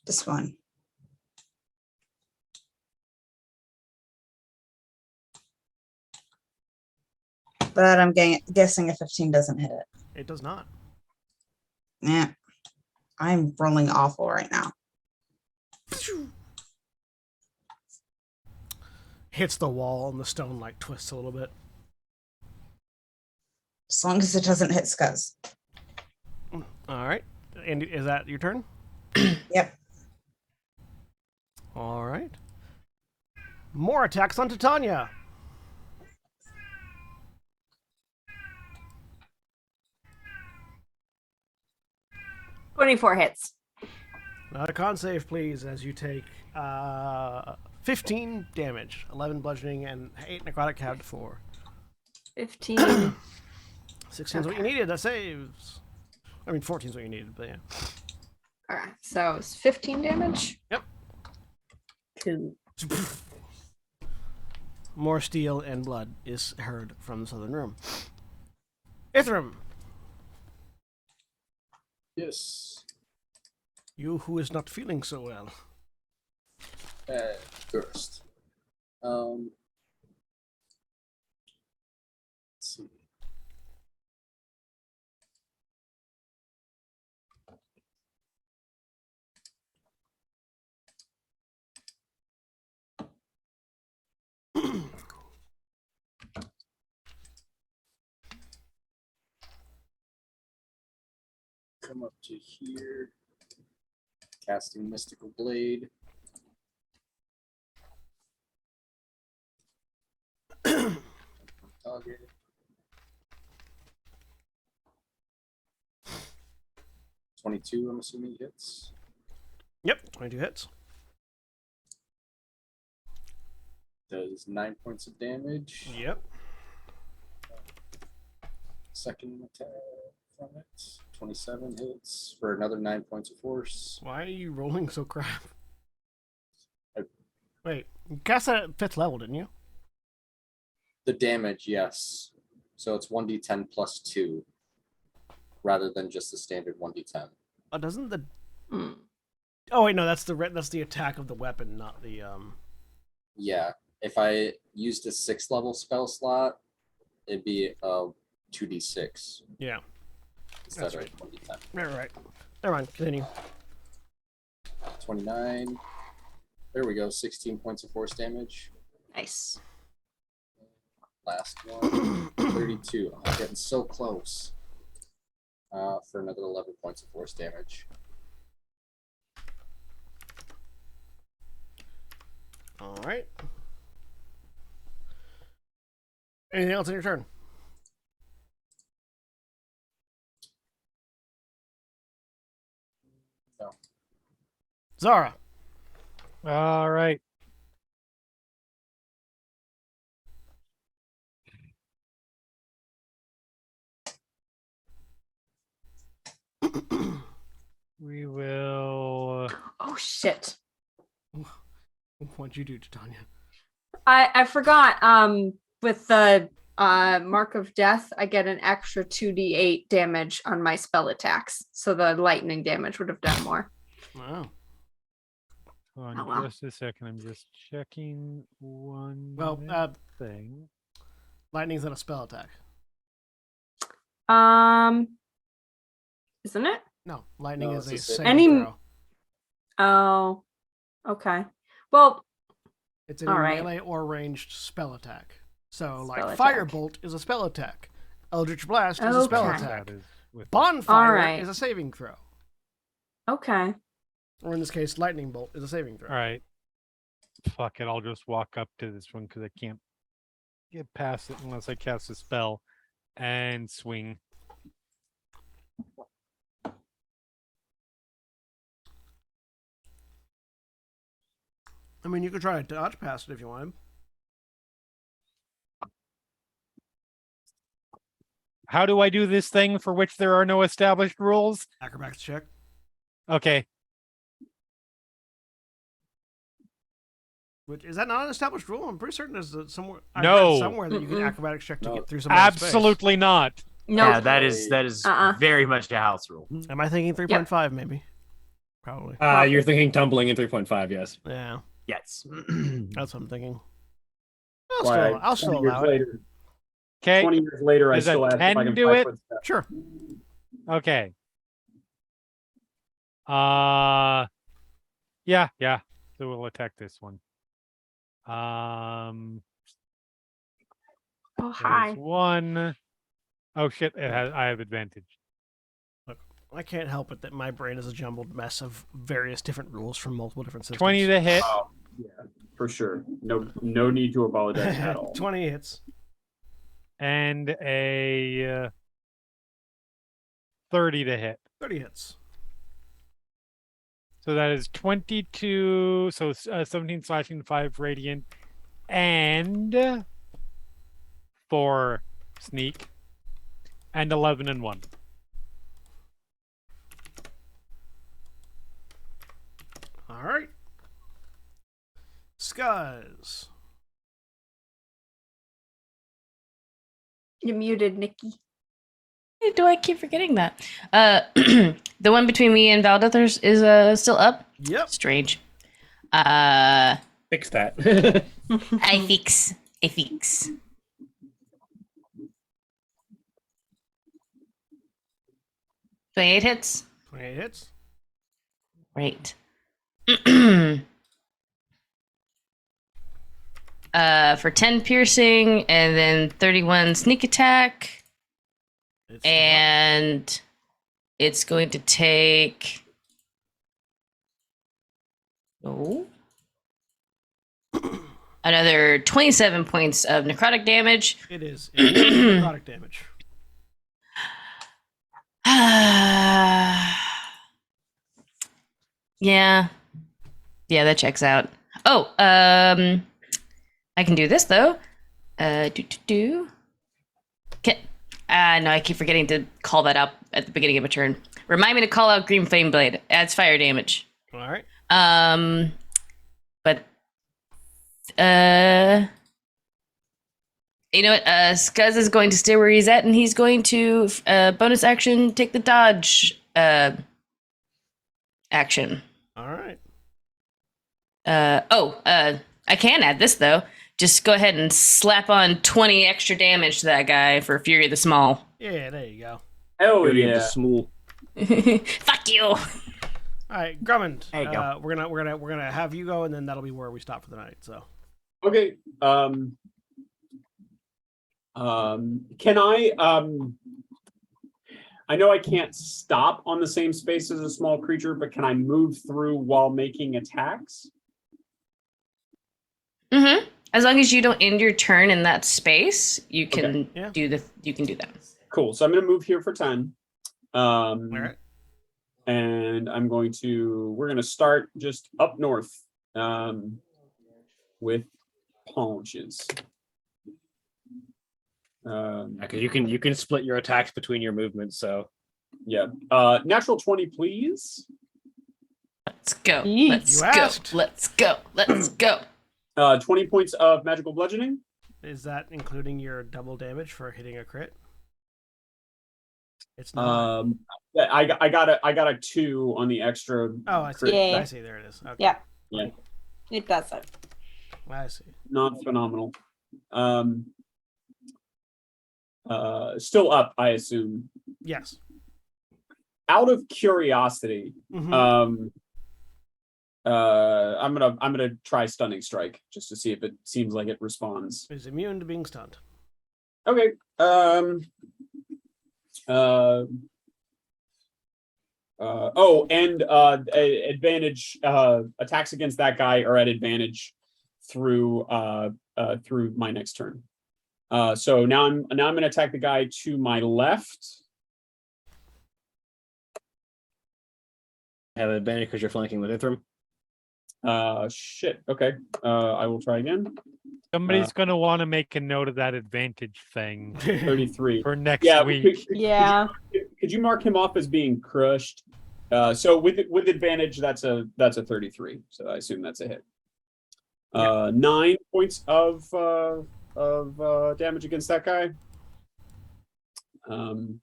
This one. But I'm guessing a 15 doesn't hit it. It does not. Yeah. I'm rolling awful right now. Hits the wall and the stone like twists a little bit. As long as it doesn't hit Scuzz. All right. Andy, is that your turn? Yep. All right. More attacks on Titania. $24 hits. Another con save, please, as you take 15 damage, 11 bludgeoning, and 8 necrotic halved 4. 15. 16 is what you needed. That saves. I mean, 14 is what you needed, but yeah. All right, so it's 15 damage. Yep. Cool. More steel and blood is heard from the southern room. Ithram. Yes. You who is not feeling so well. First. Let's see. Come up to here. Casting Mystical Blade. Target. 22, I'm assuming hits. Yep, 22 hits. Does 9 points of damage. Yep. Second attack from it. 27 hits for another 9 points of force. Why are you rolling so crap? I- Wait, you cast that at 5th level, didn't you? The damage, yes. So it's 1d10 plus 2 rather than just the standard 1d10. Oh, doesn't the... Hmm. Oh, wait, no, that's the attack of the weapon, not the... Yeah. If I used a 6th level spell slot, it'd be a 2d6 Yeah. instead That's of right. 1d10. Right. Never mind, continue. 29. There we go. 16 points of force damage. Nice. Last one. 32. I'm getting so close. For another 11 points of force damage. All right. Anything else in your turn? No. Zara. All right. We will. Oh shit. What'd you do to Tanya? I forgot. With the mark of death, I get an extra 2d8 damage on my spell attacks. So the lightning damage would have done more. Wow. Hold on Oh, wow. just a second. I'm just checking one Well, thing. lightning's not a spell attack. Isn't it? No, lightning No, is it's a a saving saving Any- throw. Oh, okay. Well, It's a all right. melee or ranged spell attack. So, like, Spell attack. Firebolt is a spell attack. Eldritch Blast is a spell Okay. attack. That is with Bonfire All right. is a saving throw. okay. Or in this case, Lightning Bolt is a saving throw. All right. Fuck it. I'll just walk up to this one because I can't get past it unless I cast a spell and swing. I mean, you could try to dodge past it if you wanted. How do I do this thing for which there are no established rules? Acrobatics check. Okay. Which is that not an established rule? I'm pretty certain there's somewhere. I've No. read somewhere that you can Mm-mm. acrobatics check to No. get through somebody's space. Absolutely not. No. Yeah, that is Uh-uh. very much a house rule. Am I thinking 3.5? Maybe. Probably. You're thinking tumbling in 3.5, yes. Yeah, Yes. that's what I'm thinking. Why, I'll still 20 years allow it. later, Okay. 20 years later, I Does a still ask if 10 I can do 5 it? foot step. Sure. Okay. Yeah. So we'll attack this one. Oh, There's hi. one. Oh shit! I have advantage. I can't help it that my brain is a jumbled mess of various different rules from multiple different systems. 20 to hit. Oh, yeah, for sure. No need to apologize at all. 20 hits. And a 30 to hit. 30 hits. So that is 22. So 17 slashing, 5 radiant, and 4 sneak, and 11 and 1. All right. Scuzz. You muted, Nikki. Why do I keep forgetting that? The one between me and Valdethers is still up. Yep. Strange. Fix that. I fix. 28 hits. 28 hits. Great. For 10 piercing and then 31 sneak attack. It's And it's going to take. Another 27 points of necrotic damage. it is. It is necrotic damage. Yeah, that checks out. Oh, I can do this though. No, I keep forgetting to call that out at the beginning of a turn. Remind me to call out Green Flame Blade. Adds fire damage. All right. But you know what? Scuzz is going to stay where he's at, and he's going to bonus action take the dodge action. All right. I can add this though. Just go ahead and slap on 20 extra damage to that guy for Fury of the Small. Yeah, there you go. Hell Fury of the yeah. Small. Fuck you. All right, Grummond. There you go. We're gonna have you go, and then that'll be where we stop for the night. So. Okay. Can I know I can't stop on the same space as a small creature, but can I move through while making attacks? Mm-hmm. As long as you don't end your turn in that space, you can Okay. Yeah. do that. Cool. So I'm going to move here for 10. All right. And we're going to start just up north with punches. Because you can split your attacks between your movements. So Yeah. Natural 20, please. Let's go. Yeet. Let's You go. asked. Let's go. Let's go. 20 points of magical bludgeoning. Is that including your double damage for hitting a crit? It's not. I got a 2 on the extra. Oh, I see. Yeah. I see. There it is. Okay. Yeah. Yeah. It does it. I see. Not phenomenal. Still up, I assume. Yes. Out of curiosity, Mhm. I'm gonna try stunning strike just to see if it seems like it responds. Is immune to being stunned. Okay. Advantage attacks against that guy are at advantage through my next turn. So now I'm gonna attack the guy to my left. have an advantage because you're flanking with Ithram. Shit. Okay. I will try again. Somebody's going to want to make a note of that advantage thing 33. for next Yeah. week. Yeah. Could you mark him off as being crushed? So with advantage, that's a 33. So I assume that's a hit. 9 points of damage against that guy. I'm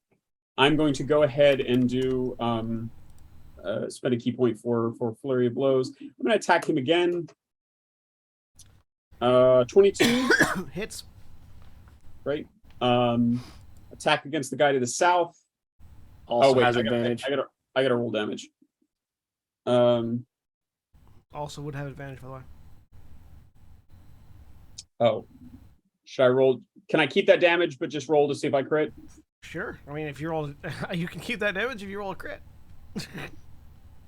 going to go ahead and do spend a key point for flurry of blows. I'm going to attack him again. 22 Hits. right. Attack against the guy to the south. Also has I gotta- advantage. I gotta roll damage. Also would have advantage, by the way. Oh, should I roll? Can I keep that damage, but just roll to see if I crit? Sure. I mean, if you roll, you can keep that damage if you roll a crit.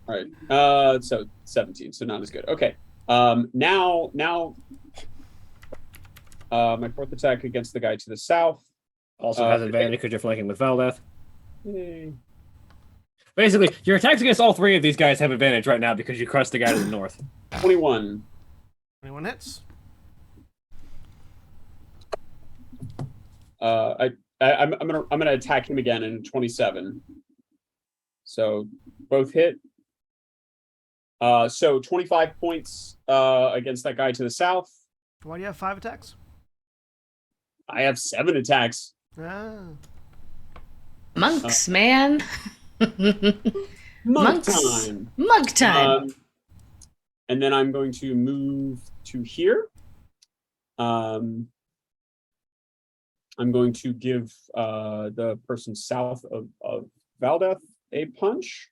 All right. So 17. So not as good. Okay. Now, my fourth attack against the guy to the south. Also has advantage because you're flanking with Valdeth. Yay. Basically, your attacks against all three of these guys have advantage right now because you crushed the guy to the north. 21. 21 hits. I'm gonna attack him again in 27. So both hit. So 25 points against that guy to the south. Why do you have 5 attacks? I have 7 attacks. Ah. Monks, man. Monk Monks. time. Mug time. And then I'm going to move to here. I'm going to give the person south of Valdeth a punch.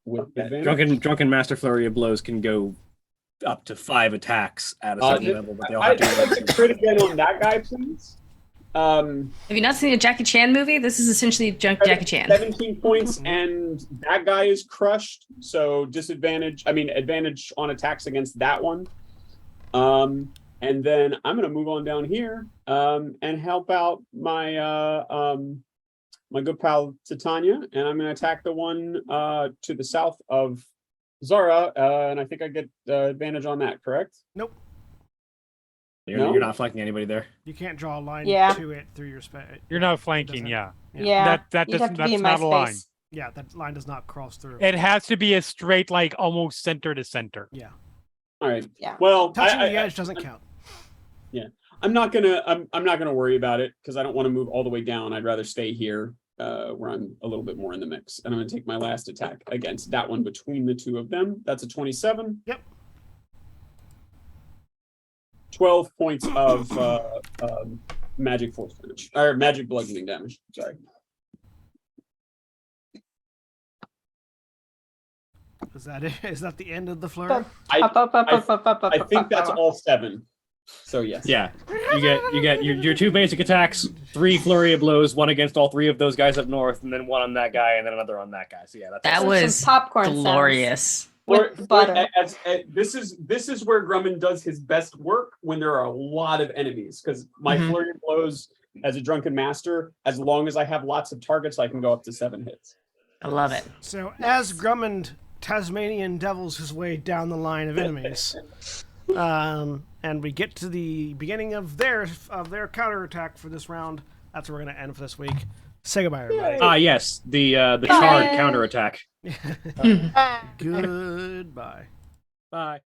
With advantage. Drunken Master Flurry of Blows can go up to 5 attacks at a certain level, but they all have I'd like to to crit again on that guy, please. Have you not seen a Jackie Chan movie? This is essentially Jackie Chan. 17 points, and that guy is crushed. So advantage on attacks against that one. And then I'm going to move on down here and help out my my good pal Titania, and I'm going to attack the one to the south of Zara, and I think I get advantage on that, correct? Nope. You're not flanking anybody there. You can't draw a line Yeah. to it through your space. You're not flanking, yeah. Yeah. That you'd have doesn't, to be that's in my not a line. space. Yeah, that line does not cross through. It has to be a straight, like almost center to center. Yeah. All right. Yeah. Well, Touching the edge doesn't count. I'm not gonna worry about it because I don't want to move all the way down. I'd rather stay here where I'm a little bit more in the mix. And I'm gonna take my last attack against that one between the two of them. That's a 27. Yep. 12 points of magic force damage or magic bludgeoning damage. Sorry. Is that it? Is that the end of the flurry? I think that's all 7. So yes. Yeah, you get your 2 basic attacks, 3 flurry of blows, 1 against all 3 of those guys up north, and then 1 on that guy, and then another on that guy. So yeah, That Some was popcorn sounds. glorious. With butter. This is where Grumman does his best work when there are a lot of enemies, because my flurry of blows as a drunken master, as long as I have lots of targets, I can go up to 7 hits. I love it. So as Grummond Tasmanian devils his way down the line of enemies, and we get to the beginning of their counterattack for this round. That's where we're going to end for this week. Say goodbye, everybody. Yes, the charred counterattack. Goodbye. Bye.